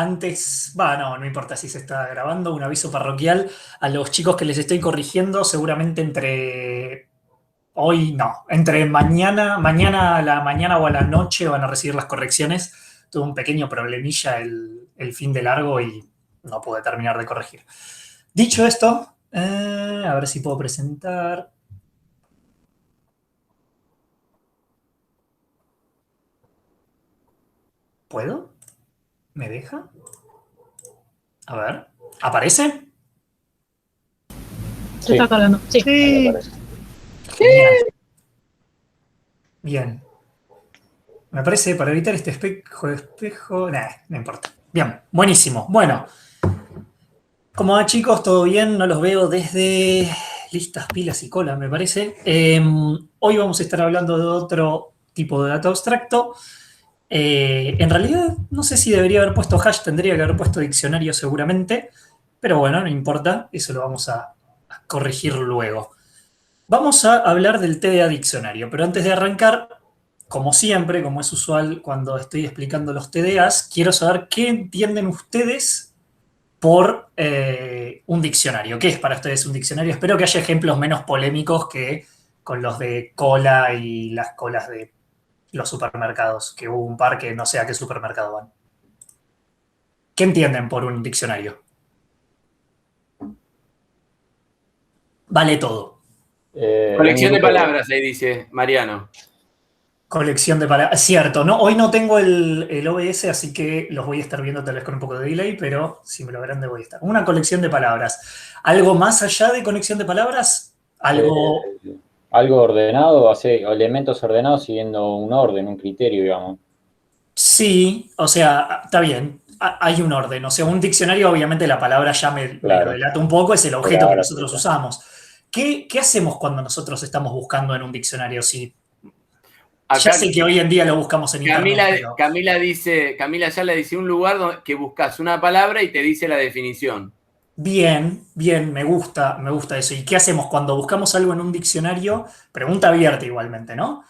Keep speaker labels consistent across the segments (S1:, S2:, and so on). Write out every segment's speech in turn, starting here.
S1: Antes, no importa si se está grabando, un aviso parroquial a los chicos que les estoy corrigiendo, seguramente entre hoy no, entre mañana a la mañana o a la noche van a recibir las correcciones. Tuve un pequeño problemilla el fin de largo y no pude terminar de corregir. Dicho esto, a ver si puedo presentar. ¿Puedo? ¿Me deja? A ver, ¿aparece?
S2: Se está
S3: Sí,
S2: cargando. Sí.
S3: ahí
S1: Sí.
S3: aparece.
S1: Genial. Bien. Me parece para evitar este espejo. Nah, no importa. Bien, buenísimo. Bueno, ¿cómo va, chicos? ¿Todo bien? No los veo desde listas, pilas y cola, me parece. Hoy vamos a estar hablando de otro tipo de dato abstracto. En realidad, no sé si debería haber puesto hash, tendría que haber puesto diccionario seguramente. Pero bueno, no importa, eso lo vamos a corregir luego. Vamos a hablar del TDA diccionario, pero antes de arrancar, como siempre, como es usual cuando estoy explicando los TDAs, quiero saber qué entienden ustedes por un diccionario. ¿Qué es para ustedes un diccionario? Espero que haya ejemplos menos polémicos que con los de cola y las colas de los supermercados, que hubo un par que no sé a qué supermercado van. ¿Qué entienden por un diccionario? Vale todo.
S3: Un
S4: Colección de
S3: grupo de...
S4: palabras, ahí dice Mariano.
S1: Colección de palabras. Cierto, ¿no? Hoy no tengo el OBS, así que los voy a estar viendo tal vez con un poco de delay, pero si me lo grande voy a estar. Una colección de palabras. ¿Algo más allá de conexión de palabras?
S3: eh,
S1: Algo.
S3: algo ordenado, o elementos ordenados siguiendo un orden, un criterio, digamos.
S1: Sí, o sea, está bien. Hay un orden. O sea, un diccionario, obviamente, la palabra ya me lo
S3: Claro,
S1: delata un poco, es el objeto que
S3: palabras
S1: nosotros
S3: hechas.
S1: usamos. ¿Qué hacemos cuando nosotros estamos buscando en un diccionario? Sí, ya
S4: Acá
S1: sé que hoy en día lo buscamos en internet, pero.
S4: Camila ya le dice un lugar que buscas una palabra y te dice la definición.
S1: Bien, bien, me gusta eso. ¿Y qué hacemos cuando buscamos algo en un diccionario? Pregunta abierta igualmente, ¿no?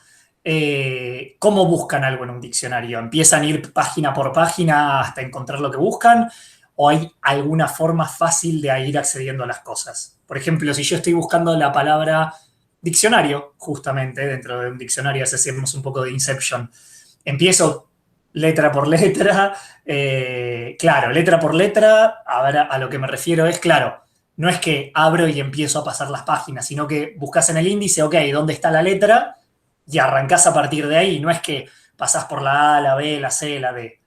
S1: ¿Cómo buscan algo en un diccionario? ¿Empiezan a ir página por página hasta encontrar lo que buscan? ¿O hay alguna forma fácil de ir accediendo a las cosas? Por ejemplo, si yo estoy buscando la palabra diccionario, justamente, dentro de un diccionario, si hacemos un poco de Inception, empiezo letra por letra. Claro, letra por letra, a lo que me refiero es, claro, no es que abro y empiezo a pasar las páginas, sino que buscas en el índice, ok, ¿dónde está la letra? Y arrancás a partir de ahí. No es que pasás por la A, la B, la C, la D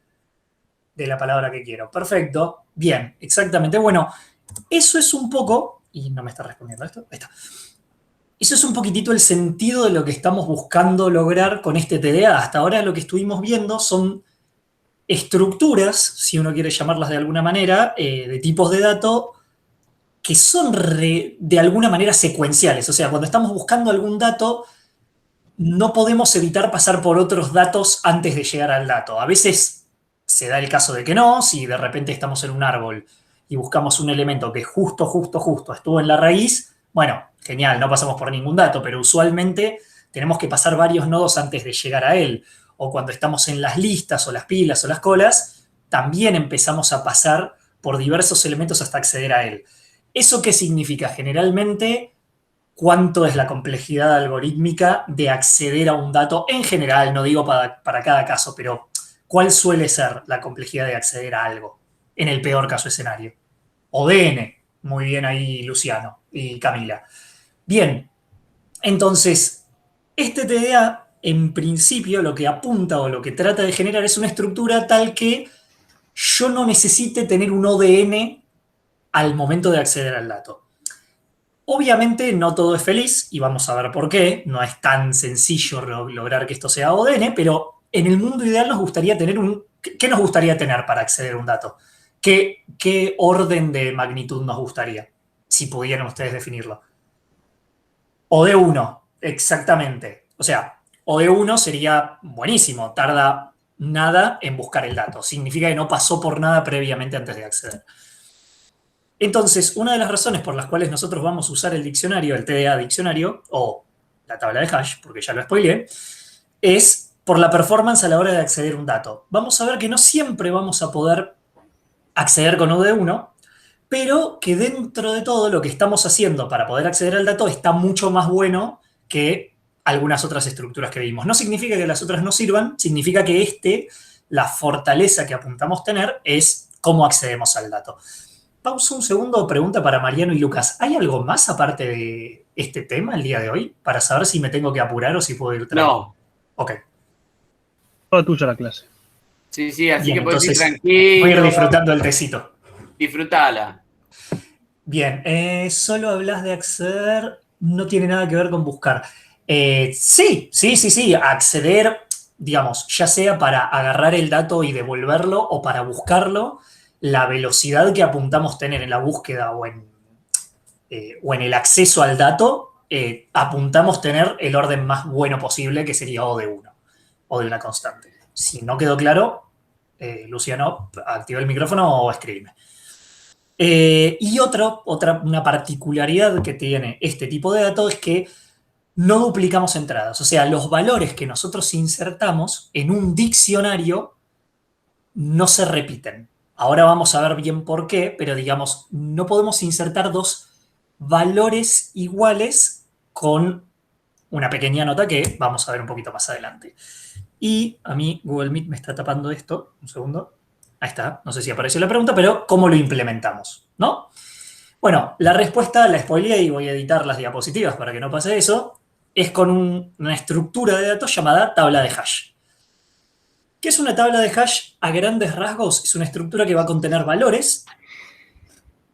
S1: de la palabra que quiero. Perfecto, bien, exactamente. Bueno, eso es un poco, y no me está respondiendo esto, ahí está. Eso es un poquitito el sentido de lo que estamos buscando lograr con este TDA. Hasta ahora lo que estuvimos viendo son estructuras, si uno quiere llamarlas de alguna manera, de tipos de datos que son de alguna manera secuenciales. O sea, cuando estamos buscando algún dato, no podemos evitar pasar por otros datos antes de llegar al dato. A veces se da el caso de que no, si de repente estamos en un árbol y buscamos un elemento que justo estuvo en la raíz, bueno, genial, no pasamos por ningún dato, pero usualmente tenemos que pasar varios nodos antes de llegar a él. O cuando estamos en las listas o las pilas o las colas, también empezamos a pasar por diversos elementos hasta acceder a él. ¿Eso qué significa? Generalmente cuánto es la complejidad algorítmica de acceder a un dato en general, no digo para cada caso, pero cuál suele ser la complejidad de acceder a algo en el peor caso escenario. ODN, muy bien ahí Luciano y Camila. Bien, entonces, este TDA en principio lo que apunta o lo que trata de generar es una estructura tal que yo no necesite tener un ODN al momento de acceder al dato. Obviamente no todo es feliz y vamos a ver por qué. No es tan sencillo lograr que esto sea ODN, pero en el mundo ideal nos gustaría tener un... ¿Qué nos gustaría tener para acceder a un dato? ¿Qué orden de magnitud nos gustaría? Si pudieran ustedes definirlo. O de uno, exactamente. O sea, o de uno sería buenísimo, tarda nada en buscar el dato. Significa que no pasó por nada previamente antes de acceder. Entonces, una de las razones por las cuales nosotros vamos a usar el diccionario, el TDA diccionario, o la tabla de hash, porque ya lo spoileé, es por la performance a la hora de acceder a un dato. Vamos a ver que no siempre vamos a poder acceder con UD1, pero que dentro de todo lo que estamos haciendo para poder acceder al dato está mucho más bueno que algunas otras estructuras que vimos. No significa que las otras no sirvan, significa que la fortaleza que apuntamos tener es cómo accedemos al dato. Pausa un segundo, pregunta para Mariano y Lucas. ¿Hay algo más aparte de este tema el día de hoy? Para saber si me tengo que apurar o si puedo ir tranquilo.
S4: No.
S1: Ok.
S2: Toda tuya la clase.
S4: Sí, así
S1: Bien,
S4: que puedes ir
S1: entonces
S4: tranquilo.
S1: voy a ir disfrutando del tecito.
S4: Disfrutala.
S1: Bien, solo hablas de acceder, no tiene nada que ver con buscar. Sí, acceder, digamos, ya sea para agarrar el dato y devolverlo o para buscarlo, la velocidad que apuntamos tener en la búsqueda o en el acceso al dato, apuntamos tener el orden más bueno posible, que sería O de 1, o de una constante. Si no quedó claro, Luciano, activa el micrófono o escríbeme. Y una particularidad que tiene este tipo de datos es que no duplicamos entradas. O sea, los valores que nosotros insertamos en un diccionario no se repiten. Ahora vamos a ver bien por qué, pero digamos, no podemos insertar dos valores iguales con una pequeña nota que vamos a ver un poquito más adelante. Y a mí Google Meet me está tapando esto. Un segundo. Ahí está. No sé si apareció la pregunta, pero ¿cómo lo implementamos? ¿No? Bueno, la respuesta la spoileé y voy a editar las diapositivas para que no pase eso. Es con una estructura de datos llamada tabla de hash. ¿Qué es una tabla de hash? A grandes rasgos es una estructura que va a contener valores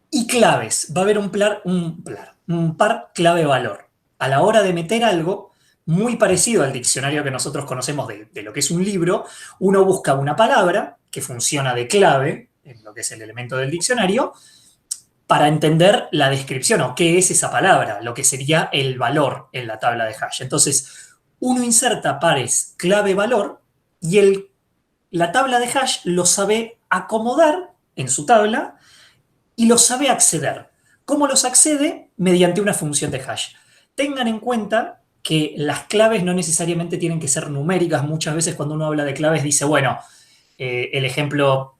S1: y claves. Va a haber un par clave-valor. A la hora de meter algo, muy parecido al diccionario que nosotros conocemos de lo que es un libro, uno busca una palabra que funciona de clave, en lo que es el elemento del diccionario, para entender la descripción o qué es esa palabra, lo que sería el valor en la tabla de hash. Entonces, uno inserta pares clave-valor y la tabla de hash lo sabe acomodar en su tabla y lo sabe acceder. ¿Cómo los accede? Mediante una función de hash. Tengan en cuenta que las claves no necesariamente tienen que ser numéricas. Muchas veces cuando uno habla de claves dice, bueno, el ejemplo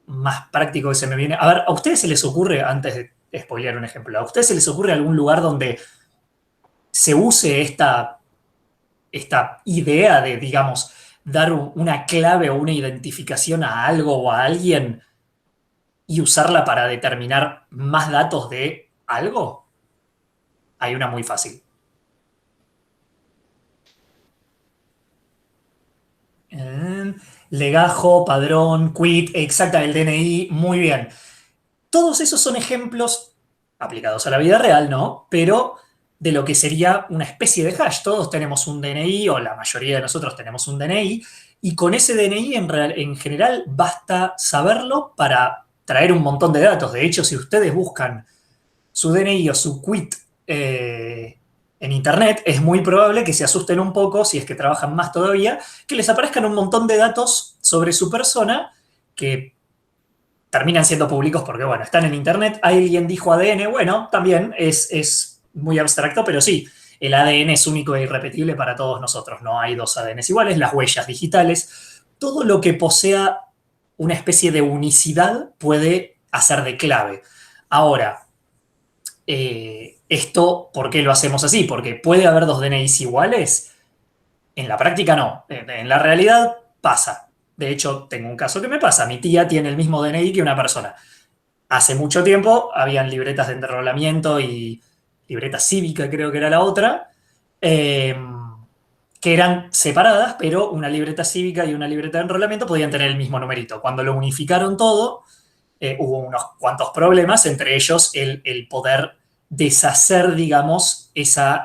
S1: más práctico que se me viene... A ver, ¿a ustedes se les ocurre, antes de spoilear un ejemplo, ¿a ustedes se les ocurre algún lugar donde se use esta idea de, digamos, dar una clave o una identificación a algo o a alguien y usarla para determinar más datos de algo? Hay una muy fácil. Legajo, padrón, quit, exacta, el DNI, muy bien. Todos esos son ejemplos aplicados a la vida real, ¿no? Pero de lo que sería una especie de hash. Todos tenemos un DNI, o la mayoría de nosotros tenemos un DNI, y con ese DNI en general basta saberlo para traer un montón de datos. De hecho, si ustedes buscan su DNI o su quit en internet, es muy probable que se asusten un poco, si es que trabajan más todavía, que les aparezcan un montón de datos sobre su persona que terminan siendo públicos porque, bueno, están en internet. Alguien dijo ADN, bueno, también es muy abstracto, pero sí, el ADN es único e irrepetible para todos nosotros. No hay dos ADNs iguales, las huellas digitales, todo lo que posea una especie de unicidad puede hacer de clave. Ahora, esto, ¿por qué lo hacemos así? Porque puede haber dos DNIs iguales. En la práctica no. En la realidad pasa. De hecho, tengo un caso que me pasa. Mi tía tiene el mismo DNI que una persona. Hace mucho tiempo habían libretas de enrolamiento y libreta cívica, creo que era la otra, que eran separadas, pero una libreta cívica y una libreta de enrolamiento podían tener el mismo numerito. Cuando lo unificaron todo, hubo unos cuantos problemas, entre ellos el poder deshacer, digamos, esa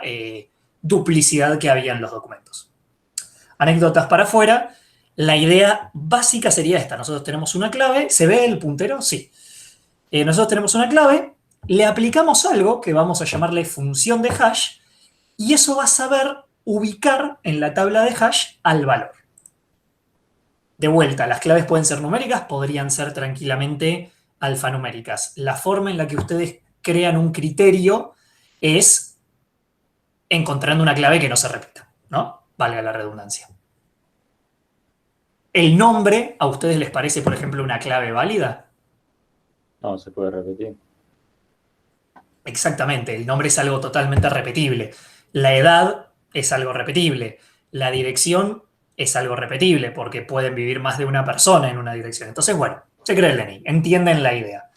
S1: duplicidad que había en los documentos. Anécdotas para afuera. La idea básica sería esta. Nosotros tenemos una clave. ¿Se ve el puntero? Sí. Nosotros tenemos una clave, le aplicamos algo que vamos a llamarle función de hash y eso va a saber ubicar en la tabla de hash al valor. De vuelta, las claves pueden ser numéricas, podrían ser tranquilamente alfanuméricas. La forma en la que ustedes crean un criterio es encontrando una clave que no se repita, ¿no? Valga la redundancia. ¿El nombre a ustedes les parece, por ejemplo, una clave válida?
S3: No, se puede repetir.
S1: Exactamente, el nombre es algo totalmente repetible. La edad es algo repetible. La dirección es algo repetible porque pueden vivir más de una persona en una dirección. Entonces, bueno, se cree el DNI. Entienden la idea.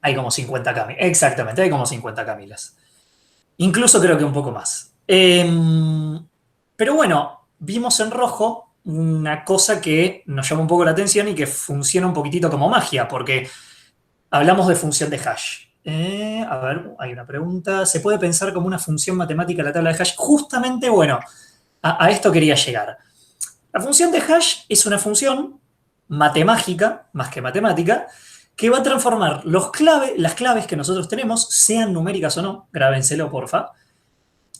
S1: Hay como 50 Camilas. Exactamente, hay como 50 Camilas. Incluso creo que un poco más. Pero bueno, vimos en rojo una cosa que nos llama un poco la atención y que funciona un poquitito como magia, porque hablamos de función de hash. A ver, hay una pregunta. ¿Se puede pensar como una función matemática la tabla de hash? Justamente, bueno, a esto quería llegar. La función de hash es una función matemática, más que matemática, que va a transformar las claves que nosotros tenemos, sean numéricas o no, grábenselo, porfa,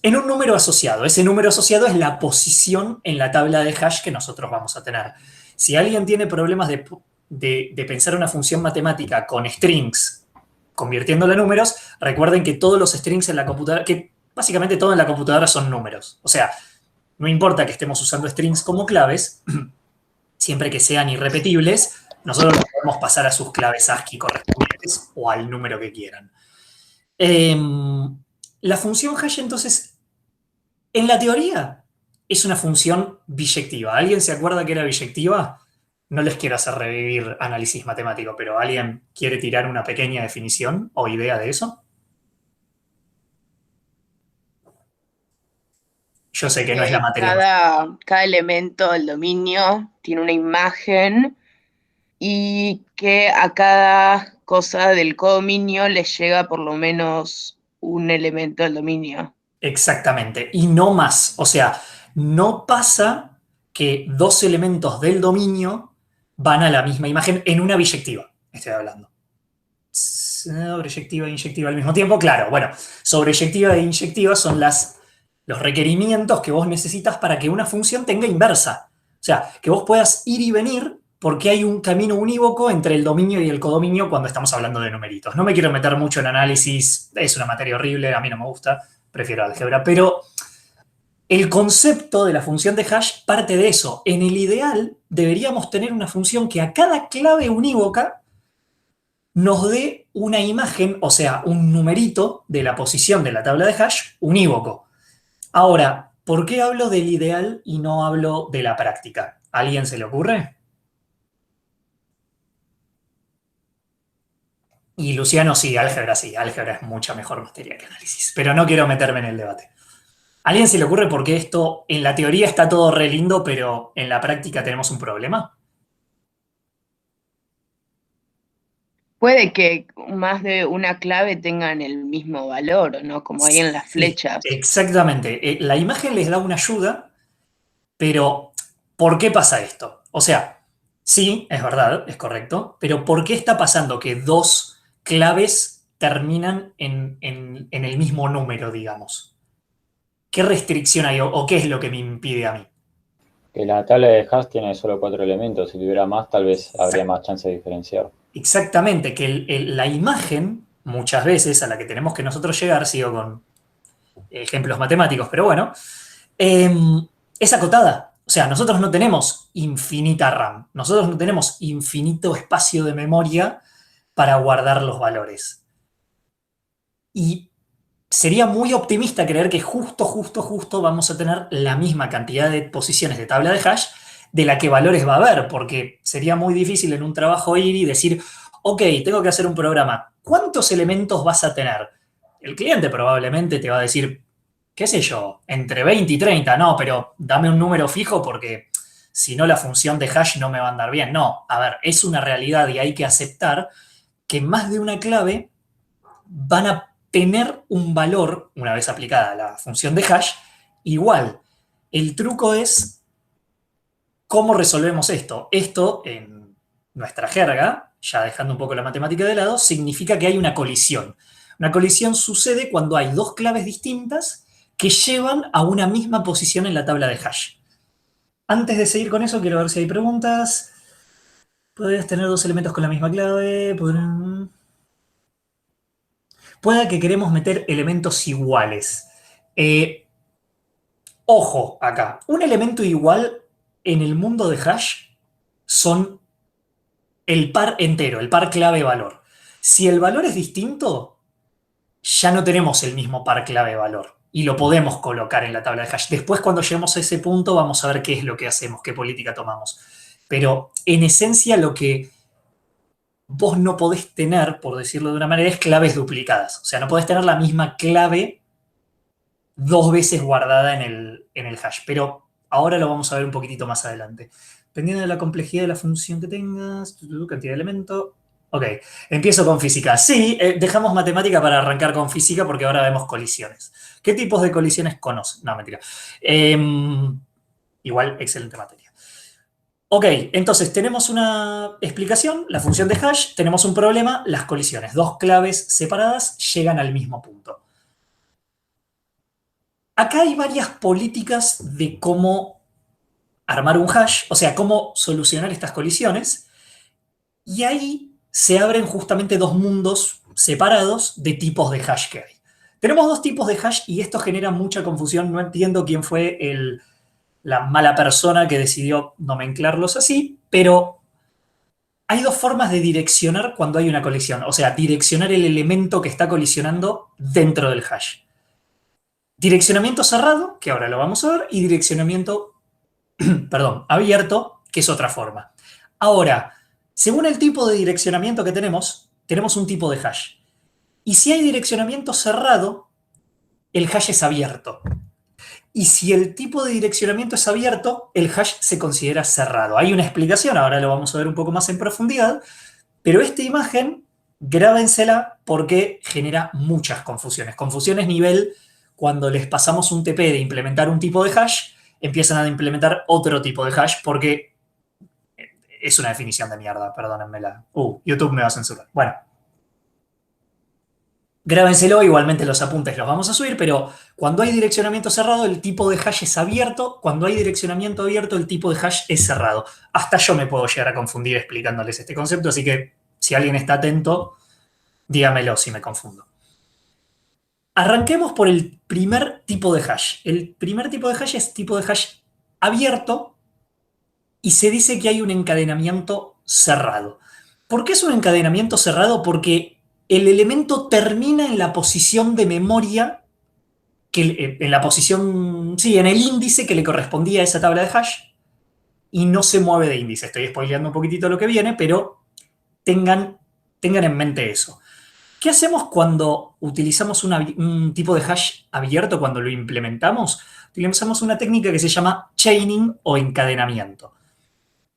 S1: en un número asociado. Ese número asociado es la posición en la tabla de hash que nosotros vamos a tener. Si alguien tiene problemas de pensar una función matemática con strings, convirtiéndola en números, recuerden que todos los strings en la computadora, que básicamente todo en la computadora son números. O sea, no importa que estemos usando strings como claves, siempre que sean irrepetibles, nosotros los podemos pasar a sus claves ASCII correspondientes o al número que quieran. La función hash, entonces, en la teoría, es una función biyectiva. ¿Alguien se acuerda que era biyectiva? No les quiero hacer revivir análisis matemático, pero ¿alguien quiere tirar una pequeña definición o idea de eso? Yo sé que no es la materia más.
S5: Cada elemento del dominio tiene una imagen y que a cada cosa del codominio le llega por lo menos un elemento del dominio.
S1: Exactamente, y no más. O sea, no pasa que dos elementos del dominio van a la misma imagen en una biyectiva, estoy hablando. Sobreyectiva e inyectiva al mismo tiempo, claro. Bueno, sobreyectiva e inyectiva son los requerimientos que vos necesitas para que una función tenga inversa. O sea, que vos puedas ir y venir porque hay un camino unívoco entre el dominio y el codominio cuando estamos hablando de numeritos. No me quiero meter mucho en análisis, es una materia horrible, a mí no me gusta, prefiero álgebra, pero el concepto de la función de hash parte de eso. En el ideal, deberíamos tener una función que a cada clave unívoca nos dé una imagen, o sea, un numerito de la posición de la tabla de hash unívoco. Ahora, ¿por qué hablo del ideal y no hablo de la práctica? ¿A alguien se le ocurre? Y Luciano, sí, álgebra es mucha mejor materia que análisis, pero no quiero meterme en el debate. ¿A alguien se le ocurre por qué esto en la teoría está todo re lindo, pero en la práctica tenemos un problema?
S5: Puede que más de una clave tengan el mismo valor, ¿no? Como hay en las
S1: Sí,
S5: flechas.
S1: exactamente. La imagen les da una ayuda, pero ¿por qué pasa esto? O sea, sí, es verdad, es correcto, pero ¿por qué está pasando que dos claves terminan en el mismo número, digamos? ¿Qué restricción hay o qué es lo que me impide a mí?
S3: Que la tabla de hash tiene solo 4 elementos. Si tuviera más, tal vez habría más chance de diferenciar.
S1: Exactamente, que la imagen, muchas veces a la que tenemos que nosotros llegar, sigo con ejemplos matemáticos, pero bueno, es acotada. O sea, nosotros no tenemos infinita RAM, nosotros no tenemos infinito espacio de memoria para guardar los valores. Y sería muy optimista creer que justo vamos a tener la misma cantidad de posiciones de tabla de hash de la que valores va a haber, porque sería muy difícil en un trabajo ir y decir, ok, tengo que hacer un programa, ¿cuántos elementos vas a tener? El cliente probablemente te va a decir, qué sé yo, entre 20 y 30, no, pero dame un número fijo porque si no la función de hash no me va a andar bien. No, a ver, es una realidad y hay que aceptar que más de una clave van a tener un valor, una vez aplicada la función de hash, igual. El truco es cómo resolvemos esto. Esto, en nuestra jerga, ya dejando un poco la matemática de lado, significa que hay una colisión. Una colisión sucede cuando hay dos claves distintas que llevan a una misma posición en la tabla de hash. Antes de seguir con eso, quiero ver si hay preguntas. Podrías tener dos elementos con la misma clave. Pueda que queremos meter elementos iguales. Ojo acá, un elemento igual en el mundo de hash son el par entero, el par clave-valor. Si el valor es distinto, ya no tenemos el mismo par clave-valor y lo podemos colocar en la tabla de hash. Después, cuando lleguemos a ese punto, vamos a ver qué es lo que hacemos, qué política tomamos. Pero en esencia, lo que vos no podés tener, por decirlo de una manera, es claves duplicadas. O sea, no podés tener la misma clave dos veces guardada en el hash. Pero ahora lo vamos a ver un poquitito más adelante. Dependiendo de la complejidad de la función que tengas, cantidad de elementos. Ok, empiezo con física. Sí, dejamos matemática para arrancar con física porque ahora vemos colisiones. ¿Qué tipos de colisiones conoces? No, mentira. Igual, excelente materia. Ok, entonces tenemos una explicación, la función de hash, tenemos un problema, las colisiones. Dos claves separadas llegan al mismo punto. Acá hay varias políticas de cómo armar un hash, o sea, cómo solucionar estas colisiones, y ahí se abren justamente dos mundos separados de tipos de hash que hay. Tenemos dos tipos de hash y esto genera mucha confusión, no entiendo quién fue la mala persona que decidió nomenclarlos así, pero hay dos formas de direccionar cuando hay una colisión, o sea, direccionar el elemento que está colisionando dentro del hash. Direccionamiento cerrado, que ahora lo vamos a ver, y direccionamiento, perdón, abierto, que es otra forma. Ahora, según el tipo de direccionamiento que tenemos un tipo de hash. Y si hay direccionamiento cerrado, el hash es abierto. Y si el tipo de direccionamiento es abierto, el hash se considera cerrado. Hay una explicación, ahora lo vamos a ver un poco más en profundidad, pero esta imagen, grábensela porque genera muchas confusiones. Confusiones nivel cuando les pasamos un TP de implementar un tipo de hash, empiezan a implementar otro tipo de hash porque es una definición de mierda, perdónenmela. YouTube me va a censurar. Bueno. Grábenselo, igualmente los apuntes los vamos a subir, pero cuando hay direccionamiento cerrado, el tipo de hash es abierto. Cuando hay direccionamiento abierto, el tipo de hash es cerrado. Hasta yo me puedo llegar a confundir explicándoles este concepto, así que si alguien está atento, dígamelo si me confundo. Arranquemos por el primer tipo de hash. El primer tipo de hash es tipo de hash abierto y se dice que hay un encadenamiento cerrado. ¿Por qué es un encadenamiento cerrado? Porque el elemento termina en la posición de memoria, en la posición, sí, en el índice que le correspondía a esa tabla de hash y no se mueve de índice. Estoy spoileando un poquitito lo que viene, pero tengan en mente eso. ¿Qué hacemos cuando utilizamos un tipo de hash abierto, cuando lo implementamos? Utilizamos una técnica que se llama chaining o encadenamiento.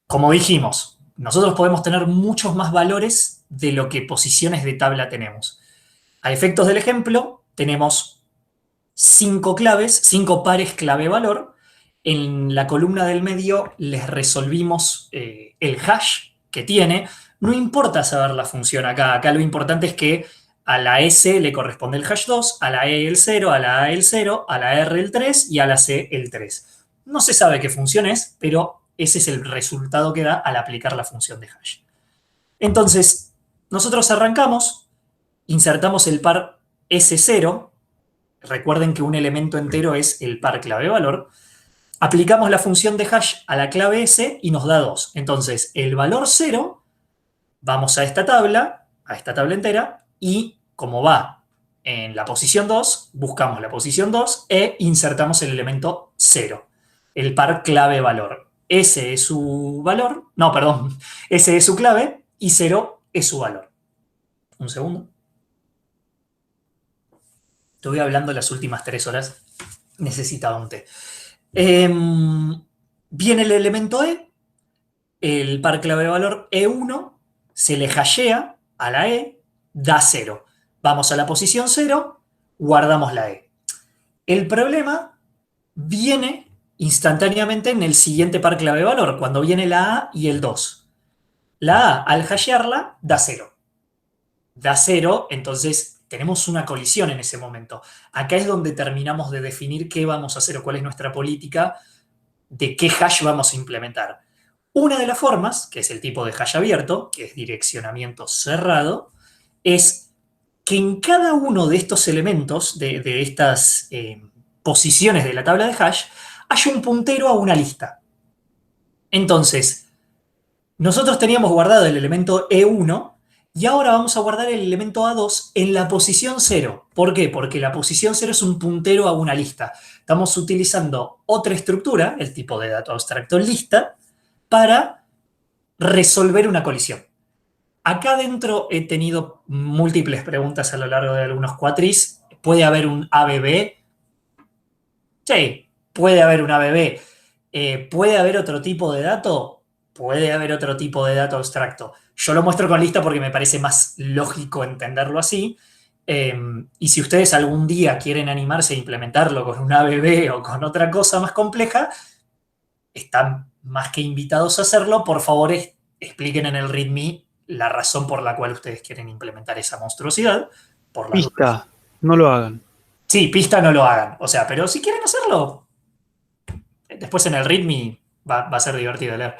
S1: Como dijimos, nosotros podemos tener muchos más valores de lo que posiciones de tabla tenemos. A efectos del ejemplo, tenemos 5 claves, 5 pares clave-valor. En la columna del medio les resolvimos el hash que tiene. No importa saber la función acá. Acá lo importante es que a la S le corresponde el hash 2, a la E el 0, a la A el 0, a la R el 3 y a la C el 3. No se sabe qué función es, pero ese es el resultado que da al aplicar la función de hash. Entonces, nosotros arrancamos, insertamos el par S0. Recuerden que un elemento entero es el par clave-valor. Aplicamos la función de hash a la clave S y nos da 2. Entonces, el valor 0, vamos a esta tabla entera, y como va en la posición 2, buscamos la posición 2 e insertamos el elemento 0, el par clave-valor. S es su valor, no, perdón, S es su clave y 0 es su valor. Un segundo. Estuve hablando las últimas 3 horas, necesitaba un té. Viene el elemento E, el par clave-valor E1, se le hashea a la E, da 0. Vamos a la posición 0, guardamos la E. El problema viene instantáneamente en el siguiente par clave-valor, cuando viene la A y el 2. La A, al hashearla, da 0. Da 0, entonces tenemos una colisión en ese momento. Acá es donde terminamos de definir qué vamos a hacer o cuál es nuestra política de qué hash vamos a implementar. Una de las formas, que es el tipo de hash abierto, que es direccionamiento cerrado, es que en cada uno de estos elementos, de estas posiciones de la tabla de hash, haya un puntero a una lista. Entonces, Nosotros teníamos guardado el elemento E1 y ahora vamos a guardar el elemento A2 en la posición 0. ¿Por qué? Porque la posición 0 es un puntero a una lista. Estamos utilizando otra estructura, el tipo de dato abstracto lista, para resolver una colisión. Acá adentro he tenido múltiples preguntas a lo largo de algunos cuatris. ¿Puede haber un ABB? Sí, puede haber un ABB. ¿Puede haber otro tipo de dato? Puede haber otro tipo de dato abstracto. Yo lo muestro con lista porque me parece más lógico entenderlo así. Y si ustedes algún día quieren animarse a implementarlo con un ABB o con otra cosa más compleja, están más que invitados a hacerlo. Por favor, expliquen en el README la razón por la cual ustedes quieren implementar esa monstruosidad. Por las dudas.
S2: Pista, no lo hagan.
S1: Sí, pista no lo hagan. O sea, pero si quieren hacerlo, después en el README va a ser divertido leer.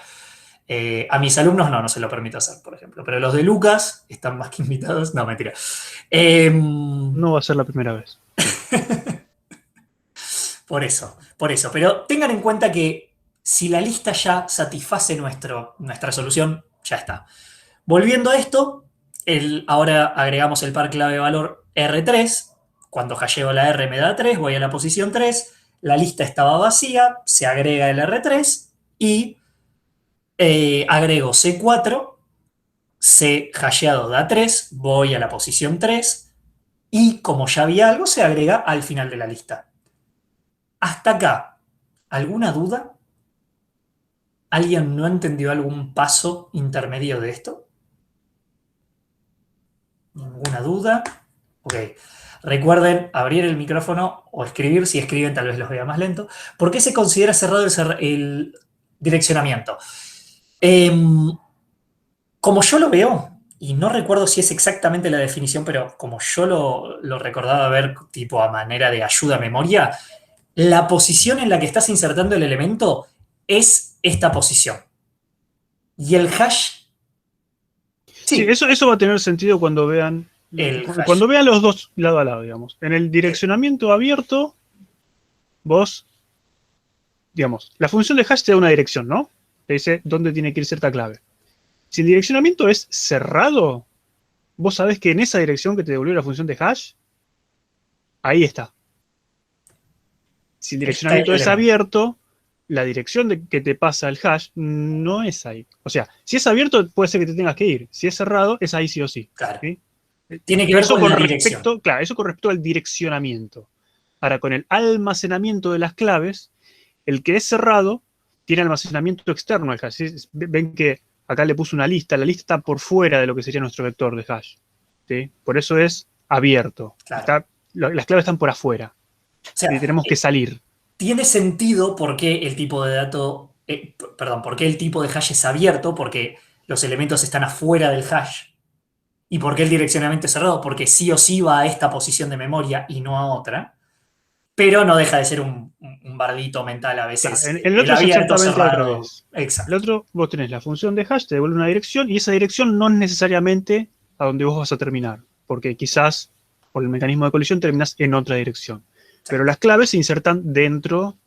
S1: A mis alumnos no se lo permito hacer, por ejemplo. Pero los de Lucas están más que invitados. No, mentira.
S2: No va a ser la primera vez.
S1: Por eso. Pero tengan en cuenta que si la lista ya satisface nuestra solución, ya está. Volviendo a esto, ahora agregamos el par clave valor R3. Cuando hasheo la R me da 3, voy a la posición 3. La lista estaba vacía, se agrega el R3 y agrego C4, C hasheado da 3, voy a la posición 3 y como ya había algo, se agrega al final de la lista. Hasta acá, ¿alguna duda? ¿Alguien no entendió algún paso intermedio de esto? ¿Ninguna duda? Ok. Recuerden abrir el micrófono o escribir. Si escriben, tal vez los vea más lento. ¿Por qué se considera cerrado el direccionamiento? Como yo lo veo, y no recuerdo si es exactamente la definición, pero como yo lo recordaba ver tipo a manera de ayuda a memoria, la posición en la que estás insertando el elemento es esta posición. Y el hash...
S2: Sí, eso va a tener sentido cuando vean los dos lado a lado, digamos. En el direccionamiento abierto, vos, digamos, la función de hash te da una dirección, ¿no? Te dice dónde tiene que ir cierta clave. Si el direccionamiento es cerrado, vos sabés que en esa dirección que te devolvió la función de hash, ahí está. Si el direccionamiento es abierto, la dirección que te pasa el hash no es ahí. O sea, si es abierto, puede ser que te tengas que ir. Si es cerrado, es ahí sí o sí.
S1: Claro.
S2: ¿Sí?
S1: Tiene que ver con la dirección.
S2: Claro, eso con respecto al direccionamiento. Ahora, con el almacenamiento de las claves, el que es cerrado tiene almacenamiento externo al hash. Ven que acá le puse una lista. La lista está por fuera de lo que sería nuestro vector de hash. ¿Sí? Por eso es abierto.
S1: Claro.
S2: Las claves están por afuera.
S1: O sea,
S2: y tenemos que salir.
S1: Tiene sentido porque el tipo de dato, porque el tipo de hash es abierto, porque los elementos están afuera del hash. ¿Y por qué el direccionamiento es cerrado? Porque sí o sí va a esta posición de memoria y no a otra. Pero no deja de ser un bardito mental a veces.
S2: Claro, el otro es exactamente al revés.
S1: Exacto.
S2: El otro, vos tenés la función de hash, te devuelve una dirección, y esa dirección no es necesariamente a donde vos vas a terminar. Porque quizás, por el mecanismo de colisión, terminás en otra dirección. Pero las claves se insertan dentro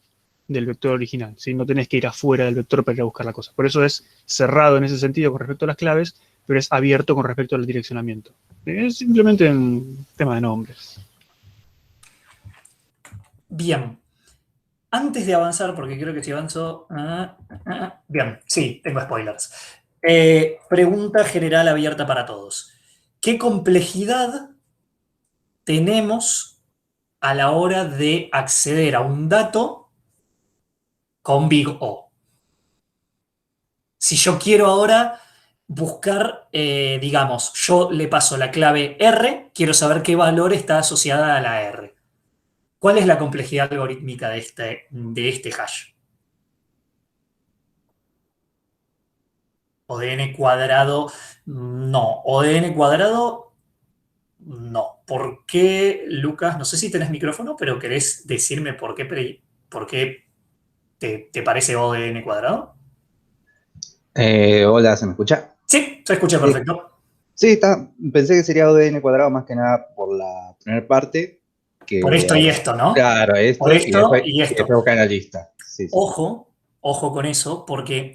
S2: del vector original, ¿sí? No tenés que ir afuera del vector para ir a buscar la cosa. Por eso es cerrado en ese sentido con respecto a las claves, pero es abierto con respecto al direccionamiento. Es simplemente un tema de nombres.
S1: Bien. Antes de avanzar, porque creo que si avanzo... Bien, sí, tengo spoilers. Pregunta general abierta para todos. ¿Qué complejidad tenemos a la hora de acceder a un dato con Big O? Si yo quiero ahora buscar, digamos, yo le paso la clave R, quiero saber qué valor está asociada a la R. ¿Cuál es la complejidad algorítmica de este hash? ¿O de n cuadrado? No. ¿O de n cuadrado? No. ¿Por qué, Lucas? No sé si tenés micrófono, pero ¿querés decirme por qué te parece O de n cuadrado?
S6: Hola, ¿se me escucha?
S1: Sí, se escucha perfecto.
S6: Sí, pensé que sería O de n cuadrado más que nada por la primera parte.
S1: Por esto y esto, ¿no?
S6: Claro, esto,
S1: por esto
S6: y
S1: y esto.
S6: después buscar en la lista. Sí.
S1: Ojo con eso, porque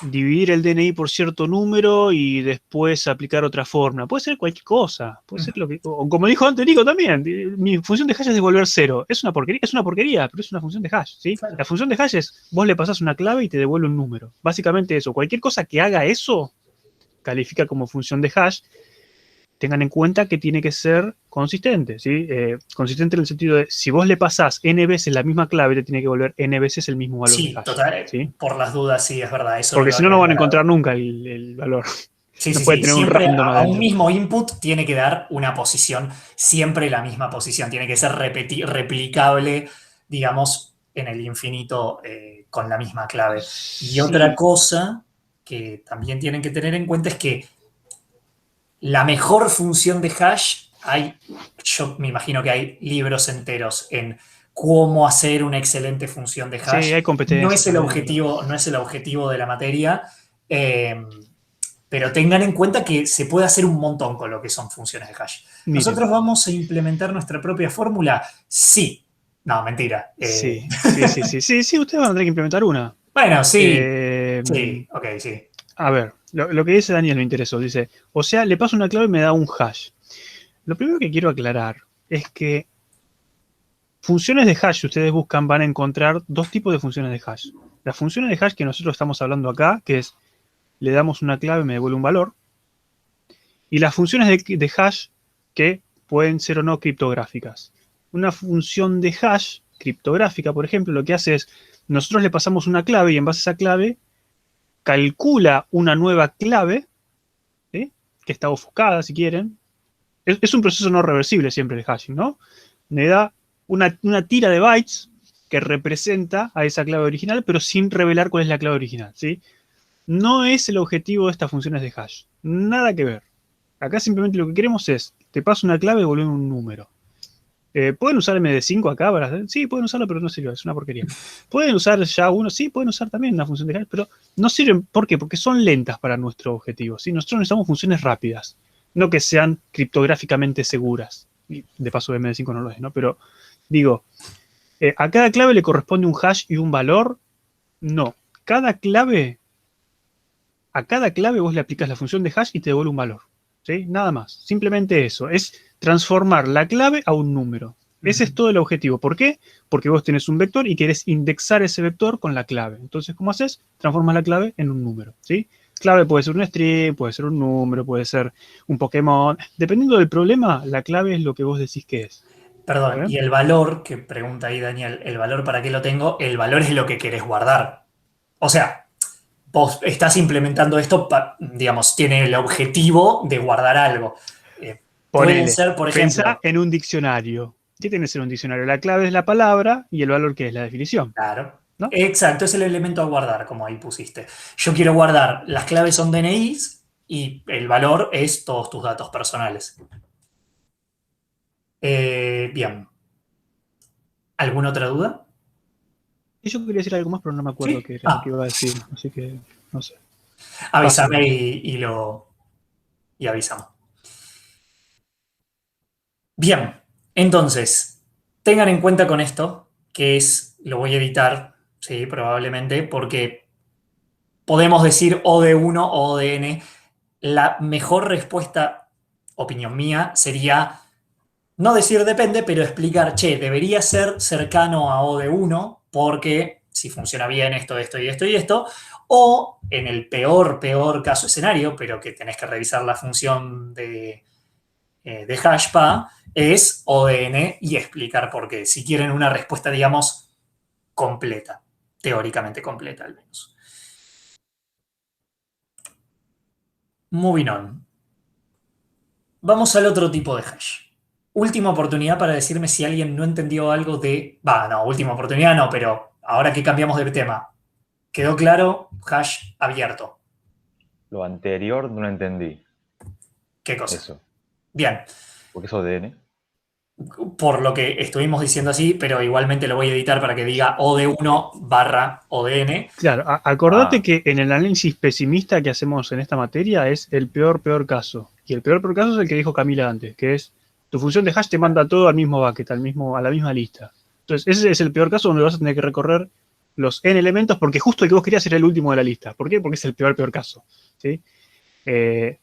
S2: dividir el DNI por cierto número y después aplicar otra fórmula. Puede ser cualquier cosa. Puede ser lo que. O como dijo antes Nico también, mi función de hash es devolver 0. Es una porquería, pero es una función de hash, ¿sí?
S1: Claro.
S2: La función de hash es, vos le pasás una clave y te devuelve un número. Básicamente eso. Cualquier cosa que haga eso, califica como función de hash. Tengan en cuenta que tiene que ser consistente, ¿sí? Consistente en el sentido de, si vos le pasás n veces la misma clave, te tiene que volver n veces el mismo valor de hash.
S1: Total,
S2: ¿sí?
S1: Por las dudas, sí, es verdad. Eso
S2: porque si no, no van a encontrar nunca el valor.
S1: Sí,
S2: no puede tener
S1: siempre
S2: un random
S1: a
S2: adentro.
S1: un mismo input tiene que dar una posición, siempre la misma posición, tiene que ser replicable, digamos, en el infinito con la misma clave. Y otra cosa que también tienen que tener en cuenta es que la mejor función de hash, yo me imagino que hay libros enteros en cómo hacer una excelente función de hash.
S2: Sí, hay competencia.
S1: No es el objetivo de la materia, pero tengan en cuenta que se puede hacer un montón con lo que son funciones de hash.
S2: Miren.
S1: ¿Nosotros vamos a implementar nuestra propia fórmula? Sí. No, mentira.
S2: Sí, ustedes van a tener que implementar una.
S1: Bueno, sí. Ok, sí.
S2: A ver, lo que dice Daniel me interesó. Dice, o sea, le paso una clave y me da un hash. Lo primero que quiero aclarar es que funciones de hash, si ustedes buscan, van a encontrar dos tipos de funciones de hash. Las funciones de hash que nosotros estamos hablando acá, que es, le damos una clave y me devuelve un valor. Y las funciones de hash que pueden ser o no criptográficas. Una función de hash criptográfica, por ejemplo, lo que hace es, nosotros le pasamos una clave y en base a esa clave calcula una nueva clave, ¿sí? Que está ofuscada, si quieren. Es un proceso no reversible siempre el hashing, ¿no? Le da una tira de bytes que representa a esa clave original, pero sin revelar cuál es la clave original, ¿sí? No es el objetivo de estas funciones de hash. Nada que ver. Acá simplemente lo que queremos es, te paso una clave y devuelve un número. ¿Pueden usar MD5 acá? Sí, pueden usarlo, pero no sirve, es una porquería. ¿Pueden usar SHA-1? Sí, pueden usar también una función de hash, pero no sirven. ¿Por qué? Porque son lentas para nuestro objetivo, ¿sí? Nosotros necesitamos funciones rápidas, no que sean criptográficamente seguras. Y de paso MD5 no lo es, ¿no? Pero digo, ¿a cada clave le corresponde un hash y un valor? No. A cada clave vos le aplicas la función de hash y te devuelve un valor, ¿sí? Nada más. Simplemente eso. Es transformar la clave a un número. Ese es todo el objetivo. ¿Por qué? Porque vos tenés un vector y querés indexar ese vector con la clave. Entonces, ¿cómo haces? Transformas la clave en un número, ¿sí? Clave puede ser un string, puede ser un número, puede ser un Pokémon. Dependiendo del problema, la clave es lo que vos decís que es.
S1: Perdón, y el valor, que pregunta ahí Daniel, ¿el valor para qué lo tengo? El valor es lo que querés guardar. O sea, vos estás implementando esto, digamos, tiene el objetivo de guardar algo. Pueden ser, por ejemplo...
S2: Pensá en un diccionario. ¿Qué tiene que ser un diccionario? La clave es la palabra y el valor que es la definición.
S1: Claro.
S2: ¿No?
S1: Exacto, es el elemento a guardar, como ahí pusiste. Yo quiero guardar, las claves son DNIs y el valor es todos tus datos personales. Bien. ¿Alguna otra duda?
S2: Yo quería decir algo más, pero no me acuerdo qué era lo que iba a decir. Así que, no sé.
S1: Avísame y avisamos. Bien, entonces, tengan en cuenta con esto, que lo voy a editar, sí, probablemente, porque podemos decir o de 1 o de n. La mejor respuesta, opinión mía, sería no decir depende, pero explicar, che, debería ser cercano a O de 1, porque si funciona bien esto, esto y esto y esto, o en el peor caso escenario, pero que tenés que revisar la función de hashpa, es O de n y explicar por qué. Si quieren una respuesta, digamos, completa, teóricamente completa al menos. Moving on. Vamos al otro tipo de hash. Última oportunidad para decirme si alguien no entendió algo de... no, última oportunidad no, pero ahora que cambiamos de tema. ¿Quedó claro? Hash abierto.
S7: Lo anterior no lo entendí.
S1: ¿Qué cosa?
S7: Eso.
S1: Bien.
S7: ¿Por qué es ODN?
S1: Por lo que estuvimos diciendo así, pero igualmente lo voy a editar para que diga OD1/ODN.
S2: Claro, acordate que en el análisis pesimista que hacemos en esta materia es el peor caso. Y el peor caso es el que dijo Camila antes, que es tu función de hash te manda todo al mismo bucket, a la misma lista. Entonces, ese es el peor caso donde vas a tener que recorrer los n elementos porque justo el que vos querías era el último de la lista. ¿Por qué? Porque es el peor caso. ¿Sí? De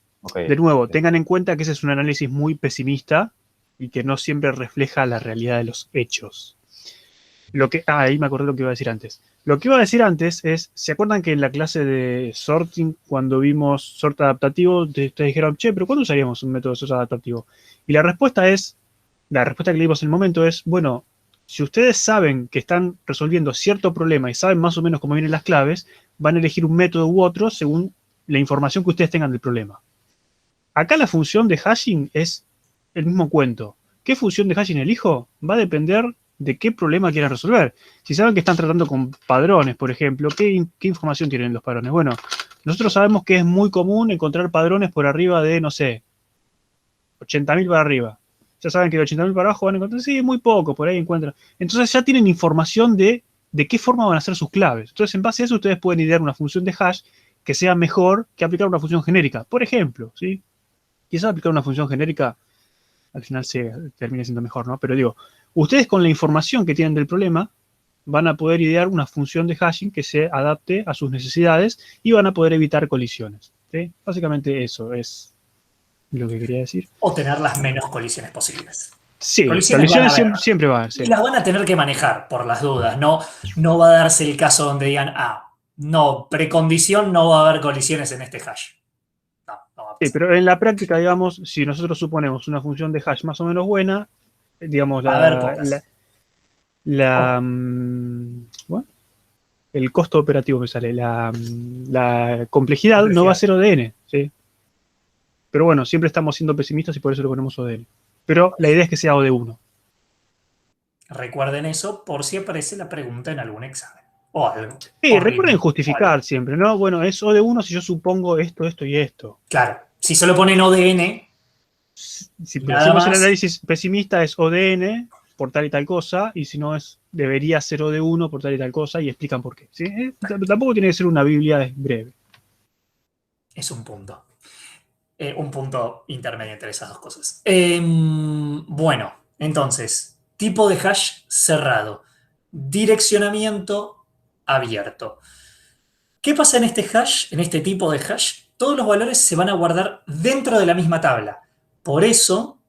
S2: nuevo, tengan en cuenta que ese es un análisis muy pesimista y que no siempre refleja la realidad de los hechos. Ahí me acordé lo que iba a decir antes. Lo que iba a decir antes es, ¿se acuerdan que en la clase de sorting, cuando vimos sort adaptativo, ustedes dijeron, che, pero ¿cuándo usaríamos un método de sort adaptativo? Y la respuesta que le dimos en el momento es, bueno, si ustedes saben que están resolviendo cierto problema y saben más o menos cómo vienen las claves, van a elegir un método u otro según la información que ustedes tengan del problema. Acá la función de hashing es el mismo cuento. ¿Qué función de hashing elijo? Va a depender de qué problema quieran resolver. Si saben que están tratando con padrones, por ejemplo, ¿qué información tienen los padrones? Bueno, nosotros sabemos que es muy común encontrar padrones por arriba de, no sé, 80.000 para arriba. Ya saben que de 80.000 para abajo van a encontrar, sí, muy poco, por ahí encuentran. Entonces ya tienen información de qué forma van a ser sus claves. Entonces, en base a eso, ustedes pueden idear una función de hash que sea mejor que aplicar una función genérica. Por ejemplo, ¿sí? Quizás aplicar una función genérica al final se termine siendo mejor, ¿no? Pero digo, ustedes con la información que tienen del problema van a poder idear una función de hashing que se adapte a sus necesidades y van a poder evitar colisiones. ¿Sí? Básicamente eso es lo que quería decir.
S1: O tener las menos colisiones posibles.
S2: Sí, colisiones siempre va a haber. Sí.
S1: Y las van a tener que manejar por las dudas. No va a darse el caso donde digan, no, precondición no va a haber colisiones en este hash. No va a pasar.
S2: Sí, pero en la práctica, digamos, si nosotros suponemos una función de hash más o menos buena, digamos, el costo operativo que sale, la complejidad no va a ser ODN, ¿sí? Pero bueno, siempre estamos siendo pesimistas y por eso le ponemos ODN. Pero la idea es que sea O de 1.
S1: Recuerden eso por si aparece la pregunta en algún examen. O algo.
S2: Sí, horrible. Recuerden justificar siempre, ¿no? Bueno, es O de 1 si yo supongo esto, esto y esto.
S1: Claro. Si solo ponen ODN.
S2: Si hacemos el análisis pesimista es ODN por tal y tal cosa, y si no debería ser O de 1 por tal y tal cosa, y explican por qué. ¿Sí? Tampoco tiene que ser una Biblia breve.
S1: Es un punto. Un punto intermedio entre esas dos cosas. Bueno, entonces, tipo de hash cerrado. Direccionamiento abierto. ¿Qué pasa en este hash, en este tipo de hash? Todos los valores se van a guardar dentro de la misma tabla. Por eso,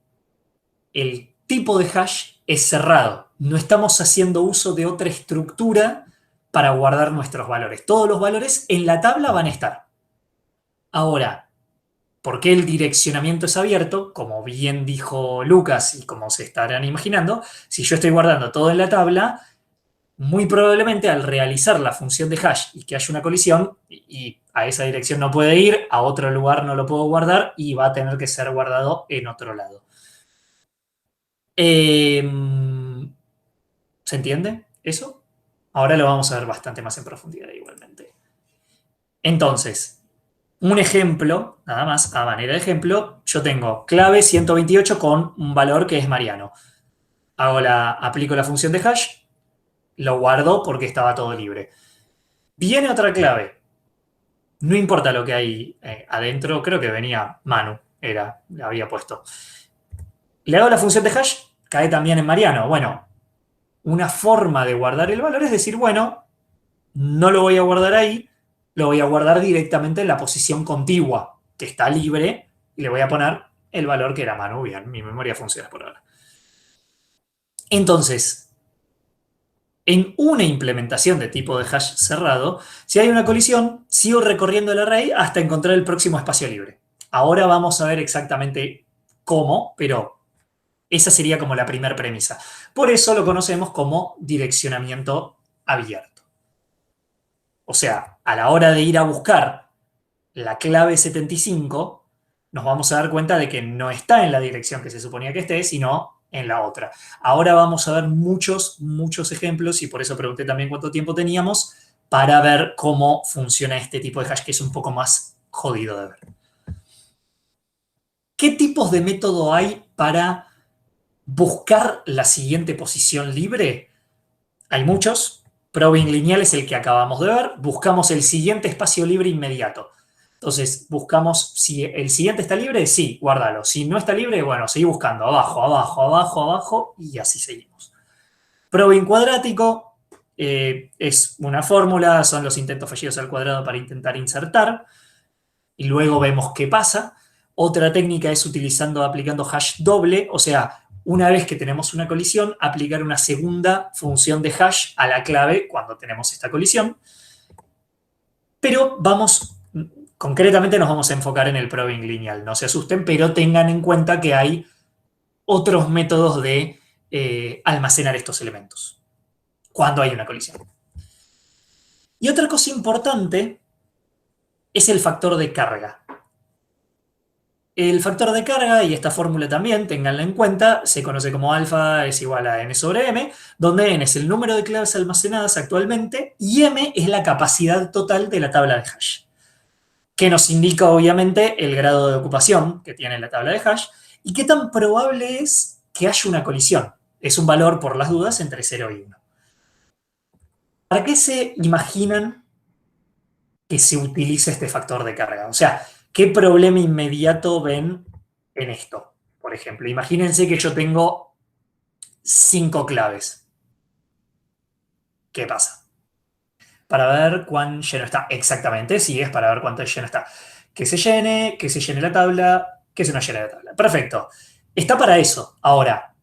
S1: el tipo de hash es cerrado. No estamos haciendo uso de otra estructura para guardar nuestros valores. Todos los valores en la tabla van a estar. Ahora, ¿por qué el direccionamiento es abierto? Como bien dijo Lucas y como se estarán imaginando, si yo estoy guardando todo en la tabla, muy probablemente al realizar la función de hash y que haya una colisión, y a esa dirección no puede ir, a otro lugar no lo puedo guardar y va a tener que ser guardado en otro lado. ¿Se entiende eso? Ahora lo vamos a ver bastante más en profundidad igualmente. Entonces, un ejemplo, nada más, a manera de ejemplo, yo tengo clave 128 con un valor que es Mariano. Aplico la función de hash, lo guardo porque estaba todo libre. Viene otra clave. No importa lo que hay adentro, creo que venía Manu, le había puesto. Le hago la función de hash, cae también en Mariano. Bueno, una forma de guardar el valor es decir, bueno, no lo voy a guardar ahí, lo voy a guardar directamente en la posición contigua, que está libre, y le voy a poner el valor que era Manu. Bien, mi memoria funciona por ahora. Entonces, en una implementación de tipo de hash cerrado, si hay una colisión, sigo recorriendo el array hasta encontrar el próximo espacio libre. Ahora vamos a ver exactamente cómo, pero esa sería como la primera premisa. Por eso lo conocemos como direccionamiento abierto. O sea, a la hora de ir a buscar la clave 75, nos vamos a dar cuenta de que no está en la dirección que se suponía que esté, sino en la otra. Ahora vamos a ver muchos ejemplos y por eso pregunté también cuánto tiempo teníamos para ver cómo funciona este tipo de hash que es un poco más jodido de ver. ¿Qué tipos de método hay para buscar la siguiente posición libre? Hay muchos. Probing lineal es el que acabamos de ver. Buscamos el siguiente espacio libre inmediato. Entonces, buscamos si el siguiente está libre, sí, guárdalo. Si no está libre, bueno, seguí buscando abajo, abajo, abajo, abajo y así seguimos. Probing cuadrático, Es una fórmula, son los intentos fallidos al cuadrado para intentar insertar, y luego vemos qué pasa. Otra técnica es aplicando hash doble, o sea, una vez que tenemos una colisión, aplicar una segunda función de hash a la clave cuando tenemos esta colisión. Pero concretamente nos vamos a enfocar en el probing lineal. No se asusten, pero tengan en cuenta que hay otros métodos de almacenar estos elementos cuando hay una colisión. Y otra cosa importante es el factor de carga. El factor de carga, y esta fórmula también, ténganla en cuenta, se conoce como alfa es igual a n sobre m, donde n es el número de claves almacenadas actualmente y m es la capacidad total de la tabla de hash, que nos indica obviamente el grado de ocupación que tiene la tabla de hash y qué tan probable es que haya una colisión. Es un valor, por las dudas, entre 0 y 1. ¿Para qué se imaginan que se utilice este factor de carga? O sea, ¿qué problema inmediato ven en esto? Por ejemplo, imagínense que yo tengo 5 claves. ¿Qué pasa? Para ver cuán lleno está. Exactamente, sí, es para ver cuánto lleno está. Que se llene la tabla, que se no llene la tabla. Perfecto. Está para eso. Ahora,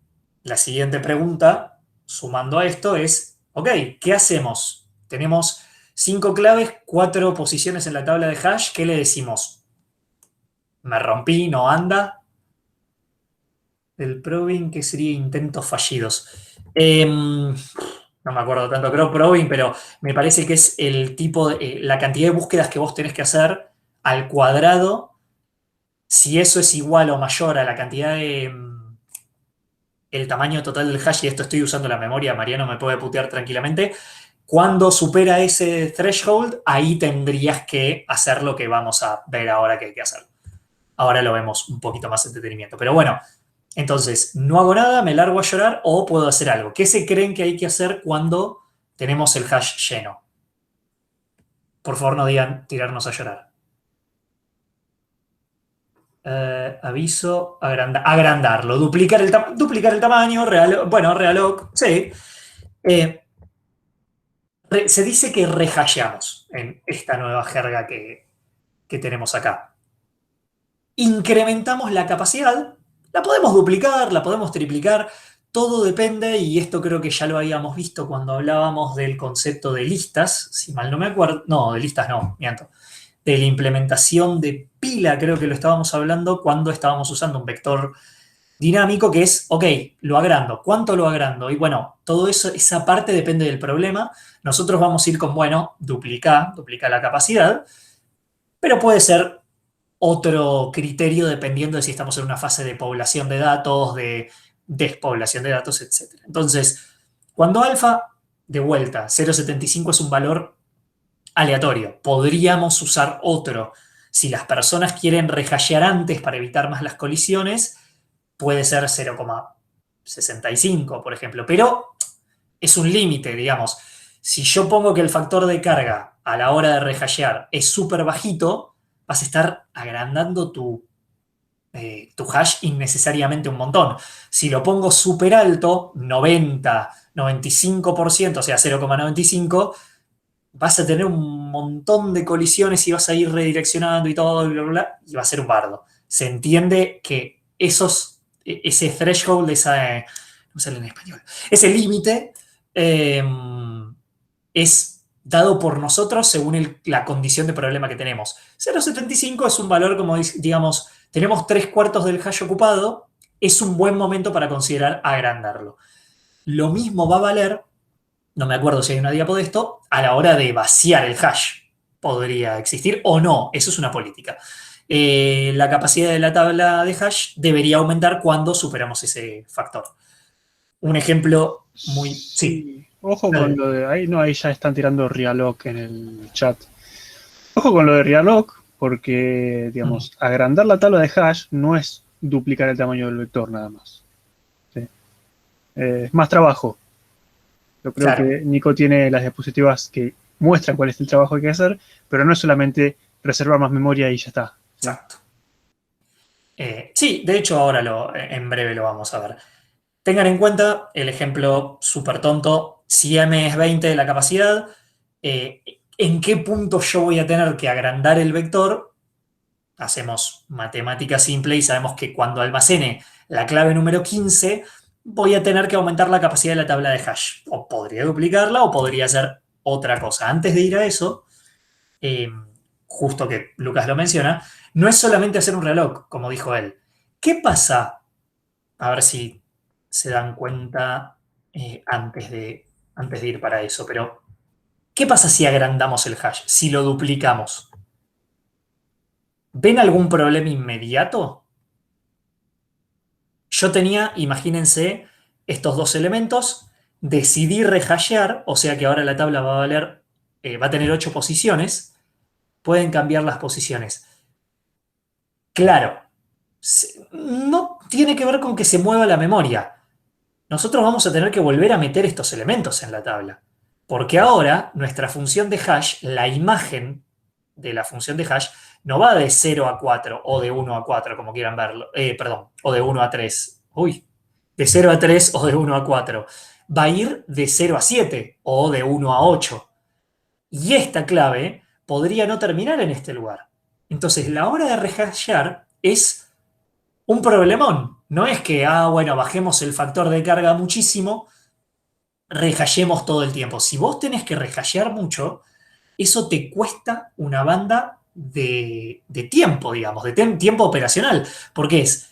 S1: la siguiente pregunta, sumando a esto, es, ok, ¿qué hacemos? Tenemos 5 claves, 4 posiciones en la tabla de hash. ¿Qué le decimos? Me rompí, no anda. El probing, ¿qué sería intentos fallidos? No me acuerdo tanto, creo probing, pero me parece que es el tipo, la cantidad de búsquedas que vos tenés que hacer al cuadrado. Si eso es igual o mayor a la cantidad de el tamaño total del hash, y esto estoy usando la memoria, Mariano me puede putear tranquilamente. Cuando supera ese threshold, ahí tendrías que hacer lo que vamos a ver ahora que hay que hacer. Ahora lo vemos un poquito más entretenimiento. Pero bueno, entonces, no hago nada, me largo a llorar o puedo hacer algo. ¿Qué se creen que hay que hacer cuando tenemos el hash lleno? Por favor, no digan tirarnos a llorar. Aviso, agrandarlo, duplicar el tamaño, realloc, sí. Se dice que rehasheamos en esta nueva jerga que tenemos acá. Incrementamos la capacidad, la podemos duplicar, la podemos triplicar, todo depende, y esto creo que ya lo habíamos visto cuando hablábamos del concepto de listas, si mal no me acuerdo, no, de listas no, miento, de la implementación de pila, creo que lo estábamos hablando cuando estábamos usando un vector dinámico que es, ok, lo agrando, ¿cuánto lo agrando? Y bueno, todo eso, esa parte depende del problema. Nosotros vamos a ir con, bueno, duplica la capacidad, pero puede ser otro criterio dependiendo de si estamos en una fase de población de datos, de despoblación de datos, etc. Entonces, cuando alfa, de vuelta, 0.75 es un valor aleatorio. Podríamos usar otro. Si las personas quieren rehashear antes para evitar más las colisiones, puede ser 0.65, por ejemplo. Pero es un límite, digamos. Si yo pongo que el factor de carga a la hora de rehashear es súper bajito, vas a estar agrandando tu hash innecesariamente un montón. Si lo pongo súper alto, 90, 95%, o sea, 0,95, vas a tener un montón de colisiones y vas a ir redireccionando y todo, bla, bla, bla, y va a ser un bardo. Se entiende que ese threshold, no sale en español, ese límite es dado por nosotros según la condición de problema que tenemos. 0.75 es un valor como, digamos, tenemos 3/4 del hash ocupado, es un buen momento para considerar agrandarlo. Lo mismo va a valer, no me acuerdo si hay una diapo de esto, a la hora de vaciar el hash. Podría existir o no, eso es una política. La capacidad de la tabla de hash debería aumentar cuando superamos ese factor. Un ejemplo muy... Sí.
S2: Ojo con lo de... Ahí ya están tirando realloc en el chat. Ojo con lo de realloc, porque, digamos, agrandar la tabla de hash no es duplicar el tamaño del vector nada más. ¿Sí? Es más trabajo. Yo creo que Nico tiene las diapositivas que muestran cuál es el trabajo que hay que hacer, pero no es solamente reservar más memoria y ya está.
S1: Exacto. Sí, de hecho ahora en breve lo vamos a ver. Tengan en cuenta el ejemplo súper tonto, si m es 20 de la capacidad, ¿en qué punto yo voy a tener que agrandar el vector? Hacemos matemática simple y sabemos que cuando almacene la clave número 15, voy a tener que aumentar la capacidad de la tabla de hash. O podría duplicarla o podría hacer otra cosa. Antes de ir a eso, justo que Lucas lo menciona, no es solamente hacer un reloj, como dijo él. ¿Qué pasa? A ver si se dan cuenta antes de ir para eso, pero ¿qué pasa si agrandamos el hash, si lo duplicamos? ¿Ven algún problema inmediato? Yo tenía, imagínense, estos dos elementos, decidí rehashear, o sea que ahora la tabla va a valer, va a tener 8 posiciones, pueden cambiar las posiciones. Claro, no tiene que ver con que se mueva la memoria. Nosotros vamos a tener que volver a meter estos elementos en la tabla. Porque ahora nuestra función de hash, la imagen de la función de hash, no va de 0 a 4 o de 1 a 4, como quieran verlo. Perdón, o de 1 a 3. Uy, de 0 a 3 o de 1 a 4. Va a ir de 0 a 7 o de 1 a 8. Y esta clave podría no terminar en este lugar. Entonces, la hora de rehashear es un problemón. No es que, bueno, bajemos el factor de carga muchísimo, rehashemos todo el tiempo. Si vos tenés que rehashear mucho, eso te cuesta una banda de tiempo, digamos, de tiempo operacional. Porque es,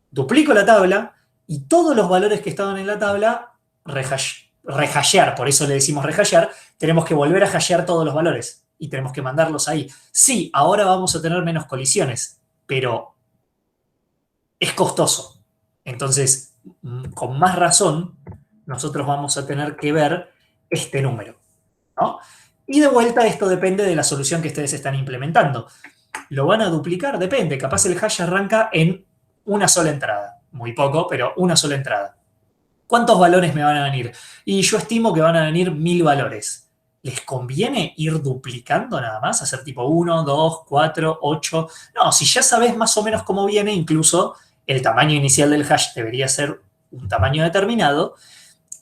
S1: duplico la tabla y todos los valores que estaban en la tabla, rehashear, por eso le decimos rehashear, tenemos que volver a hashear todos los valores y tenemos que mandarlos ahí. Sí, ahora vamos a tener menos colisiones, pero es costoso. Entonces, con más razón, nosotros vamos a tener que ver este número, ¿no? Y de vuelta, esto depende de la solución que ustedes están implementando. ¿Lo van a duplicar? Depende. Capaz el hash arranca en una sola entrada. Muy poco, pero una sola entrada. ¿Cuántos valores me van a venir? Y yo estimo que van a venir 1000 valores. ¿Les conviene ir duplicando nada más? Hacer tipo 1, 2, 4, 8. No, si ya sabes más o menos cómo viene, incluso el tamaño inicial del hash debería ser un tamaño determinado.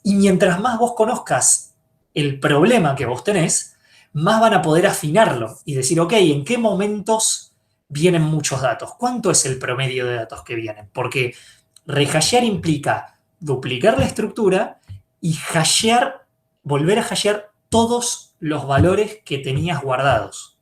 S1: Y mientras más vos conozcas el problema que vos tenés, más van a poder afinarlo y decir, ok, ¿en qué momentos vienen muchos datos? ¿Cuánto es el promedio de datos que vienen? Porque rehashear implica duplicar la estructura y hashear, volver a hashear todos los valores que tenías guardados.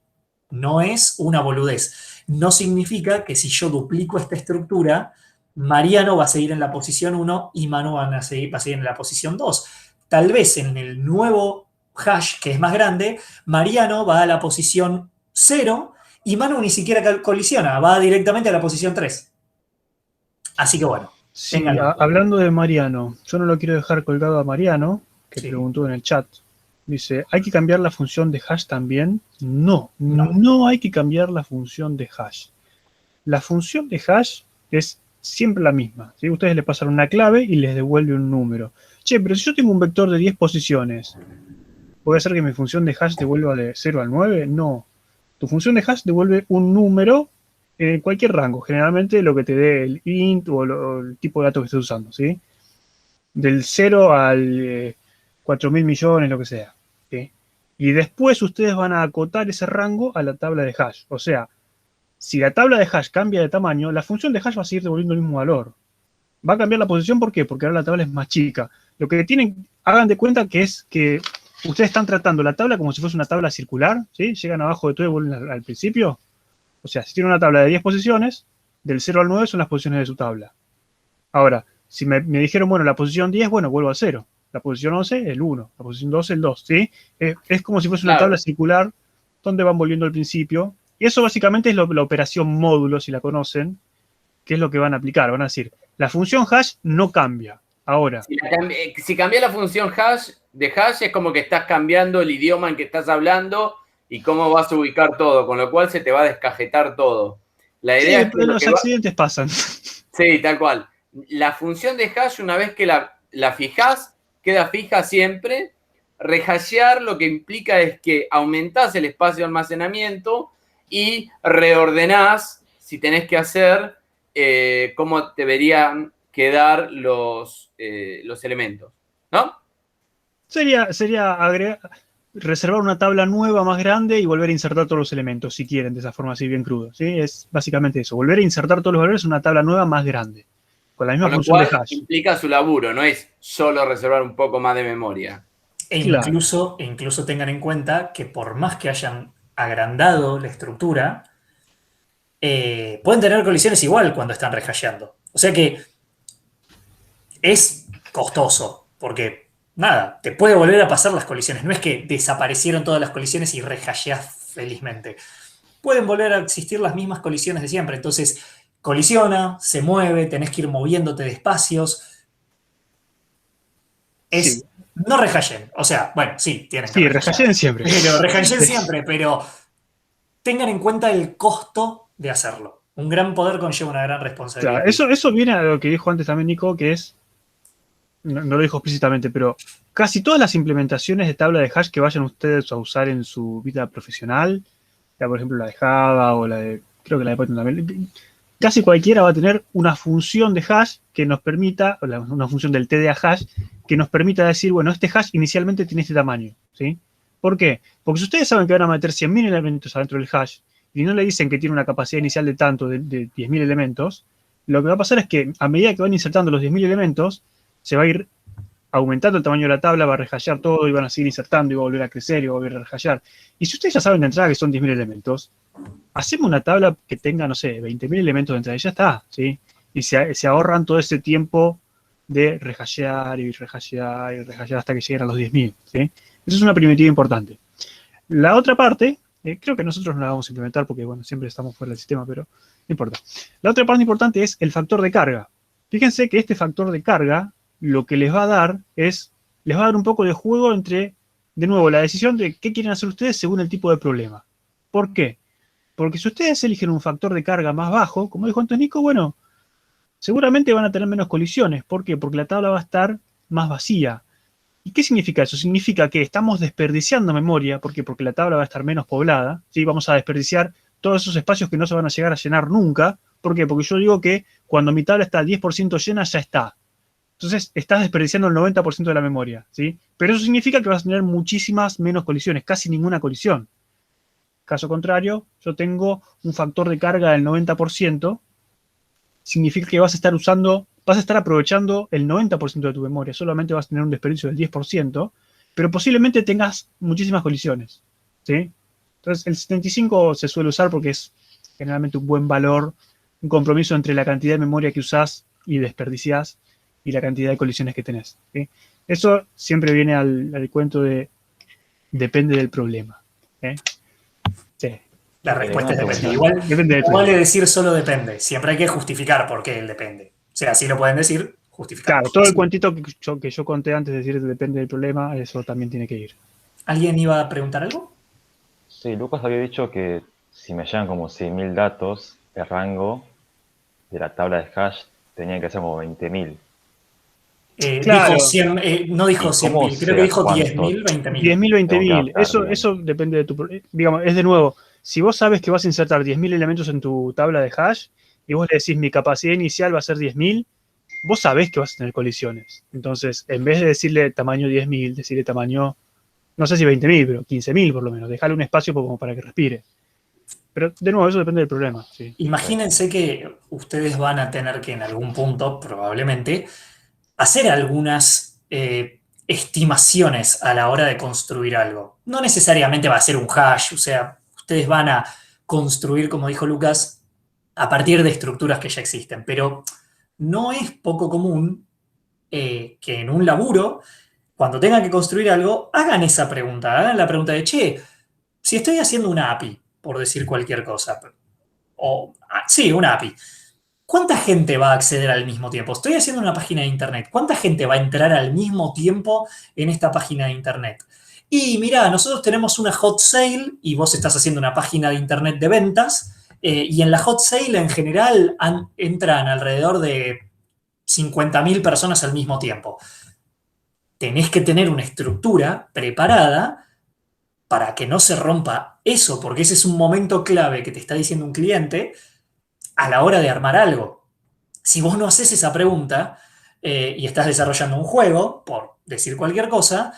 S1: No es una boludez. No significa que si yo duplico esta estructura, Mariano va a seguir en la posición 1 y Manu va a seguir en la posición 2. Tal vez en el nuevo hash, que es más grande, Mariano va a la posición 0 y Manu ni siquiera colisiona, va directamente a la posición 3. Así que bueno.
S2: Sí, hablando de Mariano, yo no lo quiero dejar colgado a Mariano, que sí preguntó en el chat. Dice, ¿hay que cambiar la función de hash también? No hay que cambiar la función de hash. La función de hash es siempre la misma, ¿sí? Ustedes le pasan una clave y les devuelve un número. Che, pero si yo tengo un vector de 10 posiciones, ¿puede ser que mi función de hash devuelva de 0 al 9? No. Tu función de hash devuelve un número en cualquier rango, generalmente lo que te dé el int o el tipo de datos que estés usando, ¿sí? Del 0 al 4.000 millones, lo que sea, ¿sí? Y después ustedes van a acotar ese rango a la tabla de hash. O sea, si la tabla de hash cambia de tamaño, la función de hash va a seguir devolviendo el mismo valor. Va a cambiar la posición, ¿por qué? Porque ahora la tabla es más chica. Lo que tienen, hagan de cuenta que es que ustedes están tratando la tabla como si fuese una tabla circular, ¿sí? Llegan abajo de todo y vuelven al principio. O sea, si tienen una tabla de 10 posiciones, del 0 al 9 son las posiciones de su tabla. Ahora, si me dijeron, bueno, la posición 10, bueno, vuelvo al 0. La posición 11, el 1. La posición 12, el 2, ¿sí? Es como si fuese una tabla circular donde van volviendo al principio. Y eso básicamente es la operación módulo, si la conocen, que es lo que van a aplicar. Van a decir, la función hash no cambia. Ahora.
S4: Si cambia la función de hash, es como que estás cambiando el idioma en que estás hablando y cómo vas a ubicar todo, con lo cual se te va a descajetar todo. La idea es que
S2: los accidentes pasan.
S4: Sí, tal cual. La función de hash, una vez que la fijas, queda fija siempre. Rehashear lo que implica es que aumentás el espacio de almacenamiento y reordenás, si tenés que hacer, cómo deberían quedar los elementos, ¿no?
S2: Sería reservar una tabla nueva más grande y volver a insertar todos los elementos, si quieren, de esa forma así bien crudo. ¿Sí? Es básicamente eso. Volver a insertar todos los valores en una tabla nueva más grande. Con la misma
S4: Con lo
S2: función
S4: cual
S2: de hash.
S4: implica su laburo, no es solo reservar un poco más de memoria.
S2: Claro.
S1: Incluso tengan en cuenta que por más que hayan agrandado la estructura, pueden tener colisiones igual cuando están rehasheando. O sea que es costoso, porque nada, te puede volver a pasar las colisiones. No es que desaparecieron todas las colisiones y rehasheás felizmente. Pueden volver a existir las mismas colisiones de siempre. Entonces, colisiona, se mueve, tenés que ir moviéndote de espacios.
S2: Sí.
S1: No rehashen. O sea, bueno, sí, tienen que
S2: Sí, rehashen siempre.
S1: Pero rehashen siempre, pero tengan en cuenta el costo de hacerlo. Un gran poder conlleva una gran responsabilidad.
S2: Claro, eso viene a lo que dijo antes también Nico, que es, no lo dijo explícitamente, pero casi todas las implementaciones de tabla de hash que vayan ustedes a usar en su vida profesional, ya por ejemplo la de Java o creo que la de Python también, casi cualquiera va a tener una función de hash que nos permita, una función del TDA hash, que nos permita decir, bueno, este hash inicialmente tiene este tamaño, ¿sí? ¿Por qué? Porque si ustedes saben que van a meter 100.000 elementos adentro del hash y no le dicen que tiene una capacidad inicial de tanto, de 10.000 elementos, lo que va a pasar es que a medida que van insertando los 10.000 elementos, se va a ir aumentando el tamaño de la tabla, va a rehashear todo y van a seguir insertando y va a volver a crecer y va a volver a rehashear. Y si ustedes ya saben de entrada que son 10.000 elementos, hacemos una tabla que tenga, no sé, 20.000 elementos de entrada y ya está, ¿sí? Y se ahorran todo ese tiempo de rehashear y rehashear y rehashear hasta que lleguen a los 10.000, ¿sí? Eso es una primitiva importante. La otra parte, creo que nosotros no la vamos a implementar porque, bueno, siempre estamos fuera del sistema, pero no importa. La otra parte importante es el factor de carga. Fíjense que este factor de carga lo que les va a dar un poco de juego entre, de nuevo, la decisión de qué quieren hacer ustedes según el tipo de problema. ¿Por qué? Porque si ustedes eligen un factor de carga más bajo, como dijo antes Nico, bueno, seguramente van a tener menos colisiones. ¿Por qué? Porque la tabla va a estar más vacía. ¿Y qué significa eso? Significa que estamos desperdiciando memoria. ¿Por qué? Porque la tabla va a estar menos poblada. ¿Sí? Vamos a desperdiciar todos esos espacios que no se van a llegar a llenar nunca. ¿Por qué? Porque yo digo que cuando mi tabla está al 10% llena, ya está. Entonces, estás desperdiciando el 90% de la memoria, ¿sí? Pero eso significa que vas a tener muchísimas menos colisiones, casi ninguna colisión. Caso contrario, yo tengo un factor de carga del 90%, significa que vas a estar aprovechando el 90% de tu memoria, solamente vas a tener un desperdicio del 10%, pero posiblemente tengas muchísimas colisiones, ¿sí? Entonces, el 75 se suele usar porque es generalmente un buen valor, un compromiso entre la cantidad de memoria que usás y desperdiciás y la cantidad de colisiones que tenés, ¿sí? Eso siempre viene al cuento de depende del problema, ¿eh? Sí.
S1: La respuesta es depende.
S2: Igual
S1: de decir solo depende. Siempre hay que justificar por qué el depende. O sea, así lo pueden decir, justificar.
S2: Claro, todo el cuentito que yo conté antes de decir depende del problema, eso también tiene que ir.
S1: ¿Alguien iba a preguntar algo?
S7: Sí, Lucas había dicho que si me llegan como 100.000 datos, el rango de la tabla de hash tenía que ser como 20.000.
S2: Claro.
S1: Dijo 100, no dijo 100.000, creo que dijo 10.000, 20.000.
S2: 10.000, 20.000. Eso depende de tu... Digamos, es de nuevo, si vos sabes que vas a insertar 10.000 elementos en tu tabla de hash y vos le decís mi capacidad inicial va a ser 10.000, vos sabés que vas a tener colisiones. Entonces, en vez de decirle tamaño 10.000, decirle tamaño, no sé si 20.000, pero 15.000 por lo menos. Dejarle un espacio como para que respire. Pero, de nuevo, eso depende del problema. Sí.
S1: Imagínense que ustedes van a tener que en algún punto, probablemente, hacer algunas estimaciones a la hora de construir algo. No necesariamente va a ser un hash, o sea, ustedes van a construir, como dijo Lucas, a partir de estructuras que ya existen, pero no es poco común que en un laburo, cuando tengan que construir algo, hagan esa pregunta, hagan la pregunta de, che, si estoy haciendo una API, por decir cualquier cosa, sí, una API, ¿cuánta gente va a acceder al mismo tiempo? Estoy haciendo una página de internet. ¿Cuánta gente va a entrar al mismo tiempo en esta página de internet? Y mirá, nosotros tenemos una hot sale y vos estás haciendo una página de internet de ventas y en la hot sale en general entran alrededor de 50.000 personas al mismo tiempo. Tenés que tener una estructura preparada para que no se rompa eso, porque ese es un momento clave que te está diciendo un cliente a la hora de armar algo. Si vos no haces esa pregunta y estás desarrollando un juego, por decir cualquier cosa,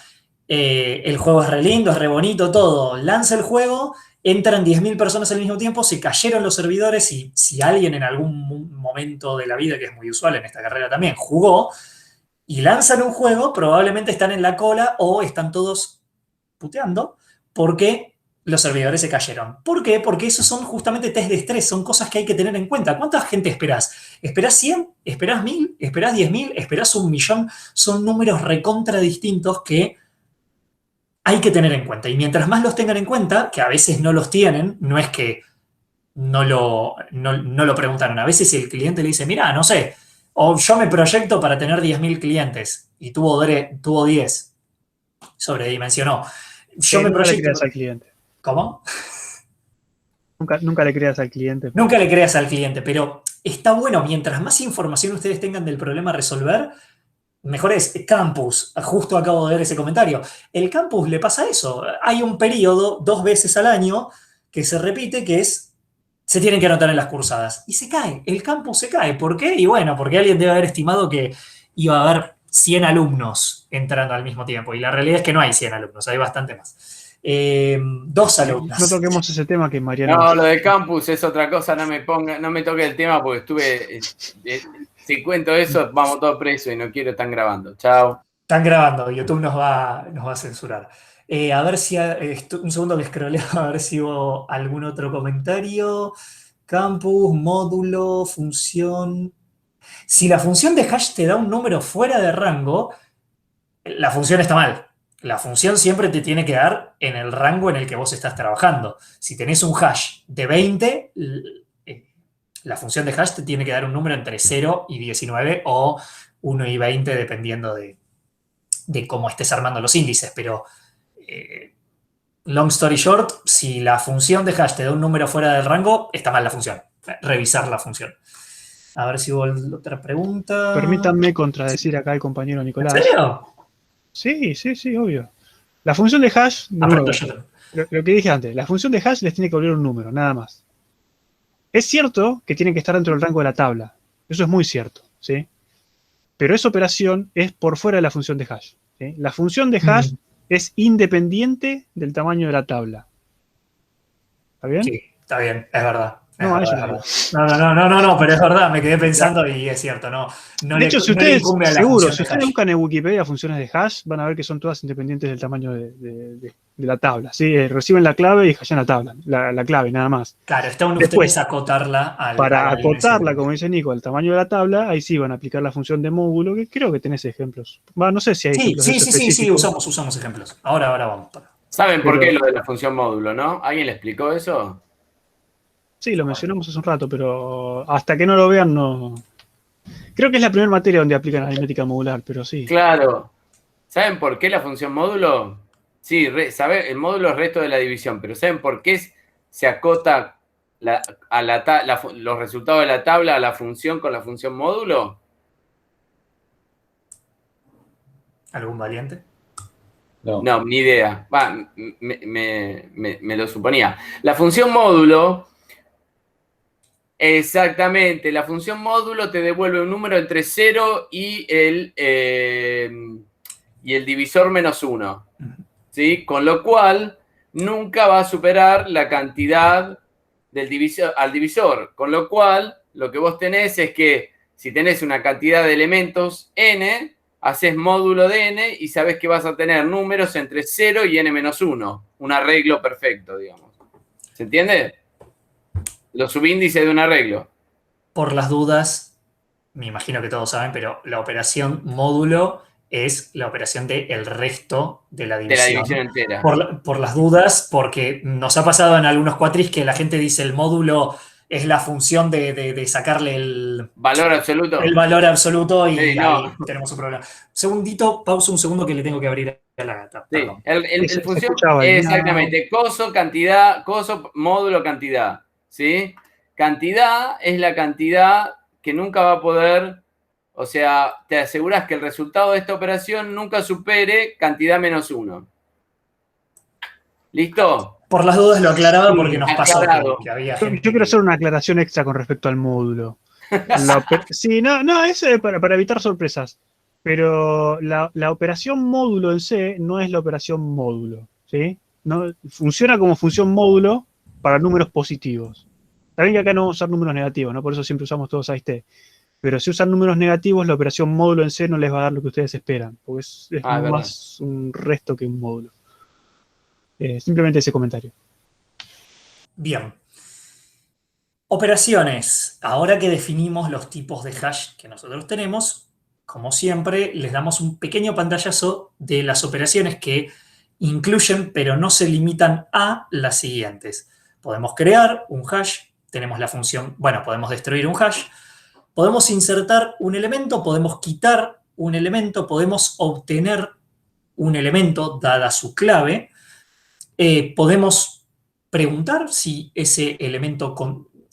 S1: El juego es re lindo, es re bonito, todo. Lanza el juego, entran 10.000 personas al mismo tiempo, se cayeron los servidores y si alguien en algún momento de la vida, que es muy usual en esta carrera también, jugó y lanzan un juego, probablemente están en la cola o están todos puteando porque los servidores se cayeron. ¿Por qué? Porque esos son justamente test de estrés, son cosas que hay que tener en cuenta. ¿Cuánta gente esperás? ¿Esperás 100? ¿Esperás 1000? ¿Esperás 10.000? ¿Esperás 1.000.000? Son números recontra distintos que hay que tener en cuenta. Y mientras más los tengan en cuenta, que a veces no los tienen, no es que no lo preguntaron. A veces el cliente le dice, mira, no sé, o yo me proyecto para tener 10.000 clientes y tuvo 10, sobredimensionó. Yo me proyecto.
S2: Le creas al cliente.
S1: ¿Cómo?
S2: Nunca le creas al cliente.
S1: Nunca le creas al cliente, pero está bueno, mientras más información ustedes tengan del problema a resolver, mejor es. Campus, justo acabo de ver ese comentario. El campus le pasa eso. Hay un periodo 2 veces al año que se repite, que es, se tienen que anotar en las cursadas. Y se cae, el campus se cae. ¿Por qué? Y bueno, porque alguien debe haber estimado que iba a haber 100 alumnos entrando al mismo tiempo. Y la realidad es que no hay 100 alumnos, hay bastante más. 2 alumnos.
S2: No toquemos ese tema que Mariano.
S4: No, lo de campus es otra cosa, no me toque el tema porque estuve. Si cuento eso, vamos todos presos y no quiero estar grabando. Chao.
S1: Están grabando, YouTube nos va a censurar. A ver si. Un segundo que scrolleo, a ver si hubo algún otro comentario. Campus, módulo, función. Si la función de hash te da un número fuera de rango, la función está mal. La función siempre te tiene que dar en el rango en el que vos estás trabajando. Si tenés un hash de 20, la función de hash te tiene que dar un número entre 0 y 19 o 1 y 20, dependiendo de cómo estés armando los índices. Pero, long story short, si la función de hash te da un número fuera del rango, está mal la función. Revisar la función. A ver si hubo otra pregunta.
S2: Permítanme contradecir acá al compañero Nicolás.
S1: ¿En serio?
S2: Sí, obvio. La función de hash, lo que dije antes, la función de hash les tiene que volver un número, nada más. Es cierto que tienen que estar dentro del rango de la tabla. Eso es muy cierto, ¿sí? Pero esa operación es por fuera de la función de hash, ¿sí? La función de hash es independiente del tamaño de la tabla. ¿Está bien?
S1: Sí, está bien, es verdad.
S2: No,
S1: Pero es verdad, me quedé pensando y es cierto, no.
S2: De hecho, si ustedes buscan en Wikipedia funciones de hash, van a ver que son todas independientes del tamaño de la tabla, ¿sí? Reciben la clave y hashean la tabla, la clave, nada más.
S1: Claro, está ustedes acotarla
S2: para acotarla, como dice Nico, al tamaño de la tabla, ahí sí van a aplicar la función de módulo, que creo que tenés ejemplos. No sé si hay ejemplos.
S1: Sí, usamos ejemplos. Ahora vamos.
S4: ¿Saben por qué lo de la función módulo, no? ¿Alguien le explicó eso?
S2: Sí, lo mencionamos hace un rato, pero hasta que no lo vean, no. Creo que es la primera materia donde aplican aritmética modular, pero sí.
S4: Claro. ¿Saben por qué la función módulo? Sí, el módulo es resto de la división, pero ¿saben por qué se acota los resultados de la tabla a la función con la función módulo?
S1: ¿Algún valiente?
S4: No, ni idea. Me lo suponía. La función módulo. Exactamente, la función módulo te devuelve un número entre 0 y el divisor menos 1, ¿sí? Con lo cual, nunca va a superar la cantidad al divisor. Con lo cual, lo que vos tenés es que si tenés una cantidad de elementos n, haces módulo de n y sabés que vas a tener números entre 0 y n menos 1. Un arreglo perfecto, digamos. ¿Se entiende? Los subíndices de un arreglo.
S1: Por las dudas, me imagino que todos saben, pero la operación módulo es la operación del resto de la división.
S4: De la división entera.
S1: Por las dudas, porque nos ha pasado en algunos cuatris que la gente dice el módulo es la función de sacarle el
S4: valor absoluto.
S1: El valor absoluto y
S4: sí,
S1: ahí tenemos un problema. Segundito, pausa un segundo que le tengo que abrir a la gata.
S4: Sí, el función exactamente. Coso, cantidad, coso, módulo, cantidad. ¿Sí? Cantidad es la cantidad que nunca va a poder, o sea, te aseguras que el resultado de esta operación nunca supere cantidad menos 1. ¿Listo?
S1: Por las dudas lo aclaraba porque nos pasó que había
S2: gente. Yo quiero hacer una aclaración extra con respecto al módulo. Sí, no, es para evitar sorpresas. Pero la operación módulo en C no es la operación módulo, ¿sí? No, funciona como función módulo para números positivos. También que acá no vamos a usar números negativos, ¿no? Por eso siempre usamos todos AIST. Pero si usan números negativos, la operación módulo en C no les va a dar lo que ustedes esperan, porque es más un resto que un módulo. Simplemente ese comentario.
S1: Bien. Operaciones. Ahora que definimos los tipos de hash que nosotros tenemos, como siempre, les damos un pequeño pantallazo de las operaciones que incluyen, pero no se limitan a las siguientes. Podemos crear un hash, tenemos la función, bueno, podemos destruir un hash, podemos insertar un elemento, podemos quitar un elemento, podemos obtener un elemento dada su clave, podemos preguntar si ese elemento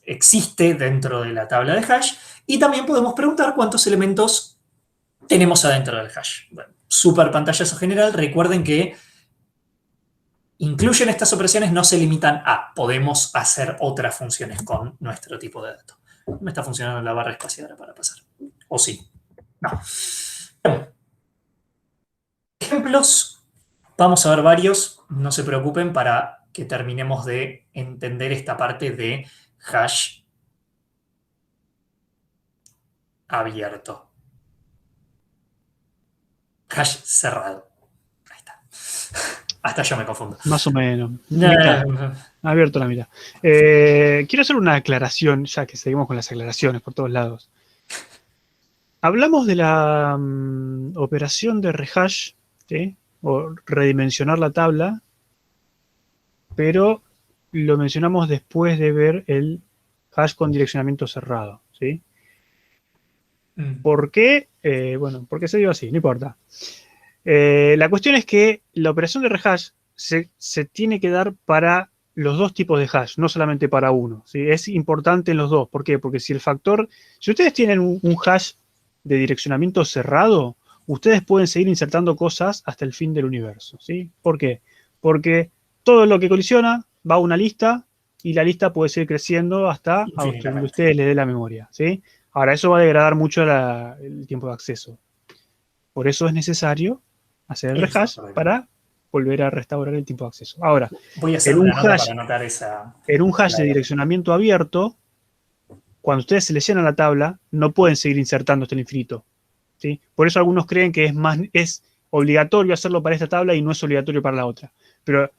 S1: existe dentro de la tabla de hash y también podemos preguntar cuántos elementos tenemos adentro del hash. Bueno, súper pantallazo general. Recuerden que incluyen estas operaciones, no se limitan a. Podemos hacer otras funciones con nuestro tipo de dato. Me está funcionando la barra espaciadora para pasar. ¿O sí? No. Bien. Ejemplos. Vamos a ver varios. No se preocupen para que terminemos de entender esta parte de hash abierto. Hash cerrado. Ahí está. Hasta yo me confundo.
S2: Más o menos. Mitad. Abierto la mitad. Quiero hacer una aclaración, ya que seguimos con las aclaraciones por todos lados. Hablamos de la operación de rehash, ¿sí? O redimensionar la tabla, pero lo mencionamos después de ver el hash con direccionamiento cerrado, ¿sí? ¿Por qué? Bueno, porque se dio así, no importa. La cuestión es que la operación de rehash se tiene que dar para los dos tipos de hash, no solamente para uno, ¿sí? Es importante en los dos. ¿Por qué? Porque si ustedes tienen un hash de direccionamiento cerrado, ustedes pueden seguir insertando cosas hasta el fin del universo, ¿sí? ¿Por qué? Porque todo lo que colisiona va a una lista y la lista puede seguir creciendo hasta donde ustedes le dé la memoria, ¿sí? Ahora, eso va a degradar mucho el tiempo de acceso. Por eso es necesario hacer el rehash para volver a restaurar el tiempo de acceso. Ahora,
S1: voy a hacer una nota para anotar esa. En
S2: un hash de direccionamiento abierto, cuando ustedes seleccionan la tabla, no pueden seguir insertando hasta el infinito, ¿sí? Por eso algunos creen que es obligatorio hacerlo para esta tabla y no es obligatorio para la otra. Pero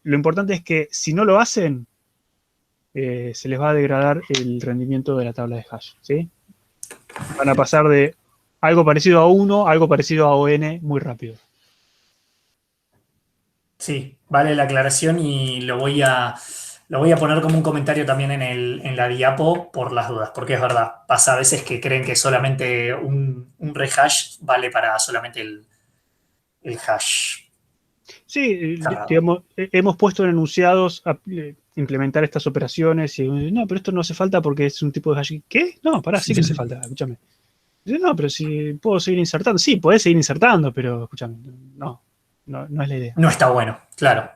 S2: lo importante es que si no lo hacen, se les va a degradar el rendimiento de la tabla de hash, ¿sí? Van a pasar de algo parecido a 1 a algo parecido a ON muy rápido.
S1: Sí, vale la aclaración y lo voy a poner como un comentario también en la diapo por las dudas, porque es verdad, pasa a veces que creen que solamente un rehash vale para solamente el hash.
S2: Sí, digamos, hemos puesto en enunciados implementar estas operaciones y no, pero esto no hace falta porque es un tipo de hash. ¿Qué? No, pará, sí que hace falta, escúchame. No, pero si puedo seguir insertando. Sí, podés seguir insertando, pero escúchame, no es la idea.
S1: No está bueno, claro.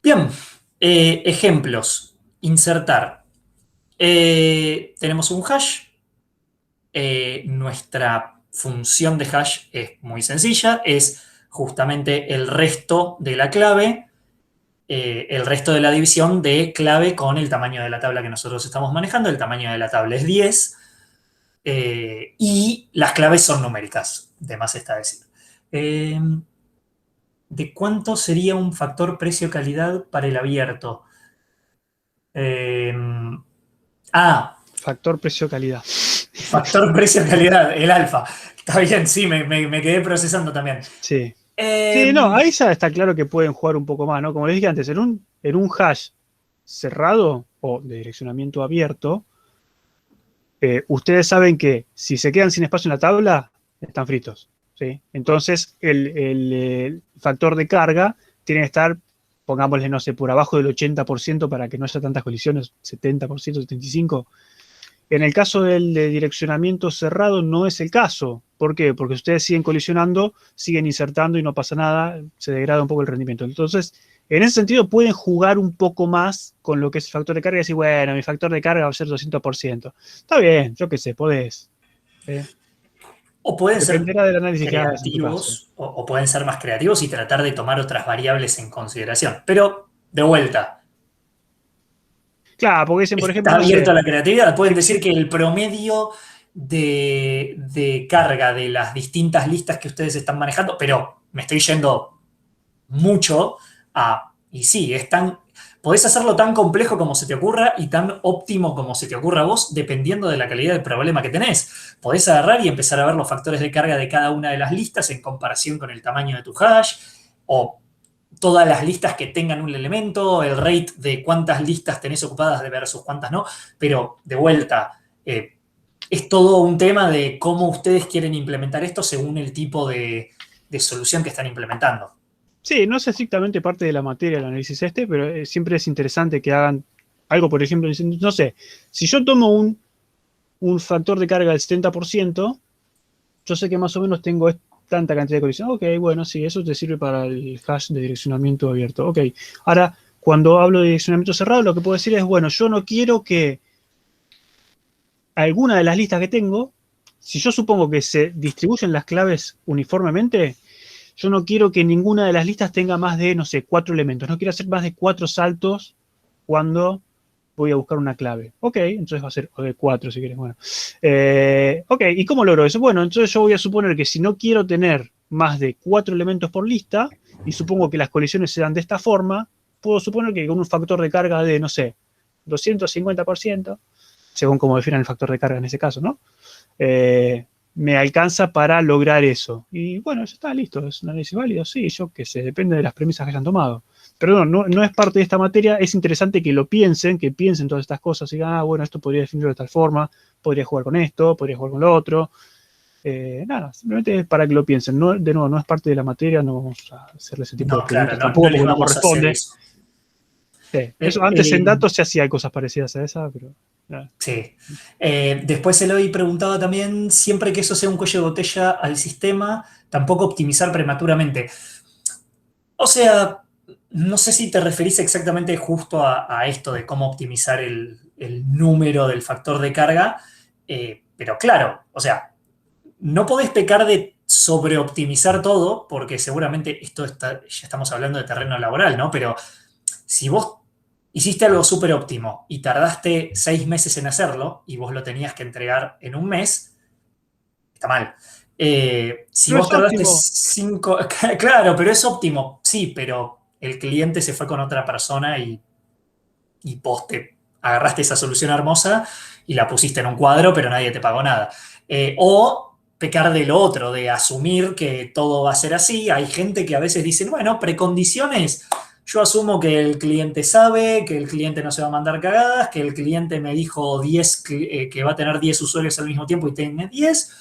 S1: Bien, ejemplos. Insertar. Tenemos un hash. Nuestra función de hash es muy sencilla. Es justamente el resto de la clave, el resto de la división de clave con el tamaño de la tabla que nosotros estamos manejando. El tamaño de la tabla es 10. Y las claves son numéricas, de más está decir. ¿De cuánto sería un factor precio-calidad para el abierto?
S2: Factor precio-calidad.
S1: Factor precio-calidad, el alfa. Está bien, sí, me quedé procesando también.
S2: Sí. Sí, no, ahí ya está claro que pueden jugar un poco más, ¿no? Como les dije antes, en un hash cerrado o de direccionamiento abierto, ustedes saben que si se quedan sin espacio en la tabla, están fritos, ¿sí? Entonces, el factor de carga tiene que estar, pongámosle, no sé, por abajo del 80% para que no haya tantas colisiones, 70%, 75%. En el caso del de direccionamiento cerrado no es el caso. ¿Por qué? Porque ustedes siguen colisionando, siguen insertando y no pasa nada, se degrada un poco el rendimiento. Entonces, en ese sentido pueden jugar un poco más con lo que es el factor de carga y decir, bueno, mi factor de carga va a ser 200%. Está bien, yo qué sé, podés.
S1: O pueden ser
S2: Dependerá del análisis que hagas en tu caso.
S1: creativos, o pueden ser más creativos y tratar de tomar otras variables en consideración. Pero, de vuelta,
S2: Claro, porque dicen, por ejemplo,
S1: está
S2: no sé,
S1: abierto a la creatividad. Pueden decir que el promedio de carga de las distintas listas que ustedes están manejando, pero me estoy yendo mucho y sí, podés hacerlo tan complejo como se te ocurra y tan óptimo como se te ocurra a vos, dependiendo de la calidad del problema que tenés. Podés agarrar y empezar a ver los factores de carga de cada una de las listas en comparación con el tamaño de tu hash, o todas las listas que tengan un elemento, el rate de cuántas listas tenés ocupadas de versus cuántas no, pero de vuelta, es todo un tema de cómo ustedes quieren implementar esto según el tipo de solución que están implementando.
S2: sí, no es estrictamente parte de la materia el análisis pero siempre es interesante que hagan algo, por ejemplo, no sé, si yo tomo un factor de carga del 70%, yo sé que más o menos tengo tanta cantidad de colisiones. Ok, bueno, sí, eso te sirve para el hash de direccionamiento abierto. Ok, ahora, cuando hablo de direccionamiento cerrado, lo que puedo decir es, bueno, yo no quiero que alguna de las listas que tengo, si yo supongo que se distribuyen las claves uniformemente, yo no quiero que ninguna de las listas tenga más de, no sé, 4 elementos. No quiero hacer más de 4 saltos cuando voy a buscar una clave. Ok, entonces va a ser 4 si quieres. Bueno. Ok, ¿y cómo logro eso? Bueno, entonces yo voy a suponer que si no quiero tener más de 4 elementos por lista, y supongo que las colisiones se dan de esta forma, puedo suponer que con un factor de carga de, no sé, 250%, según como definan el factor de carga en ese caso, ¿no? Me alcanza para lograr eso. Y bueno, ya está, listo. ¿Es un análisis válido? Sí, yo qué sé, depende de las premisas que hayan tomado. Pero no es parte de esta materia. Es interesante que que piensen todas estas cosas y digan, bueno, esto podría definirlo de tal forma, podría jugar con esto, podría jugar con lo otro. Nada, simplemente es para que lo piensen. No, de nuevo, no es parte de la materia, no vamos a hacerle ese tipo de preguntas tampoco,
S1: no les
S2: porque no
S1: vamos a hacer
S2: corresponde.
S1: eso.
S2: Sí, eso, antes en datos se hacía cosas parecidas a esa, pero...
S1: Sí. Después Eloy preguntaba también, siempre que eso sea un cuello de botella al sistema, tampoco optimizar prematuramente. O sea, no sé si te referís exactamente justo a esto de cómo optimizar el número del factor de carga, pero claro, o sea, no podés pecar de sobreoptimizar todo, porque seguramente ya estamos hablando de terreno laboral, ¿no? Pero si vos hiciste algo súper óptimo y tardaste 6 meses en hacerlo y vos lo tenías que entregar en un mes, está mal. Si
S2: Pero
S1: vos
S2: es
S1: tardaste
S2: óptimo.
S1: 5, claro, pero es óptimo, sí, pero el cliente se fue con otra persona y vos te agarraste esa solución hermosa y la pusiste en un cuadro, pero nadie te pagó nada. O pecar de lo otro, de asumir que todo va a ser así. Hay gente que a veces dice, bueno, precondiciones. Yo asumo que el cliente sabe, que el cliente no se va a mandar cagadas, que el cliente me dijo 10, que va a tener 10 usuarios al mismo tiempo y tiene 10,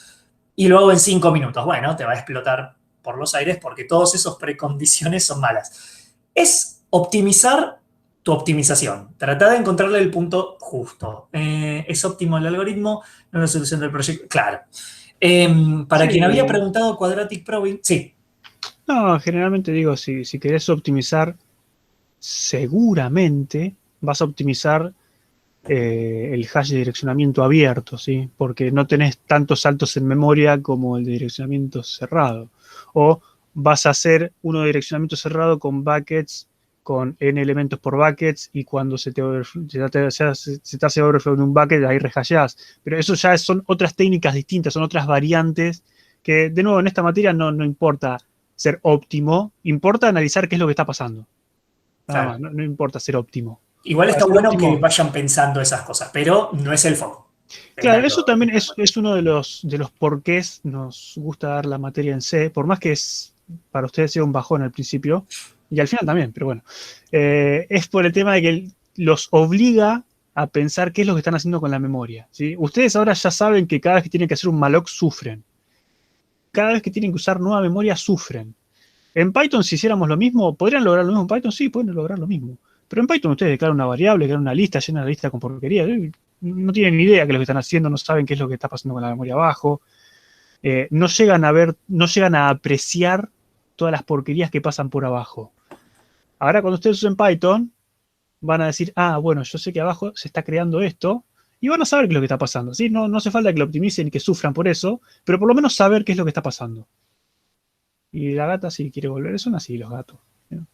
S1: y lo hago en 5 minutos. Bueno, te va a explotar por los aires porque todos esos precondiciones son malas. Es optimizar tu optimización. Trata de encontrarle el punto justo. ¿Es óptimo el algoritmo? No la solución del proyecto. Claro. Para
S2: Sí.
S1: quien había preguntado Quadratic Probing, sí.
S2: No, generalmente digo, si querés optimizar, seguramente vas a optimizar el hash de direccionamiento abierto, ¿sí? Porque no tenés tantos saltos en memoria como el de direccionamiento cerrado. O vas a hacer uno de direccionamiento cerrado con buckets, con n elementos por buckets, y cuando se te hace overflow en un bucket, ahí rehasheás. Pero eso ya son otras técnicas distintas, son otras variantes que, de nuevo, en esta materia no importa ser óptimo, importa analizar qué es lo que está pasando. Nada
S1: Claro.
S2: más, no importa ser óptimo.
S1: Igual está
S2: Para ser
S1: bueno
S2: óptimo,
S1: que vayan pensando esas cosas, pero no es el foco.
S2: claro, eso también es uno de los porqués nos gusta dar la materia en C, por más que para ustedes sea un bajón al principio, y al final también, pero bueno. Es por el tema de que los obliga a pensar qué es lo que están haciendo con la memoria, ¿sí? Ustedes ahora ya saben que cada vez que tienen que hacer un malloc sufren. Cada vez que tienen que usar nueva memoria sufren. En Python, si hiciéramos lo mismo, ¿podrían lograr lo mismo en Python? Sí, pueden lograr lo mismo. Pero en Python ustedes declaran una variable, crean una lista, llenan la lista con porquería. No tienen ni idea qué es lo que están haciendo, no saben qué es lo que está pasando con la memoria abajo. No llegan a apreciar todas las porquerías que pasan por abajo. Ahora, cuando ustedes usen Python, van a decir, bueno, yo sé que abajo se está creando esto, y van a saber qué es lo que está pasando, ¿sí? No hace falta que lo optimicen y que sufran por eso, pero por lo menos saber qué es lo que está pasando. Y la gata, si quiere volver, son así los gatos. ¿No?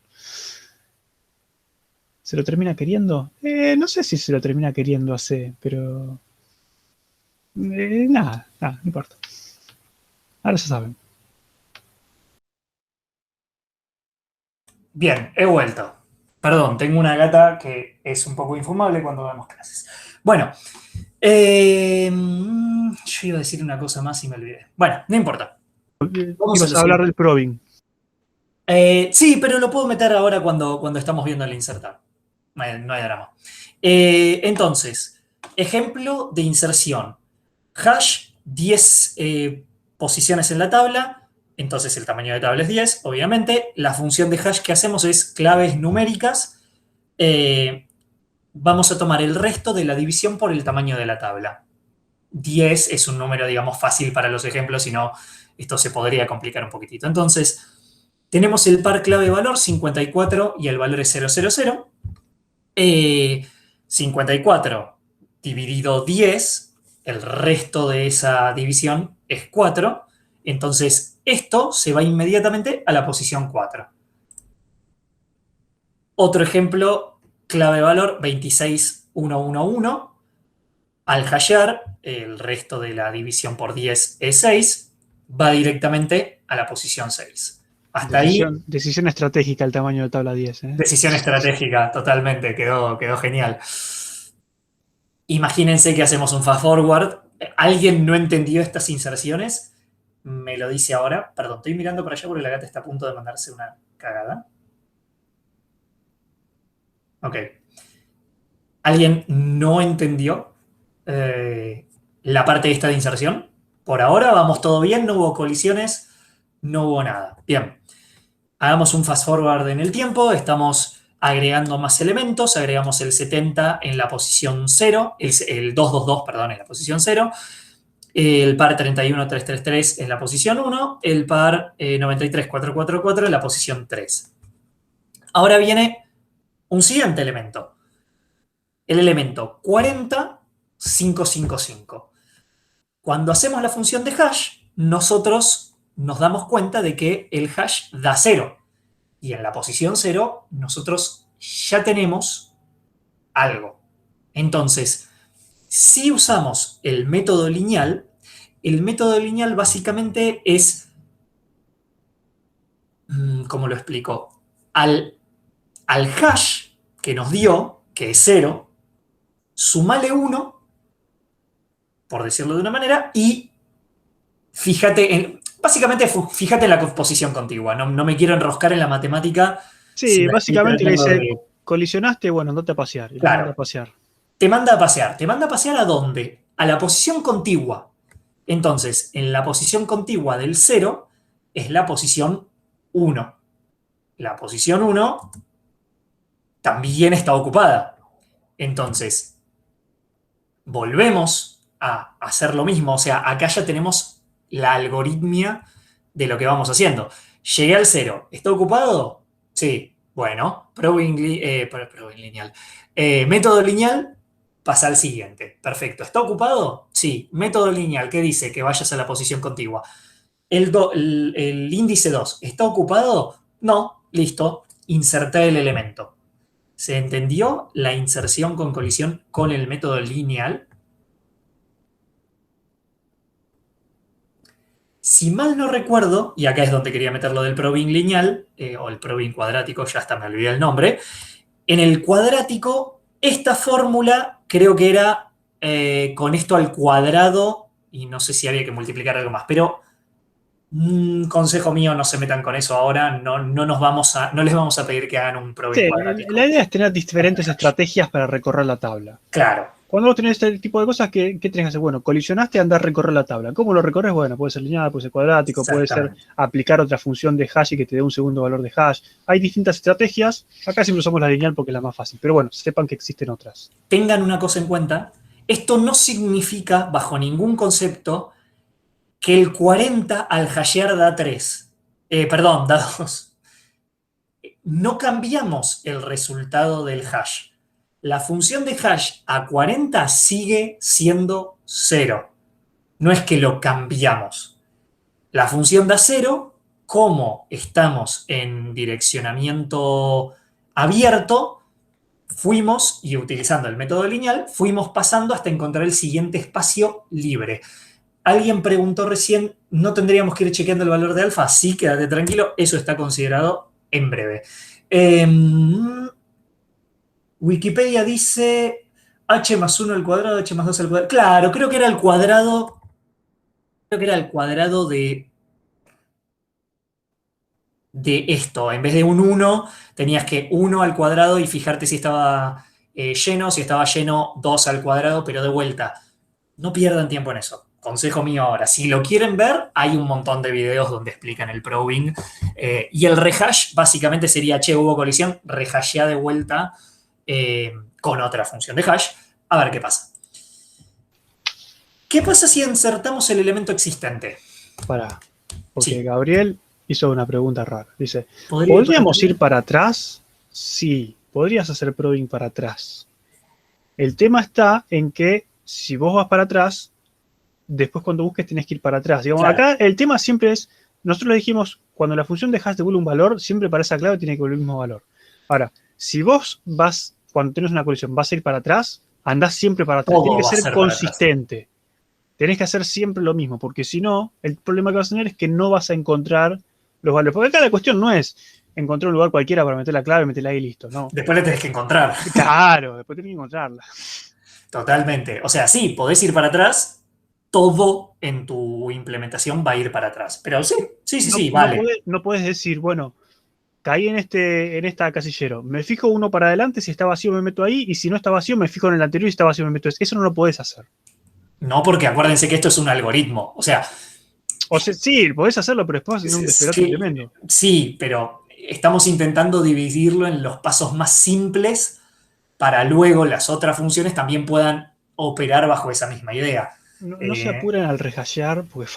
S2: ¿Se lo termina queriendo? No sé si se lo termina queriendo hacer, pero... nada, no importa. Ahora se saben.
S1: Bien, he vuelto. Perdón, tengo una gata que es un poco infumable cuando damos clases. Bueno, yo iba a decir una cosa más y me olvidé. Bueno, no importa.
S2: Ibas a hablar del probing.
S1: Sí, pero lo puedo meter ahora cuando estamos viendo el insertar. No hay drama. Entonces, ejemplo de inserción. Hash, 10 posiciones en la tabla. Entonces el tamaño de tabla es 10, obviamente. La función de hash que hacemos es claves numéricas. Vamos a tomar el resto de la división por el tamaño de la tabla. 10 es un número, digamos, fácil para los ejemplos, si no, esto se podría complicar un poquitito. Entonces, tenemos el par clave valor 54 y el valor es 000. 54 dividido 10, el resto de esa división es 4. Entonces, esto se va inmediatamente a la posición 4. Otro ejemplo, clave valor 26111. Al hashear, el resto de la división por 10 es 6, va directamente a la posición 6. Hasta
S2: decisión estratégica el tamaño de tabla 10.
S1: Decisión estratégica, totalmente, quedó genial. Imagínense que hacemos un fast forward. ¿Alguien no entendió estas inserciones? Me lo dice ahora. Perdón, estoy mirando para allá porque la gata está a punto de mandarse una cagada. Ok. ¿Alguien no entendió la parte esta de inserción? Por ahora vamos todo bien, no hubo colisiones, no hubo nada. Bien. Hagamos un fast forward en el tiempo, estamos agregando más elementos, agregamos el 70 en la posición 0, el 222, perdón, en la posición 0, el par 31333 en la posición 1, el par 93444 en la posición 3. Ahora viene un siguiente elemento, el elemento 40555. Cuando hacemos la función de hash, nosotros nos damos cuenta de que el hash da 0. Y en la posición 0, nosotros ya tenemos algo. Entonces, si usamos el método lineal básicamente es, ¿cómo lo explico? Al hash que nos dio, que es 0, sumale 1, por decirlo de una manera, y básicamente fíjate en la posición contigua. No me quiero enroscar en la matemática.
S2: Sí, básicamente le dice, colisionaste, bueno, andate a pasear. Y
S1: claro,
S2: te manda a pasear.
S1: Te manda a pasear. ¿Te manda a pasear a dónde? A la posición contigua. Entonces, en la posición contigua del 0 es la posición 1. La posición 1 también está ocupada. Entonces, volvemos a hacer lo mismo. O sea, acá ya tenemos la algoritmia de lo que vamos haciendo. Llegué al 0. ¿Está ocupado? Sí. Bueno, probing lineal. Método lineal pasa al siguiente. Perfecto. ¿Está ocupado? Sí. Método lineal, ¿qué dice? Que vayas a la posición contigua. El índice 2, ¿está ocupado? No. Listo. Inserté el elemento. ¿Se entendió la inserción con colisión con el método lineal? Si mal no recuerdo, y acá es donde quería meter lo del probing lineal, o el probing cuadrático, ya hasta me olvidé el nombre, en el cuadrático, esta fórmula creo que era con esto al cuadrado, y no sé si había que multiplicar algo más, pero consejo mío, no se metan con eso ahora, no les vamos a pedir que hagan un probing cuadrático.
S2: La idea es tener diferentes estrategias para recorrer la tabla.
S1: Claro.
S2: Cuando vos tenés este tipo de cosas, ¿qué tenés que hacer? Bueno, colisionaste, andar a recorrer la tabla. ¿Cómo lo recorres? Bueno, puede ser lineal, puede ser cuadrático, puede ser aplicar otra función de hash y que te dé un segundo valor de hash. Hay distintas estrategias. Acá siempre usamos la lineal porque es la más fácil. Pero bueno, sepan que existen otras.
S1: Tengan una cosa en cuenta. Esto no significa, bajo ningún concepto, que el 40 al hashear da 3. Da 2. No cambiamos el resultado del hash. la función de hash a 40 sigue siendo 0. No es que lo cambiamos. La función da 0, como estamos en direccionamiento abierto, fuimos, y utilizando el método lineal, fuimos pasando hasta encontrar el siguiente espacio libre. Alguien preguntó recién, ¿no tendríamos que ir chequeando el valor de alfa? Sí, quédate tranquilo, eso está considerado en breve. Wikipedia dice h más 1 al cuadrado, h más 2 al cuadrado. Claro, creo que era el cuadrado de esto. En vez de un 1, tenías que 1 al cuadrado y fijarte si estaba lleno, si estaba lleno 2 al cuadrado, pero de vuelta, no pierdan tiempo en eso. Consejo mío ahora, si lo quieren ver, hay un montón de videos donde explican el probing. Y el rehash básicamente sería, che, hubo colisión, rehashea de vuelta con otra función de hash, a ver qué pasa. ¿Qué pasa si insertamos el elemento existente?
S2: Porque
S1: Sí.
S2: Gabriel hizo una pregunta rara. Dice, ¿podríamos ir para atrás? Sí, podrías hacer probing para atrás. El tema está en que si vos vas para atrás, después cuando busques tenés que ir para atrás. Digamos,
S1: Claro.
S2: acá el tema siempre es, nosotros le dijimos, cuando la función de hash devuelve un valor, siempre para esa clave tiene que volver el mismo valor. Ahora, si vos vas, cuando tenés una colisión, vas a ir para atrás, andás siempre para atrás.
S1: Todo
S2: Tiene que
S1: va a
S2: ser
S1: ser para atrás.
S2: consistente. Tenés que hacer siempre lo mismo, porque si no, el problema que vas a tener es que no vas a encontrar los valores. Porque acá la cuestión no es encontrar un lugar cualquiera para meter la clave, meterla ahí y listo, ¿no?
S1: Después le tenés que encontrar.
S2: Claro, después tenés que encontrarla.
S1: Totalmente. O sea, sí, podés ir para atrás, todo en tu implementación va a ir para atrás. Pero sí, vale.
S2: No podés decir, bueno, caí en esta casillero, me fijo uno para adelante, si está vacío me meto ahí, y si no está vacío me fijo en el anterior y si está vacío me meto ese. Eso no lo podés hacer.
S1: No, porque acuérdense que esto es un algoritmo. O sea,
S2: Sí, podés hacerlo, pero después vas a tener un despelote tremendo.
S1: Sí, pero estamos intentando dividirlo en los pasos más simples para luego las otras funciones también puedan operar bajo esa misma idea.
S2: No se apuren al rehashear, porque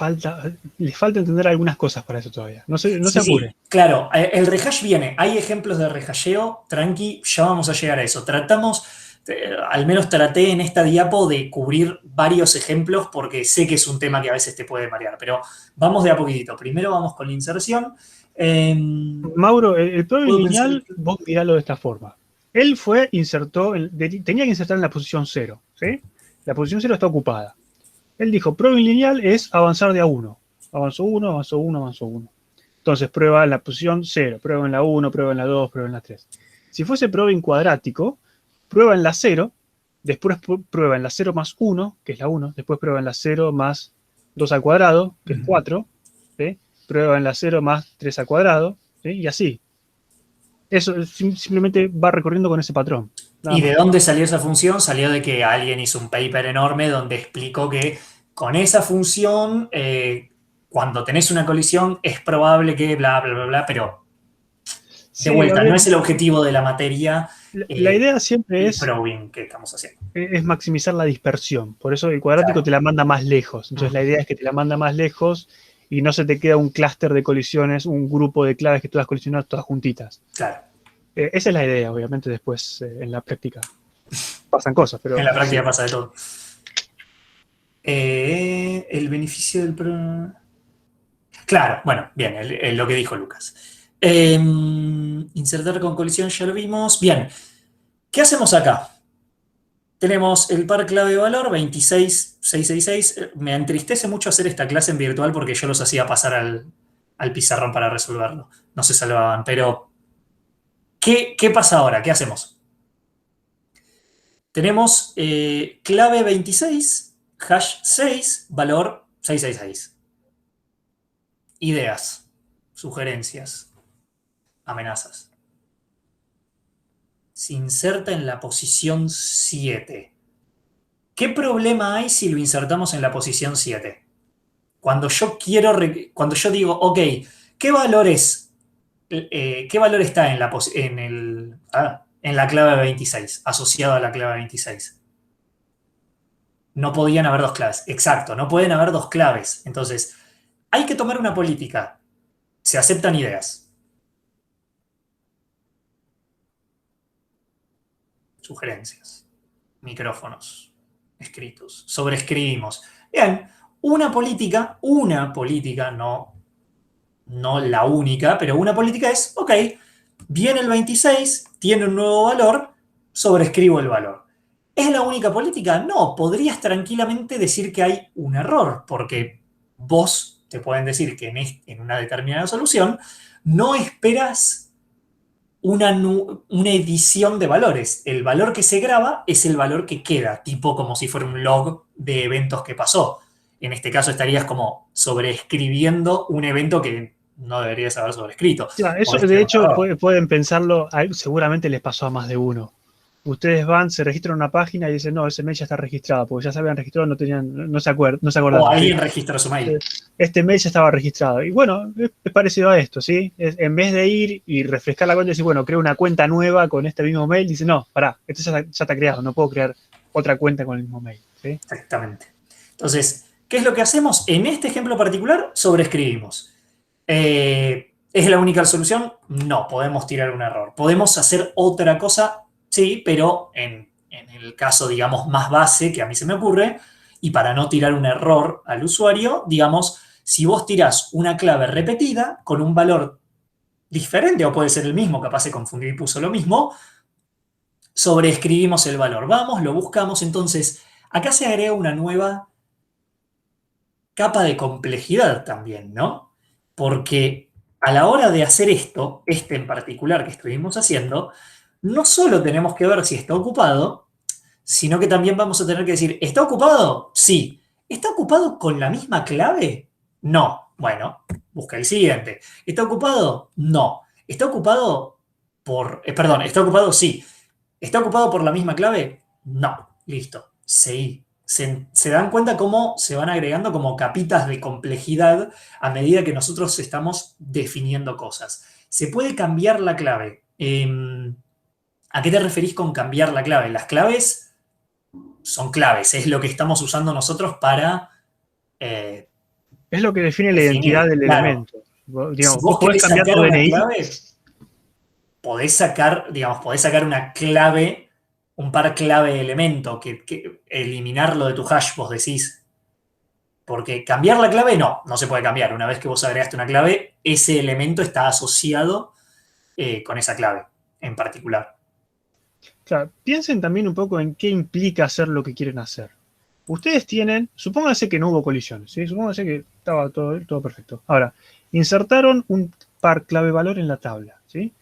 S2: les falta entender algunas cosas para eso todavía. No se apuren.
S1: Sí, claro, el rehash viene. Hay ejemplos de rehasheo, tranqui, ya vamos a llegar a eso. Al menos traté en esta diapo de cubrir varios ejemplos porque sé que es un tema que a veces te puede marear, pero vamos de a poquitito. Primero vamos con la inserción.
S2: Mauro, el probing lineal, vos miralo de esta forma. Él tenía que insertar en la posición 0, ¿sí? La posición 0 está ocupada. Él dijo, probing lineal es avanzar de a 1. Avanzó 1, avanzó 1, avanzó 1. Entonces prueba en la posición 0, prueba en la 1, prueba en la 2, prueba en la 3. Si fuese probing cuadrático, prueba en la 0, después prueba en la 0 más 1, que es la 1, después prueba en la 0 más 2 al cuadrado, que es 4, ¿sí? Prueba en la 0 más 3 al cuadrado, ¿sí? Y así. Eso simplemente va recorriendo con ese patrón.
S1: ¿Y de dónde salió esa función? Salió de que alguien hizo un paper enorme donde explicó que con esa función, cuando tenés una colisión, es probable que bla, bla, bla, bla, pero de vuelta, no es el objetivo de la materia.
S2: La idea siempre
S1: el probing que estamos haciendo.
S2: Es maximizar la dispersión. Por eso el cuadrático te la manda más lejos. Entonces la idea es que te la manda más lejos y no se te queda un clúster de colisiones, un grupo de claves que todas colisionan todas juntitas.
S1: Claro.
S2: Esa es la idea, obviamente después en la práctica pasan cosas. Pero
S1: en la práctica pasa de todo. El beneficio del Claro, bueno, bien, lo que dijo Lucas. Insertar con colisión ya lo vimos. Bien, ¿qué hacemos acá? Tenemos el par clave valor 26666. Me entristece mucho hacer esta clase en virtual porque yo los hacía pasar al pizarrón para resolverlo. No se salvaban, pero ¿qué pasa ahora? ¿Qué hacemos? Tenemos clave 26, hash 6, valor 666. Ideas, sugerencias, amenazas. Se inserta en la posición 7. ¿Qué problema hay si lo insertamos en la posición 7? Cuando yo digo, ok, ¿qué valor está en la clave 26, asociado a la clave 26? No podían haber dos claves. Exacto, no pueden haber dos claves. Entonces, hay que tomar una política. Se aceptan ideas. sugerencias, micrófonos escritos, sobreescribimos. Bien, una política, no la única, pero una política es, ok, viene el 26, tiene un nuevo valor, sobreescribo el valor. ¿Es la única política? No, podrías tranquilamente decir que hay un error, porque vos te pueden decir que en una determinada solución no esperas una edición de valores. El valor que se graba es el valor que queda, tipo como si fuera un log de eventos que pasó. En este caso estarías como sobreescribiendo un evento que no deberías haber sobrescrito.
S2: Claro, eso de hecho pueden pensarlo, seguramente les pasó a más de uno. Ustedes van, se registran en una página y dicen, no, ese mail ya está registrado, porque ya se habían registrado, no se acordaban.
S1: O alguien registró su mail.
S2: Este mail ya estaba registrado. Y bueno, es parecido a esto, ¿sí? En vez de ir y refrescar la cuenta y decir, bueno, creo una cuenta nueva con este mismo mail, dice, no, pará, esto ya está creado, no puedo crear otra cuenta con el mismo mail, ¿sí?
S1: Exactamente. Entonces, ¿qué es lo que hacemos? En este ejemplo particular, sobreescribimos. ¿Es la única solución? No, podemos tirar un error. ¿Podemos hacer otra cosa? Sí, pero en el caso, digamos, más base que a mí se me ocurre, y para no tirar un error al usuario, digamos, si vos tirás una clave repetida con un valor diferente, o puede ser el mismo, capaz se confundió y puso lo mismo, sobreescribimos el valor. Vamos, lo buscamos, entonces acá se agrega una nueva capa de complejidad también, ¿no? Porque a la hora de hacer esto, este en particular que estuvimos haciendo, no solo tenemos que ver si está ocupado, sino que también vamos a tener que decir, ¿está ocupado? Sí. ¿Está ocupado con la misma clave? No. Bueno, busca el siguiente. ¿Está ocupado? No. ¿Está ocupado por... perdón, ¿está ocupado? Sí. ¿Está ocupado por la misma clave? No. Listo. Seguí. Se dan cuenta cómo se van agregando como capitas de complejidad a medida que nosotros estamos definiendo cosas. Se puede cambiar la clave. ¿A qué te referís con cambiar la clave? Las claves son claves, es lo que estamos usando nosotros para...
S2: es lo que define la identidad del elemento.
S1: Digamos, si vos podés cambiar tu DNI, clave, podés sacar una clave, un par clave de elemento, que eliminarlo de tu hash, vos decís. Porque cambiar la clave no se puede cambiar. Una vez que vos agregaste una clave, ese elemento está asociado con esa clave en particular.
S2: Claro, piensen también un poco en qué implica hacer lo que quieren hacer. Ustedes tienen, supónganse que no hubo colisiones, ¿sí? Supónganse que estaba todo perfecto. Ahora, insertaron un par clave valor en la tabla, ¿sí?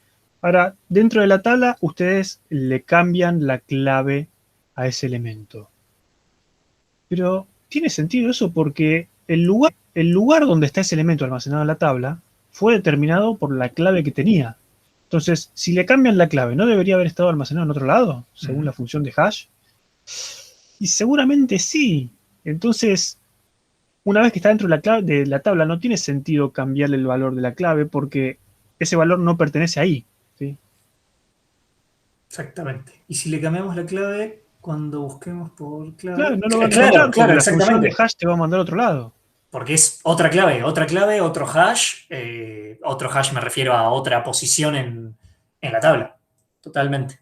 S2: Ahora, dentro de la tabla, ustedes le cambian la clave a ese elemento. Pero, ¿tiene sentido eso? Porque el lugar donde está ese elemento almacenado en la tabla fue determinado por la clave que tenía. Entonces, si le cambian la clave, ¿no debería haber estado almacenado en otro lado, según la función de hash? Y seguramente sí. Entonces, una vez que está dentro de la tabla, no tiene sentido cambiarle el valor de la clave porque ese valor no pertenece ahí, ¿sí?
S1: Exactamente. Y si le cambiamos la clave, cuando busquemos por clave...
S2: Claro, no lo va a encontrar porque la función de hash te va a mandar a otro lado.
S1: Porque es otra clave, otro hash. Otro hash me refiero a otra posición en la tabla. Totalmente.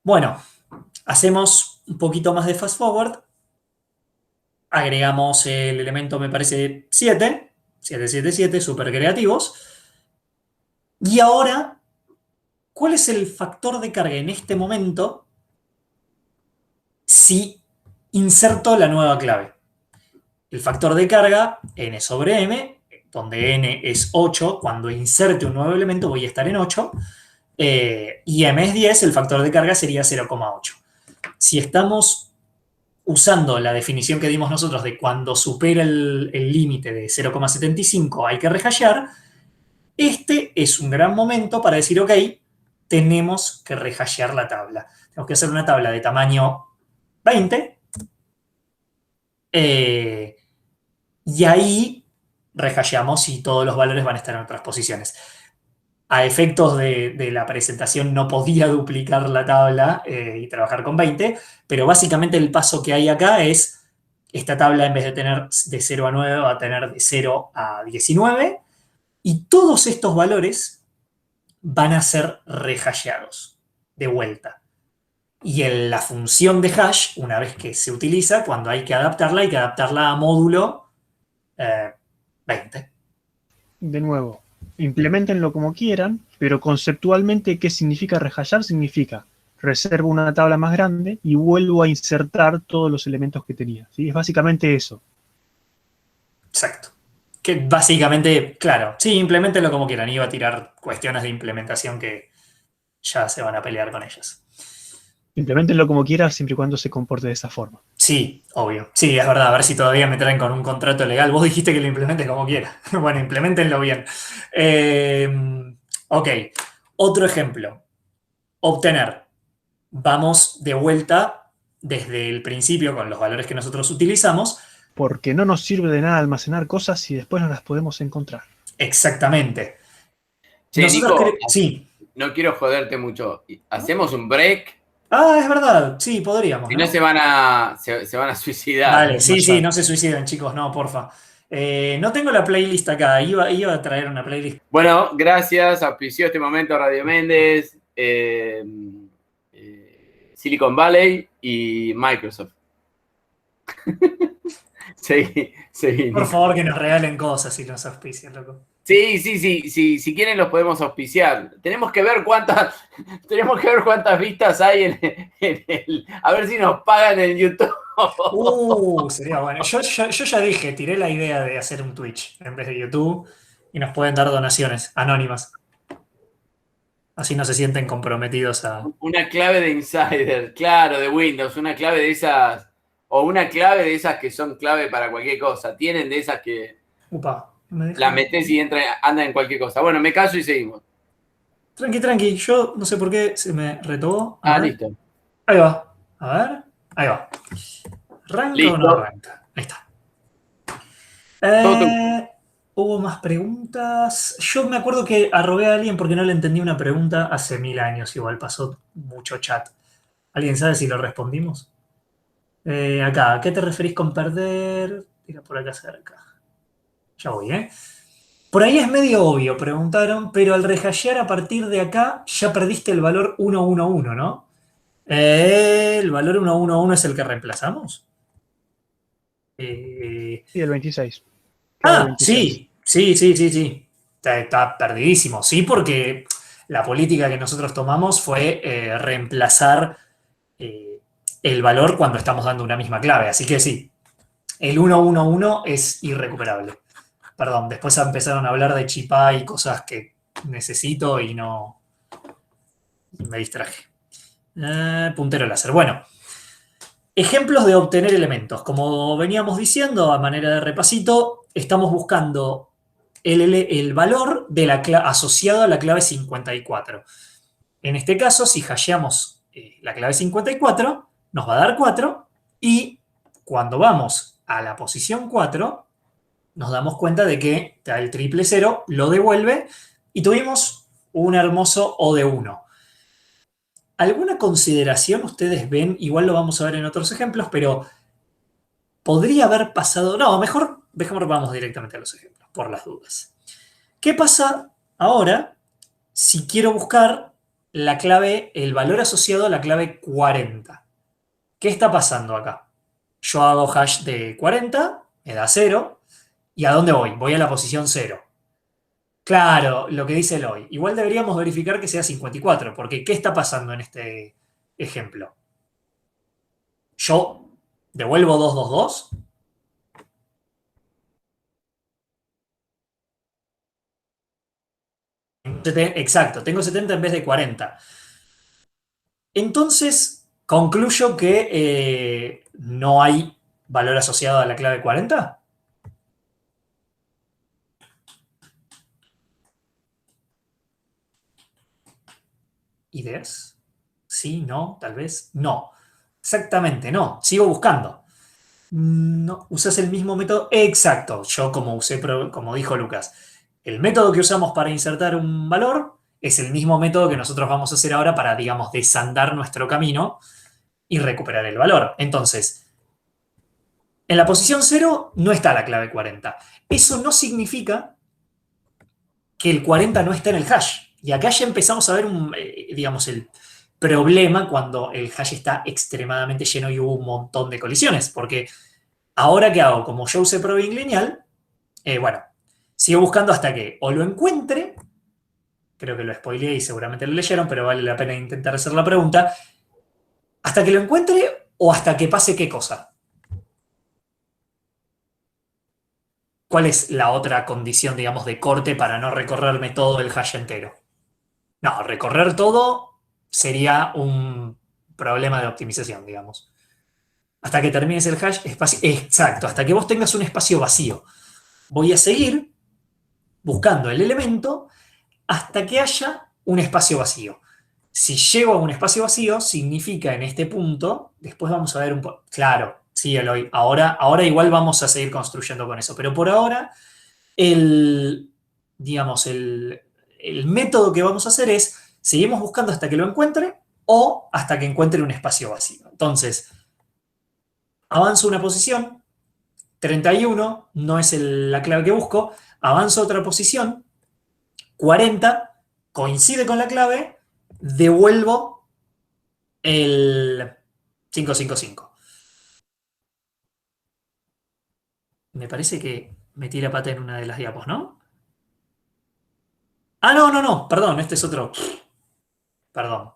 S1: Bueno, hacemos un poquito más de fast forward. Agregamos el elemento, me parece, 777, súper creativos. Y ahora, ¿cuál es el factor de carga en este momento si inserto la nueva clave? El factor de carga, n sobre m, donde n es 8, cuando inserte un nuevo elemento voy a estar en 8, y m es 10, el factor de carga sería 0,8. Si estamos usando la definición que dimos nosotros de cuando supera el límite de 0,75 hay que rehashear, este es un gran momento para decir, ok, tenemos que rehashear la tabla. Tenemos que hacer una tabla de tamaño 20, y ahí rehasheamos y todos los valores van a estar en otras posiciones. A efectos de la presentación no podía duplicar la tabla y trabajar con 20, pero básicamente el paso que hay acá es, esta tabla en vez de tener de 0 a 9 va a tener de 0 a 19, y todos estos valores van a ser rehasheados. de vuelta. Y en la función de hash, una vez que se utiliza, cuando hay que adaptarla a módulo 20.
S2: De nuevo, implementenlo como quieran, pero conceptualmente, ¿qué significa rehashar? Significa reservo una tabla más grande y vuelvo a insertar todos los elementos que tenía. ¿Sí? Es básicamente eso.
S1: Exacto. Que básicamente, claro, sí, implementenlo como quieran. Iba a tirar cuestiones de implementación que ya se van a pelear con ellas.
S2: Implementenlo como quieran, siempre y cuando se comporte de esa forma.
S1: Sí, obvio. Sí, es verdad. A ver si todavía me traen con un contrato legal. Vos dijiste que lo implementes como quiera. Bueno, implementenlo bien. Ok. Otro ejemplo. Obtener. Vamos de vuelta desde el principio con los valores que nosotros utilizamos.
S2: Porque no nos sirve de nada almacenar cosas si después no las podemos encontrar.
S1: Exactamente.
S4: Che,
S1: Nosotros
S4: Nico,
S1: sí.
S4: no quiero joderte mucho. ¿Hacemos un break?
S1: Ah, es verdad. Sí, podríamos,
S4: Si
S1: ¿no?
S4: no se van a suicidar.
S1: Dale, sí, no se suiciden, chicos, no, porfa. No tengo la playlist acá. Iba a traer una playlist.
S4: Bueno, gracias. Auspició este momento Radio Méndez, Silicon Valley y Microsoft. Sí.
S1: Por favor, que nos regalen cosas y nos auspicien, loco.
S4: Sí, si quieren los podemos auspiciar. Tenemos que ver cuántas vistas hay en el. A ver si nos pagan en YouTube.
S1: Sería bueno. Yo ya dije, tiré la idea de hacer un Twitch en vez de YouTube y nos pueden dar donaciones anónimas. Así no se sienten comprometidos a.
S4: Una clave de insider, claro, de Windows, una clave de esas, o una clave de esas que son clave para cualquier cosa. Tienen de esas que
S1: Upa,
S4: la metes y anda en cualquier cosa. Bueno, me callo y seguimos.
S1: Tranqui. Yo no sé por qué se me retobó.
S4: Listo.
S1: Ahí va. A ver. Ahí va. ¿Arranca
S4: Listo.
S1: o no arranca? Ahí está. Hubo más preguntas. Yo me acuerdo que arrogué a alguien porque no le entendí una pregunta hace 1000 años. Igual pasó mucho chat. ¿Alguien sabe si lo respondimos? Acá, ¿a qué te referís con perder? Tira por acá cerca. Ya voy, ¿eh? Por ahí es medio obvio, preguntaron, pero al rehashear a partir de acá ya perdiste el valor 111, ¿no? ¿El valor 111 es el que reemplazamos?
S2: Sí, el 26.
S1: Ah,
S2: 26.
S1: sí. Está perdidísimo. Sí, porque la política que nosotros tomamos fue reemplazar el valor cuando estamos dando una misma clave. Así que sí, el 111 es irrecuperable. Perdón, después empezaron a hablar de chipá y cosas que necesito y no me distraje. Puntero láser. Bueno, ejemplos de obtener elementos. Como veníamos diciendo, a manera de repasito, estamos buscando el valor de asociado a la clave 54. En este caso, si hasheamos la clave 54, nos va a dar 4 y cuando vamos a la posición 4, nos damos cuenta de que el triple 0 lo devuelve y tuvimos un hermoso O de 1. ¿Alguna consideración ustedes ven? Igual lo vamos a ver en otros ejemplos, pero podría haber pasado. No, mejor vamos directamente a los ejemplos, por las dudas. ¿Qué pasa ahora si quiero buscar la clave, el valor asociado a la clave 40? ¿Qué está pasando acá? Yo hago hash de 40, me da 0. ¿Y a dónde voy? Voy a la posición 0. Claro, lo que dice Eloy. Igual deberíamos verificar que sea 54, porque ¿qué está pasando en este ejemplo? Yo devuelvo 222. Exacto, tengo 70 en vez de 40. Entonces, concluyo que no hay valor asociado a la clave 40. ¿Ideas? Sí, no, tal vez. No. Exactamente, no. Sigo buscando. No, usas el mismo método. Exacto. Yo como dijo Lucas, el método que usamos para insertar un valor es el mismo método que nosotros vamos a hacer ahora para, digamos, desandar nuestro camino y recuperar el valor. Entonces, en la posición 0 no está la clave 40. Eso no significa que el 40 no esté en el hash. Y acá ya empezamos a ver, digamos, problema cuando el hash está extremadamente lleno y hubo un montón de colisiones, porque ahora ¿qué hago? Como yo usé probing lineal, bueno, sigo buscando hasta que o lo encuentre, creo que lo spoileé y seguramente lo leyeron, pero vale la pena intentar hacer la pregunta, hasta que lo encuentre o hasta que pase qué cosa. ¿Cuál es la otra condición, digamos, de corte para no recorrerme todo el hash entero? No, recorrer todo sería un problema de optimización, digamos. Hasta que termines el hash, espacio, exacto, hasta que vos tengas un espacio vacío. Voy a seguir buscando el elemento hasta que haya un espacio vacío. Si llego a un espacio vacío, significa en este punto, después vamos a ver un poco, claro, sí, Eloy, ahora igual vamos a seguir construyendo con eso, pero por ahora, digamos, el método que vamos a hacer es, seguimos buscando hasta que lo encuentre o hasta que encuentre un espacio vacío. Entonces, avanzo una posición, 31 no es la clave que busco, avanzo otra posición, 40 coincide con la clave, devuelvo el 555. Me parece que metí la pata en una de las diapos, ¿no? Ah, no, perdón, este es otro. Perdón,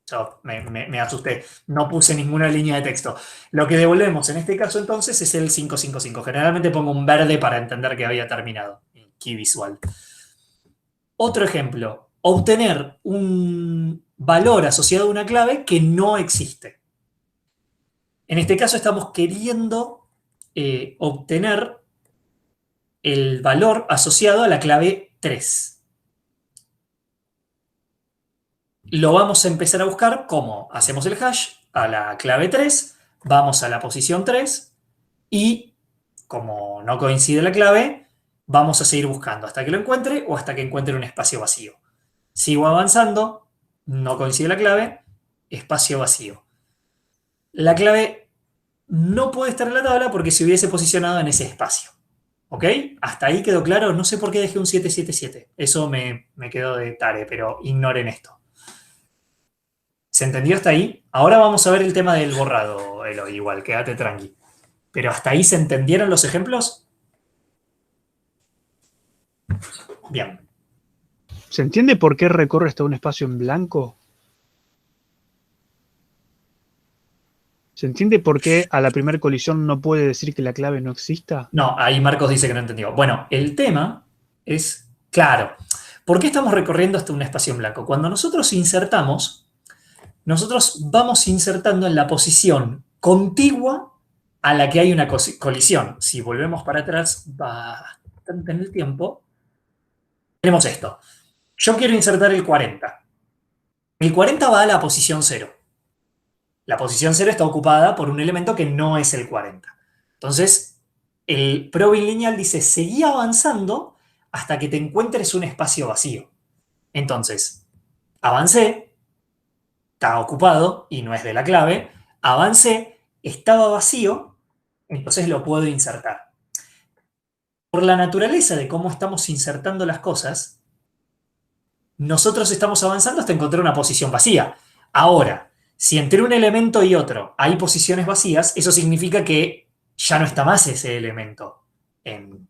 S1: yo me asusté. No puse ninguna línea de texto. Lo que devolvemos en este caso entonces es el 555. Generalmente pongo un verde para entender que había terminado. Key visual. Otro ejemplo, obtener un valor asociado a una clave que no existe. En este caso estamos queriendo obtener el valor asociado a la clave 3. Lo vamos a empezar a buscar como hacemos el hash a la clave 3, vamos a la posición 3 y como no coincide la clave, vamos a seguir buscando hasta que lo encuentre o hasta que encuentre un espacio vacío. Sigo avanzando, no coincide la clave, espacio vacío. La clave no puede estar en la tabla porque se hubiese posicionado en ese espacio. ¿Ok? Hasta ahí quedó claro. No sé por qué dejé un 777. Eso me quedó de tare, pero ignoren esto. ¿Se entendió hasta ahí? Ahora vamos a ver el tema del borrado, Eloy, igual, quédate tranqui. Pero ¿hasta ahí se entendieron los ejemplos? Bien.
S2: ¿Se entiende por qué recorre hasta un espacio en blanco? ¿Se entiende por qué a la primera colisión no puede decir que la clave no exista?
S1: No, ahí Marcos dice que no entendió. Bueno, el tema es, claro, ¿por qué estamos recorriendo hasta un espacio en blanco? Cuando nosotros insertamos, nosotros vamos insertando en la posición contigua a la que hay una colisión. Si volvemos para atrás bastante en el tiempo, tenemos esto. Yo quiero insertar el 40. El 40 va a la posición 0. La posición 0 está ocupada por un elemento que no es el 40. Entonces, el probing lineal dice, seguí avanzando hasta que te encuentres un espacio vacío. Entonces, avancé, estaba ocupado y no es de la clave, avancé, estaba vacío, entonces lo puedo insertar. Por la naturaleza de cómo estamos insertando las cosas, nosotros estamos avanzando hasta encontrar una posición vacía. Ahora, si entre un elemento y otro hay posiciones vacías, eso significa que ya no está más ese elemento en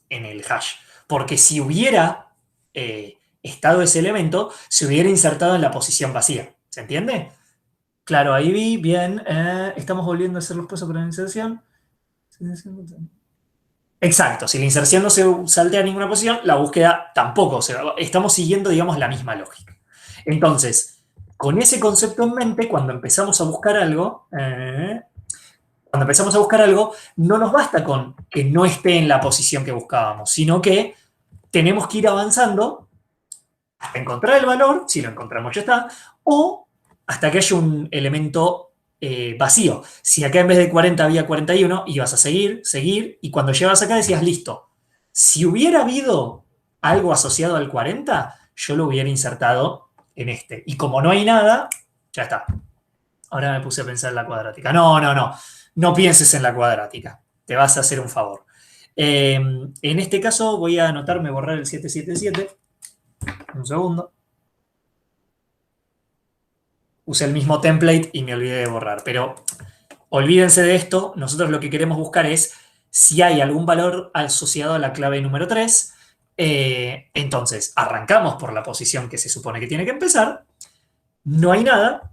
S1: el hash. Porque si hubiera estado ese elemento, se hubiera insertado en la posición vacía. ¿Se entiende? Claro, ahí vi, bien. Estamos volviendo a hacer los pasos para la inserción. Exacto, si la inserción no se saltea a ninguna posición, la búsqueda tampoco. O sea, estamos siguiendo, digamos, la misma lógica. Entonces, con ese concepto en mente, cuando empezamos a buscar algo, no nos basta con que no esté en la posición que buscábamos, sino que tenemos que ir avanzando hasta encontrar el valor, si lo encontramos ya está, o hasta que haya un elemento vacío. Si acá en vez de 40 había 41, ibas a seguir, y cuando llegabas acá decías, listo. Si hubiera habido algo asociado al 40, yo lo hubiera insertado en este. Y como no hay nada, ya está. Ahora me puse a pensar en la cuadrática. No pienses en la cuadrática. Te vas a hacer un favor. En este caso voy a anotarme borrar el 777. Un segundo. usé el mismo template y me olvidé de borrar. Pero olvídense de esto, nosotros lo que queremos buscar es si hay algún valor asociado a la clave número 3. Entonces, arrancamos por la posición que se supone que tiene que empezar. No hay nada.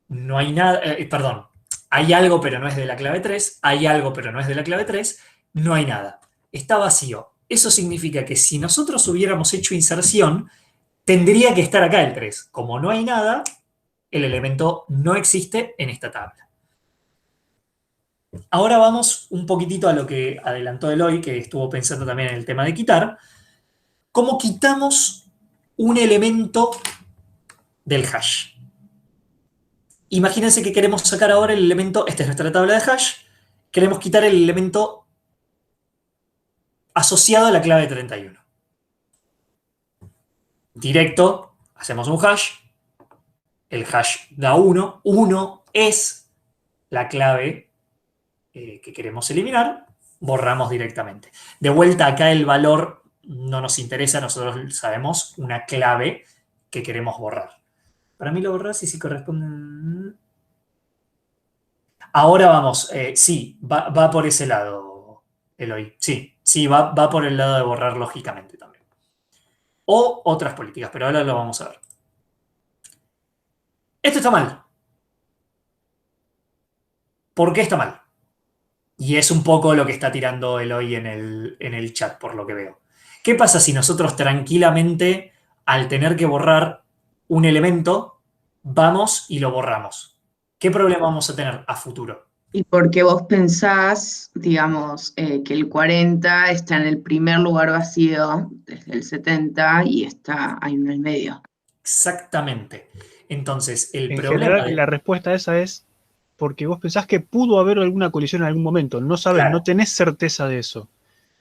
S1: No hay nada, perdón. Hay algo, pero no es de la clave 3. Hay algo, pero no es de la clave 3. No hay nada. Está vacío. Eso significa que si nosotros hubiéramos hecho inserción, tendría que estar acá el 3. Como no hay nada, el elemento no existe en esta tabla. Ahora vamos un poquitito a lo que adelantó Eloy, que estuvo pensando también en el tema de quitar. ¿Cómo quitamos un elemento del hash? Imagínense que queremos sacar ahora el elemento, esta es nuestra tabla de hash, queremos quitar el elemento asociado a la clave 31. Directo, hacemos un hash, el hash da 1, 1 es la clave que queremos eliminar, borramos directamente. De vuelta acá el valor no nos interesa, nosotros sabemos una clave que queremos borrar. Para mí lo borras y si corresponde... Ahora vamos, sí, va por ese lado, Eloy. Sí, va por el lado de borrar lógicamente también. O otras políticas, pero ahora lo vamos a ver. Esto está mal. ¿Por qué está mal? Y es un poco lo que está tirando Eloy en el chat, por lo que veo. ¿Qué pasa si nosotros tranquilamente, al tener que borrar un elemento, vamos y lo borramos? ¿Qué problema vamos a tener a futuro?
S5: Y porque vos pensás, digamos, que el 40 está en el primer lugar vacío desde el 70 y está ahí en el medio.
S1: Exactamente. Entonces, el
S2: En
S1: problema...
S2: general, la respuesta a esa es porque vos pensás que pudo haber alguna colisión en algún momento. No sabes,
S1: Claro.
S2: No tenés certeza de eso.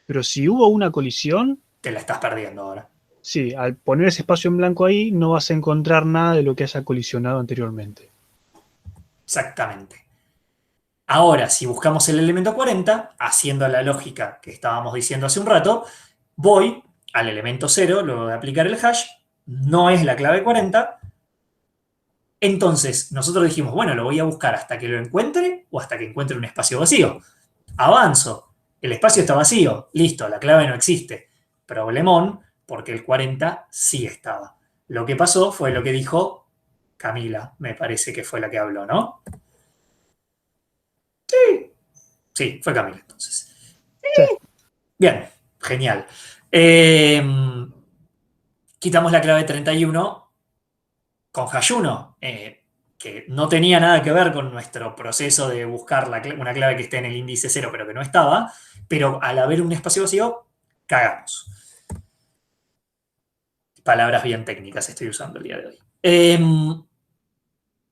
S2: Pero si hubo una colisión...
S1: Te la estás perdiendo ahora.
S2: Sí, al poner ese espacio en blanco ahí, no vas a encontrar nada de lo que haya colisionado anteriormente.
S1: Exactamente. Ahora, si buscamos el elemento 40, haciendo la lógica que estábamos diciendo hace un rato, voy al elemento 0, luego de aplicar el hash, no es la clave 40. Entonces, nosotros dijimos, bueno, lo voy a buscar hasta que lo encuentre o hasta que encuentre un espacio vacío. Avanzo, el espacio está vacío, listo, la clave no existe. Problemón, porque el 40 sí estaba. Lo que pasó fue lo que dijo Camila, me parece que fue la que habló, ¿no? Sí, fue Camila entonces.
S2: Sí.
S1: Bien, genial. Quitamos la clave 31 con hash 1, que no tenía nada que ver con nuestro proceso de buscar una clave que esté en el índice 0, pero que no estaba, pero al haber un espacio vacío, cagamos. Palabras bien técnicas estoy usando el día de hoy.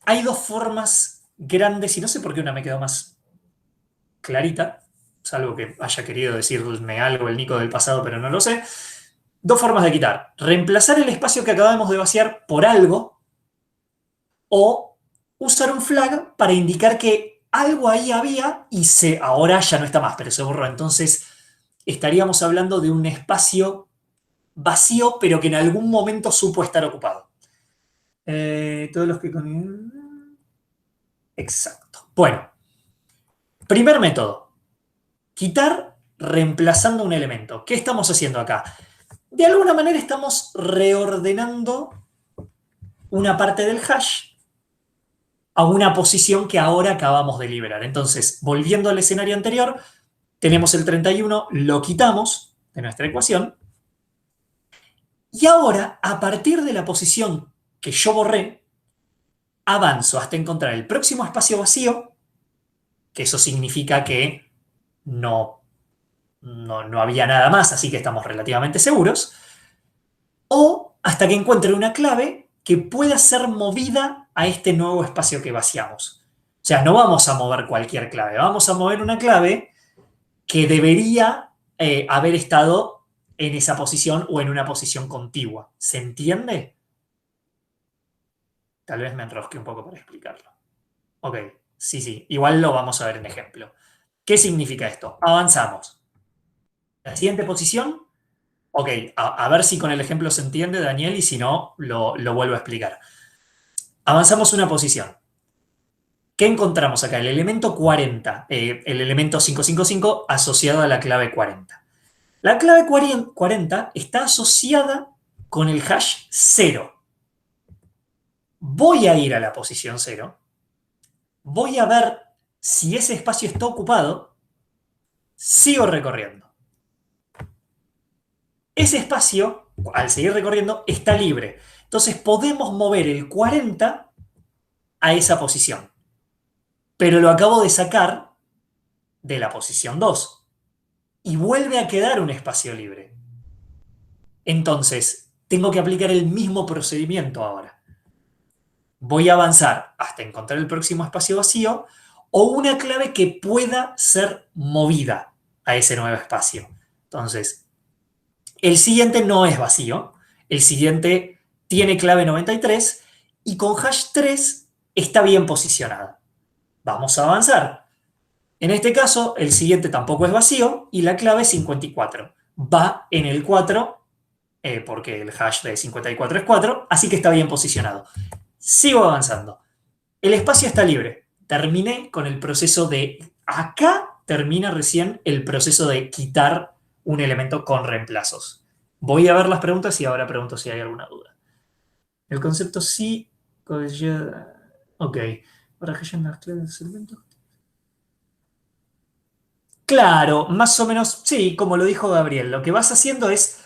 S1: Hay dos formas grandes, y no sé por qué una me quedó más clarita, salvo que haya querido decirme algo el Nico del pasado, pero no lo sé. Dos formas de quitar. Reemplazar el espacio que acabamos de vaciar por algo, o usar un flag para indicar que algo ahí había y ahora ya no está más, pero se borró. Entonces estaríamos hablando de un espacio vacío, pero que en algún momento supo estar ocupado. Todos los que... Exacto. Bueno. Primer método. Quitar reemplazando un elemento. ¿Qué estamos haciendo acá? De alguna manera estamos reordenando una parte del hash a una posición que ahora acabamos de liberar. Entonces, volviendo al escenario anterior, tenemos el 31, lo quitamos de nuestra ecuación. Y ahora, a partir de la posición que yo borré, avanzo hasta encontrar el próximo espacio vacío, que eso significa que no había nada más, así que estamos relativamente seguros, o hasta que encuentre una clave que pueda ser movida a este nuevo espacio que vaciamos. O sea, no vamos a mover cualquier clave, vamos a mover una clave que debería haber estado en esa posición o en una posición contigua. ¿Se entiende? Tal vez me enrosque un poco para explicarlo. Ok, sí, igual lo vamos a ver en ejemplo. ¿Qué significa esto? Avanzamos. La siguiente posición, ok, a ver si con el ejemplo se entiende, Daniel, y si no, lo vuelvo a explicar. Avanzamos una posición. ¿Qué encontramos acá? El elemento 40, el elemento 555 asociado a la clave 40. La clave 40 está asociada con el hash 0. Voy a ir a la posición 0. Voy a ver si ese espacio está ocupado. Sigo recorriendo. Ese espacio, al seguir recorriendo, está libre. Entonces podemos mover el 40 a esa posición. Pero lo acabo de sacar de la posición 2. Y vuelve a quedar un espacio libre. Entonces, tengo que aplicar el mismo procedimiento ahora. Voy a avanzar hasta encontrar el próximo espacio vacío o una clave que pueda ser movida a ese nuevo espacio. Entonces, el siguiente no es vacío. El siguiente tiene clave 93 y con hash 3 está bien posicionada. Vamos a avanzar. En este caso, el siguiente tampoco es vacío y la clave 54. Va en el 4, porque el hash de 54 es 4, así que está bien posicionado. Sigo avanzando. El espacio está libre. Terminé con el proceso de... Acá termina recién el proceso de quitar un elemento con reemplazos. Voy a ver las preguntas y ahora pregunto si hay alguna duda. El concepto sí... Ok. ¿Para que las claves de ese elemento? Claro, más o menos, sí, como lo dijo Gabriel, lo que vas haciendo es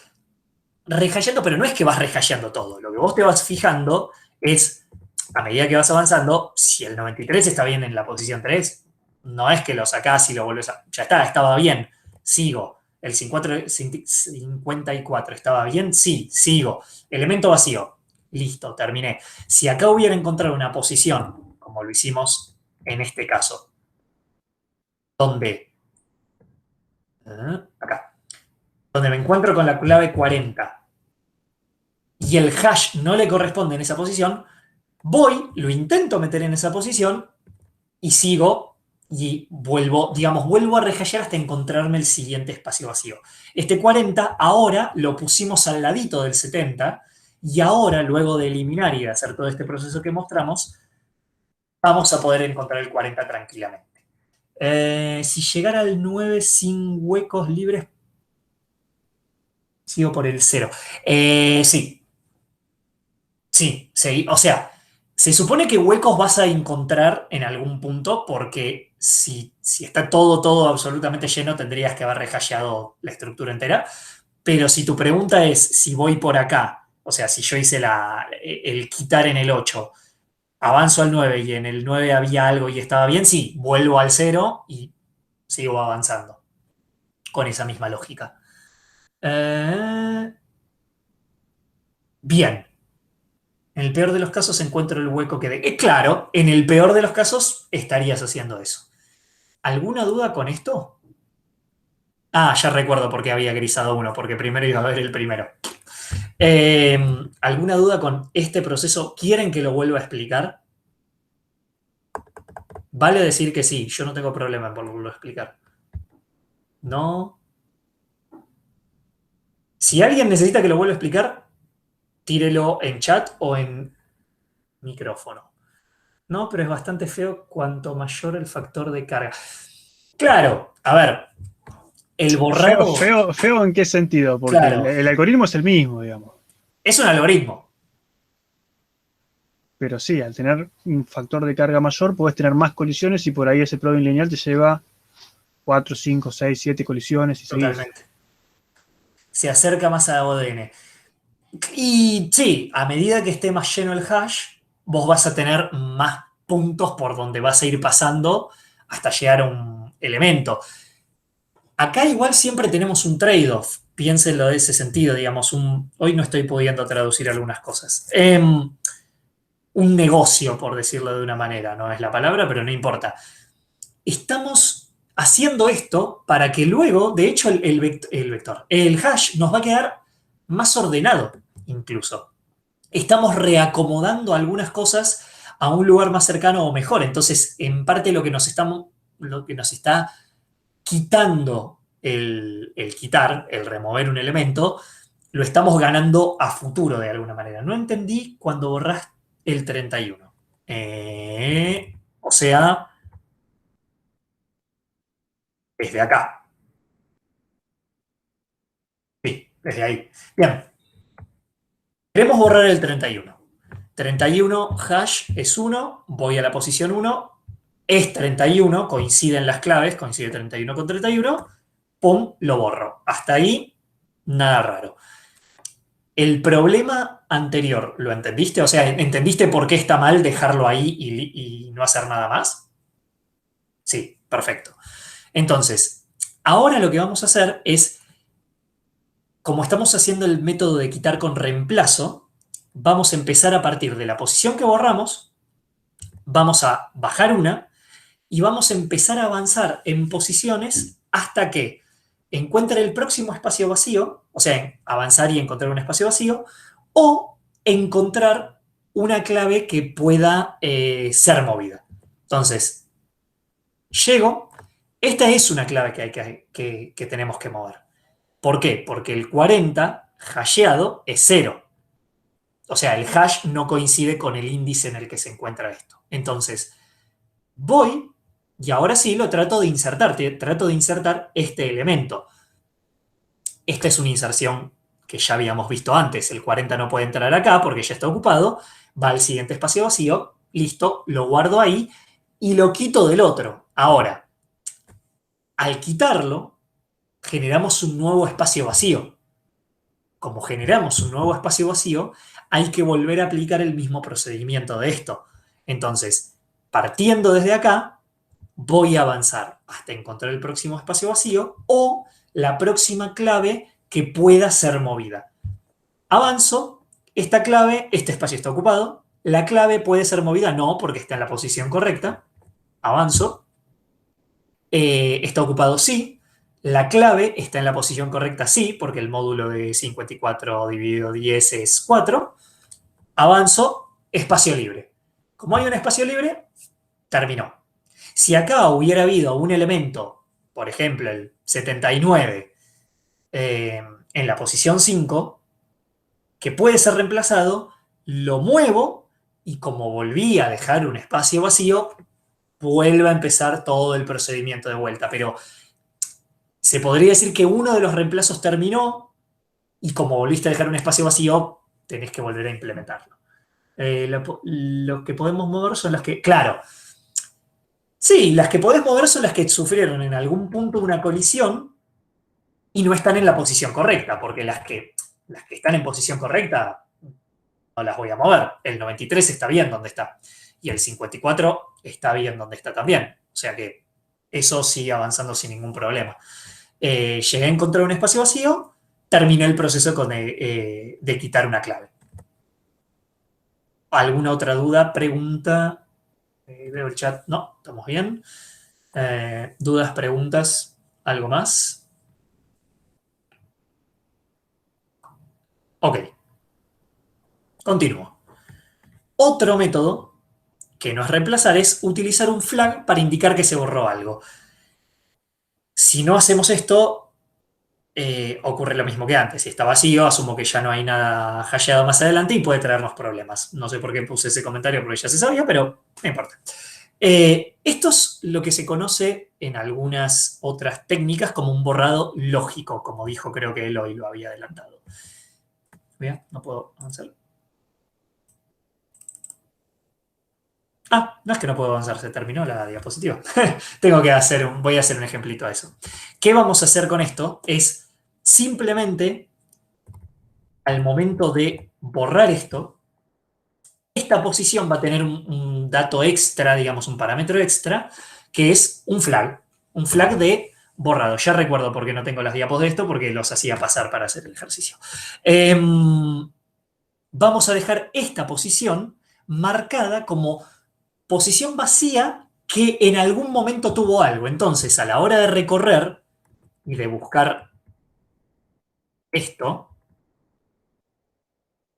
S1: rehasheando, pero no es que vas rehasheando todo. Lo que vos te vas fijando es, a medida que vas avanzando, si el 93 está bien en la posición 3, no es que lo sacás y lo volvés a... Ya está, estaba bien, sigo. El 54 estaba bien, sí, sigo. Elemento vacío, listo, terminé. Si acá hubiera encontrado una posición, como lo hicimos en este caso, donde... acá, donde me encuentro con la clave 40 y el hash no le corresponde en esa posición, voy, lo intento meter en esa posición y sigo y vuelvo, digamos, vuelvo a rehashear hasta encontrarme el siguiente espacio vacío. Este 40 ahora lo pusimos al ladito del 70 y ahora, luego de eliminar y de hacer todo este proceso que mostramos, vamos a poder encontrar el 40 tranquilamente. Si llegara al 9 sin huecos libres, sigo por el 0. Sí. Sí, sí. O sea, se supone que huecos vas a encontrar en algún punto porque si está todo absolutamente lleno, tendrías que haber rehasheado la estructura entera. Pero si tu pregunta es si voy por acá, o sea, si yo hice el quitar en el 8, avanzo al 9 y en el 9 había algo y estaba bien, sí, vuelvo al 0 y sigo avanzando con esa misma lógica. Bien. En el peor de los casos encuentro el hueco que de... claro, en el peor de los casos estarías haciendo eso. ¿Alguna duda con esto? Ah, ya recuerdo por qué había grisado uno, porque primero iba a ver el primero. ¿Alguna duda con este proceso? ¿Quieren que lo vuelva a explicar? Vale decir que sí, yo no tengo problema en volverlo a explicar. No. Si alguien necesita que lo vuelva a explicar, tírelo en chat o en micrófono. No, pero es bastante feo cuanto mayor el factor de carga. Claro, a ver, el borrado...
S2: Feo ¿en qué sentido? Porque
S1: claro,
S2: el algoritmo es el mismo, digamos.
S1: Es un algoritmo.
S2: Pero sí, al tener un factor de carga mayor, puedes tener más colisiones y por ahí ese plugin lineal te lleva 4, 5, 6, 7 colisiones. Y
S1: totalmente. Seguís. Se acerca más a ODN. Y sí, a medida que esté más lleno el hash, vos vas a tener más puntos por donde vas a ir pasando hasta llegar a un elemento. Acá igual siempre tenemos un trade-off. Piénsenlo de ese sentido, digamos. Hoy no estoy pudiendo traducir algunas cosas. Un negocio, por decirlo de una manera. No es la palabra, pero no importa. Estamos haciendo esto para que luego, de hecho, el hash nos va a quedar más ordenado, incluso. Estamos reacomodando algunas cosas a un lugar más cercano o mejor. Entonces, en parte lo que nos está quitando el remover un elemento, lo estamos ganando a futuro de alguna manera. No entendí cuando borrás el 31. O sea, desde acá. Sí, desde ahí. Bien. Queremos borrar el 31. 31 hash es 1, voy a la posición 1, es 31, coinciden las claves, coincide 31 con 31, pum, lo borro. Hasta ahí, nada raro. El problema anterior, ¿lo entendiste? O sea, ¿entendiste por qué está mal dejarlo ahí y no hacer nada más? Sí, perfecto. Entonces, ahora lo que vamos a hacer es, como estamos haciendo el método de quitar con reemplazo, vamos a empezar a partir de la posición que borramos, vamos a bajar una y vamos a empezar a avanzar en posiciones hasta que encuentre el próximo espacio vacío, o sea, avanzar y encontrar un espacio vacío, o encontrar una clave que pueda ser movida. Entonces, llego, esta es una clave que tenemos que mover. ¿Por qué? Porque el 40 hasheado es 0. O sea, el hash no coincide con el índice en el que se encuentra esto. Entonces, voy y ahora sí lo trato de insertar. Trato de insertar este elemento. Esta es una inserción que ya habíamos visto antes. El 40 no puede entrar acá porque ya está ocupado. Va al siguiente espacio vacío. Listo, lo guardo ahí y lo quito del otro. Ahora, al quitarlo, generamos un nuevo espacio vacío. Como generamos un nuevo espacio vacío, hay que volver a aplicar el mismo procedimiento de esto. Entonces, partiendo desde acá, voy a avanzar hasta encontrar el próximo espacio vacío o la próxima clave que pueda ser movida. Avanzo, esta clave, este espacio está ocupado, la clave puede ser movida, no, porque está en la posición correcta. Avanzo, está ocupado, sí. La clave está en la posición correcta, sí, porque el módulo de 54 dividido 10 es 4. Avanzo, espacio libre. Como hay un espacio libre, terminó. Si acá hubiera habido un elemento, por ejemplo, el 79, en la posición 5, que puede ser reemplazado, lo muevo y como volví a dejar un espacio vacío, vuelve a empezar todo el procedimiento de vuelta. Pero se podría decir que uno de los reemplazos terminó y como volviste a dejar un espacio vacío, tenés que volver a implementarlo. Lo que podemos mover son las que, claro, sí, las que podés mover son las que sufrieron en algún punto una colisión y no están en la posición correcta, porque las que están en posición correcta no las voy a mover. El 93 está bien donde está y el 54 está bien donde está también. O sea que eso sigue avanzando sin ningún problema. Llegué a encontrar un espacio vacío, terminé el proceso de quitar una clave. ¿Alguna otra duda, pregunta? Veo el chat. No, estamos bien. ¿Dudas, preguntas? ¿Algo más? Ok. Continúo. Otro método que no es reemplazar es utilizar un flag para indicar que se borró algo. Si no hacemos esto, ocurre lo mismo que antes. Si está vacío, asumo que ya no hay nada hasheado más adelante y puede traernos problemas. No sé por qué puse ese comentario porque ya se sabía, pero no importa. Esto es lo que se conoce en algunas otras técnicas como un borrado lógico, como dijo, creo que Eloy lo había adelantado. Bien, no puedo avanzar. Ah, no es que no puedo avanzar, se terminó la diapositiva. Voy a hacer un ejemplito a eso. ¿Qué vamos a hacer con esto? Es simplemente, al momento de borrar esto, esta posición va a tener un dato extra, digamos, un parámetro extra, que es un flag de borrado. Ya recuerdo por qué no tengo las diapos de esto, porque los hacía pasar para hacer el ejercicio. Vamos a dejar esta posición marcada como posición vacía que en algún momento tuvo algo. Entonces, a la hora de recorrer y de buscar esto,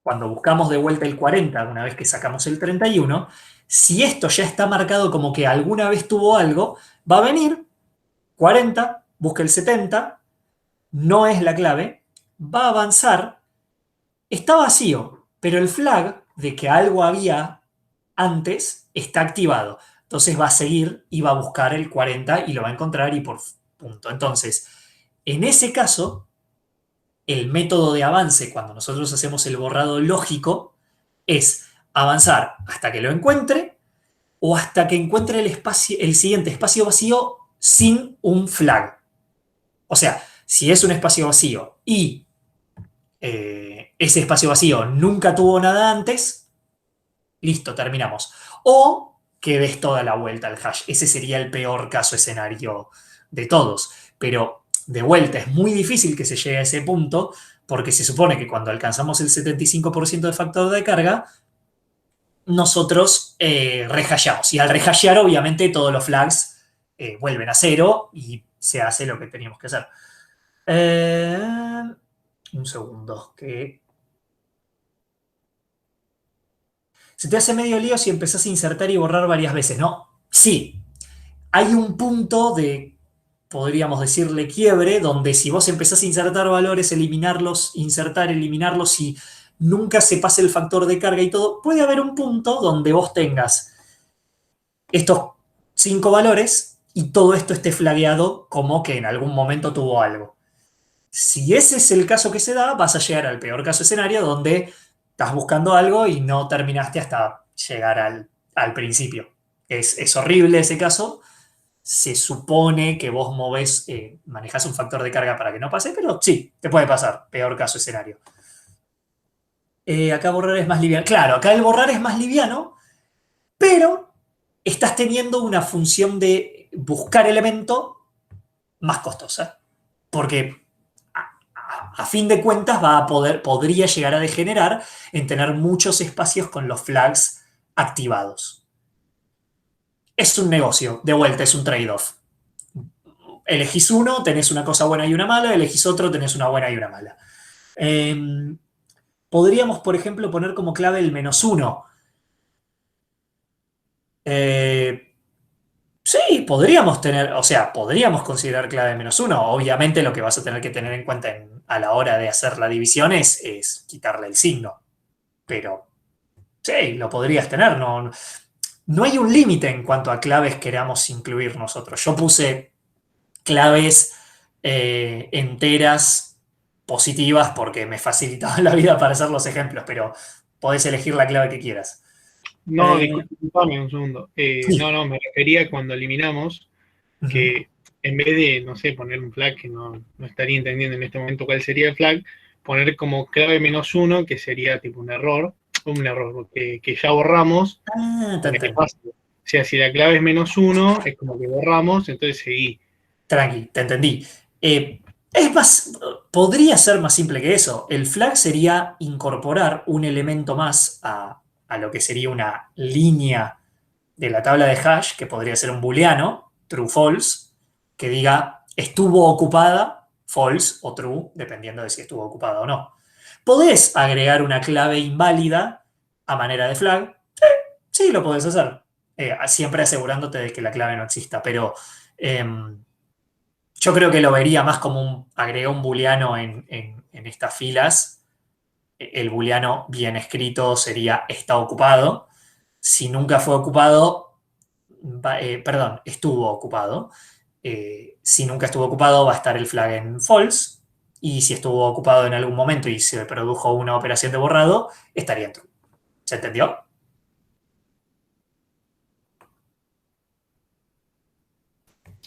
S1: cuando buscamos de vuelta el 40, una vez que sacamos el 31, si esto ya está marcado como que alguna vez tuvo algo, va a venir 40, busca el 70, no es la clave, va a avanzar, está vacío, pero el flag de que algo había antes está activado. Entonces va a seguir y va a buscar el 40 y lo va a encontrar y por punto. Entonces, en ese caso, el método de avance cuando nosotros hacemos el borrado lógico es avanzar hasta que lo encuentre o hasta que encuentre el siguiente espacio vacío sin un flag. O sea, si es un espacio vacío y ese espacio vacío nunca tuvo nada antes, listo, terminamos. O que des toda la vuelta al hash. Ese sería el peor caso escenario de todos. Pero de vuelta es muy difícil que se llegue a ese punto porque se supone que cuando alcanzamos el 75% de factor de carga, nosotros rehasheamos. Y al rehashear, obviamente, todos los flags vuelven a cero y se hace lo que teníamos que hacer. Un segundo. Se te hace medio lío si empezás a insertar y borrar varias veces, ¿no? Sí. Hay un punto de, podríamos decirle, quiebre, donde si vos empezás a insertar valores, eliminarlos, insertar, eliminarlos y nunca se pase el factor de carga y todo, puede haber un punto donde vos tengas estos 5 valores y todo esto esté flagueado como que en algún momento tuvo algo. Si ese es el caso que se da, vas a llegar al peor caso escenario donde estás buscando algo y no terminaste hasta llegar al principio. Es horrible ese caso. Se supone que vos manejás un factor de carga para que no pase, pero sí, te puede pasar. Peor caso escenario. Acá borrar es más liviano. Claro, acá el borrar es más liviano, pero estás teniendo una función de buscar elemento más costosa. Porque a fin de cuentas podría llegar a degenerar en tener muchos espacios con los flags activados. Es un negocio, de vuelta, es un trade-off. Elegís uno, tenés una cosa buena y una mala, elegís otro, tenés una buena y una mala. Podríamos, por ejemplo, poner como clave el -1. Sí, podríamos considerar clave -1. Obviamente lo que vas a tener que tener en cuenta a la hora de hacer la división es quitarle el signo. Pero sí, lo podrías tener. No hay un límite en cuanto a claves queramos incluir nosotros. Yo puse claves enteras positivas porque me facilitaban la vida para hacer los ejemplos, pero podés elegir la clave que quieras.
S2: No, disculpame un segundo. Sí. No, me refería cuando eliminamos que en vez de, no sé, poner un flag, que no estaría entendiendo en este momento cuál sería el flag, poner como clave -1, que sería tipo un error que ya borramos. O sea, si la clave es -1, es como que borramos, entonces seguí.
S1: Tranqui, te entendí. Es más, podría ser más simple que eso. El flag sería incorporar un elemento más a lo que sería una línea de la tabla de hash, que podría ser un booleano, true, false, que diga estuvo ocupada, false o true, dependiendo de si estuvo ocupada o no. ¿Podés agregar una clave inválida a manera de flag? Sí, lo podés hacer. Siempre asegurándote de que la clave no exista, pero yo creo que lo vería más como agregar un booleano en estas filas. El booleano bien escrito sería está ocupado. Si nunca fue ocupado, estuvo ocupado. Si nunca estuvo ocupado, va a estar el flag en false. Y si estuvo ocupado en algún momento y se produjo una operación de borrado, estaría en true. ¿Se entendió?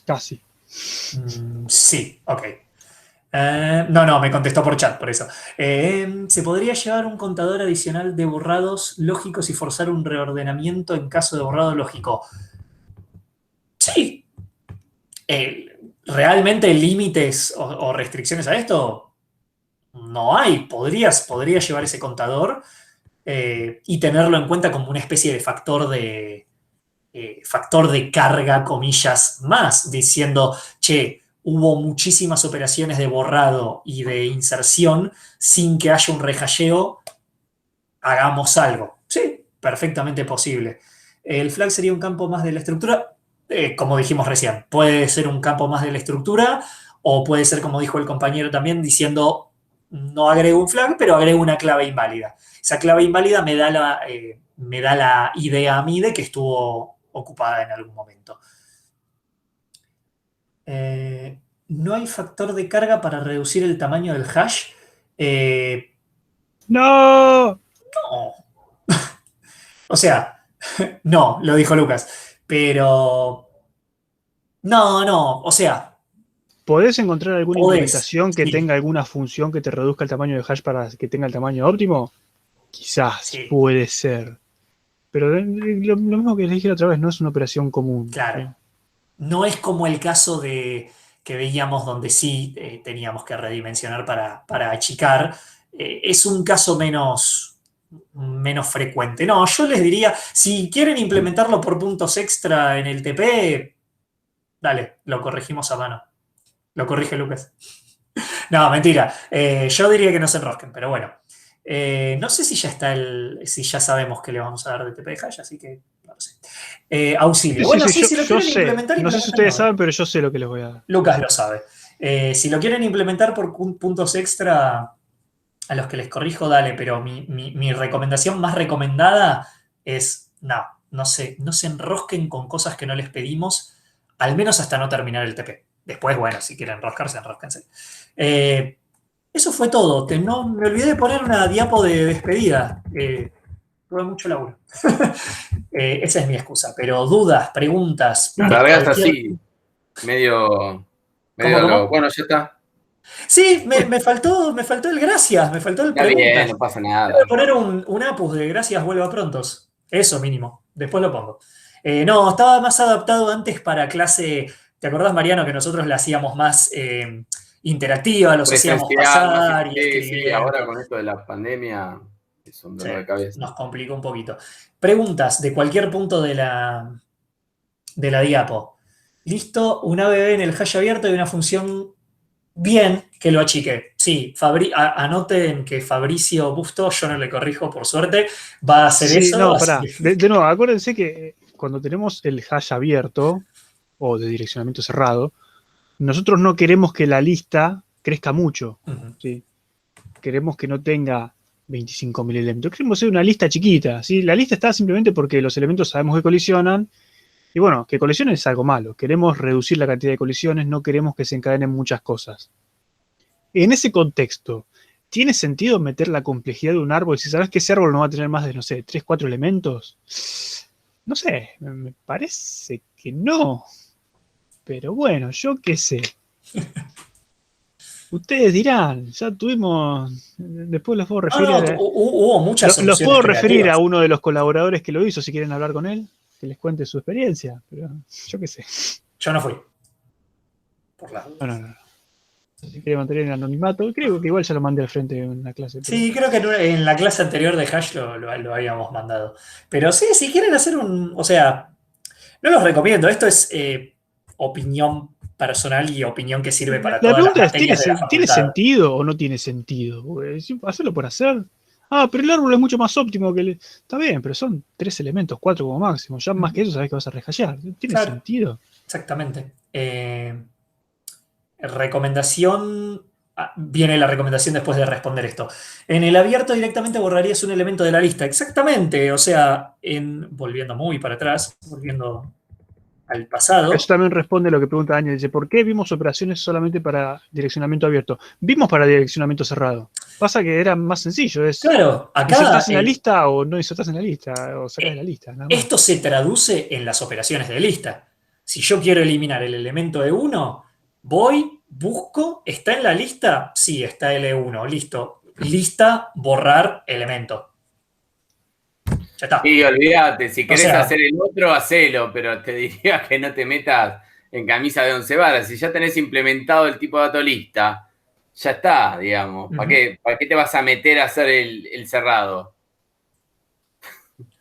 S2: Casi.
S1: Sí, ok. No, me contestó por chat, por eso. ¿Se podría llevar un contador adicional de borrados lógicos y forzar un reordenamiento en caso de borrado lógico? Sí. ¿Realmente límites o restricciones a esto? No hay. Podría llevar ese contador y tenerlo en cuenta como una especie de factor de carga, comillas, más, diciendo, che, hubo muchísimas operaciones de borrado y de inserción sin que haya un rehasheo, hagamos algo. Sí, perfectamente posible. El flag sería un campo más de la estructura, como dijimos recién, puede ser un campo más de la estructura o puede ser, como dijo el compañero también, diciendo no agrego un flag, pero agrego una clave inválida. Esa clave inválida me da la idea a mí de que estuvo ocupada en algún momento. No hay factor de carga para reducir el tamaño del hash.
S2: ¡No!
S1: No. O sea, no, lo dijo Lucas. Pero no, o sea,
S2: ¿podés encontrar alguna implementación que
S1: sí.
S2: tenga alguna función que te reduzca el tamaño de hash para que tenga el tamaño óptimo? Quizás,
S1: Sí.
S2: puede ser. Pero lo mismo que les dije la otra vez, no es una operación común.
S1: Claro.
S2: ¿Sí?
S1: No es como el caso que veíamos donde sí teníamos que redimensionar para achicar. Es un caso menos frecuente. No, yo les diría, si quieren implementarlo por puntos extra en el TP, dale, lo corregimos a mano. Lo corrige Lucas. No, mentira. Yo diría que no se enrosquen, pero bueno. No sé si ya está si ya sabemos que le vamos a dar de TP de hash, así que no lo sé. Auxilio. Bueno, sí, si lo quieren implementar.
S2: No sé si ustedes saben, pero yo sé lo que les voy a dar.
S1: Lucas lo sabe. Si lo quieren implementar por puntos extra, a los que les corrijo, dale, pero mi recomendación más recomendada es, no se enrosquen con cosas que no les pedimos, al menos hasta no terminar el TP. Después, bueno, si quieren enroscarse, enrosquense. Eso fue todo. No, me olvidé de poner una diapo de despedida. Tuve mucho laburo. Esa es mi excusa. Pero dudas, preguntas.
S4: La largas así, medio
S1: ¿Cómo?
S4: bueno, ya está.
S1: Sí, me faltó el gracias, me faltó el
S4: Está
S1: preguntas.
S4: bien, no pasa nada.
S1: Voy a poner un apus de gracias, vuelva prontos. Eso mínimo. Después lo pongo. No, estaba más adaptado antes para clase. ¿Te acordás, Mariano, que nosotros la hacíamos más interactiva, los hacíamos pasar y escribir?
S4: Sí, ahora con esto de la pandemia es un dolor de cabeza.
S1: Nos complicó un poquito. Preguntas de cualquier punto de la diapo. Listo, un ABB en el hash abierto y una función bien que lo achique. Sí, anoten que Fabricio Busto, yo no le corrijo por suerte, va a hacer eso.
S2: No, pará. De nuevo, acuérdense que cuando tenemos el hash abierto o de direccionamiento cerrado, nosotros no queremos que la lista crezca mucho. ¿Sí? Queremos que no tenga 25.000 elementos. Queremos hacer una lista chiquita. ¿Sí? La lista está simplemente porque los elementos sabemos que colisionan. Y bueno, que colisionen es algo malo. Queremos reducir la cantidad de colisiones, no queremos que se encadenen muchas cosas. En ese contexto, ¿tiene sentido meter la complejidad de un árbol si sabes que ese árbol no va a tener más de, no sé, 3, 4 elementos? No sé, me parece que no. Pero bueno, yo qué sé. Ustedes dirán, ya tuvimos. Después los puedo referir
S1: hubo muchas soluciones.
S2: Los puedo referir a uno de los colaboradores que lo hizo, si quieren hablar con él, que les cuente su experiencia. Pero yo qué sé.
S1: Yo no fui. Por la...
S2: No. Si quiere mantener el anonimato, creo que igual ya lo mandé al frente en una clase. Pero...
S1: Sí, creo que en la clase anterior de Hash lo habíamos mandado. Pero sí, si quieren hacer o sea, no los recomiendo. Esto es opinión personal y opinión que sirve para todas las materias de la facultad.
S2: ¿Tiene sentido o no tiene sentido? Hacerlo por hacer. Pero el árbol es mucho más óptimo que el... Está bien, pero son 3 elementos, 4 como máximo. Ya más que eso sabés que vas a rehashear. ¿Tiene sentido?
S1: Exactamente. Recomendación. Viene la recomendación después de responder esto. En el abierto directamente borrarías un elemento de la lista. Exactamente. O sea, volviendo muy para atrás, volviendo al pasado.
S2: Eso también responde a lo que pregunta Daniel. Dice, ¿por qué vimos operaciones solamente para direccionamiento abierto? Vimos para direccionamiento cerrado. Pasa que era más sencillo.
S1: Claro, acá...
S2: ¿Insertás en la lista o no insertás en la lista? O sacás de la lista. Nada más.
S1: Esto se traduce en las operaciones de lista. Si yo quiero eliminar el elemento E1, voy, busco, ¿está en la lista? Sí, está el E1, listo. Lista, borrar elemento. Ya está.
S4: Y olvídate, si querés hacer el otro, hacelo, pero te diría que no te metas en camisa de 11 varas. Si ya tenés implementado el tipo de dato lista, ya está, digamos. ¿Para qué te vas a meter a hacer el cerrado?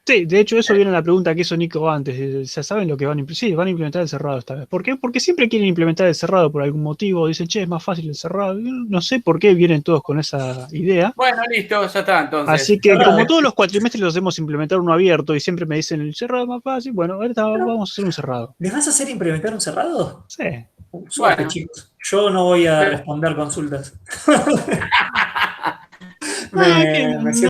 S2: Sí, de hecho eso viene a la pregunta que hizo Nico antes. ¿Ya saben lo que van a implementar? Sí, van a implementar el cerrado esta vez. ¿Por qué? Porque siempre quieren implementar el cerrado por algún motivo. Dicen, che, es más fácil el cerrado. Yo no sé por qué vienen todos con esa idea.
S4: Bueno, listo, ya está, entonces.
S2: Así que como todos los cuatrimestres los hacemos implementar uno abierto y siempre me dicen el cerrado es más fácil, bueno, ahorita vamos a hacer un cerrado.
S1: ¿Les vas a hacer implementar un cerrado?
S2: Sí.
S1: Suerte, chicos. Yo no voy a responder consultas. me siento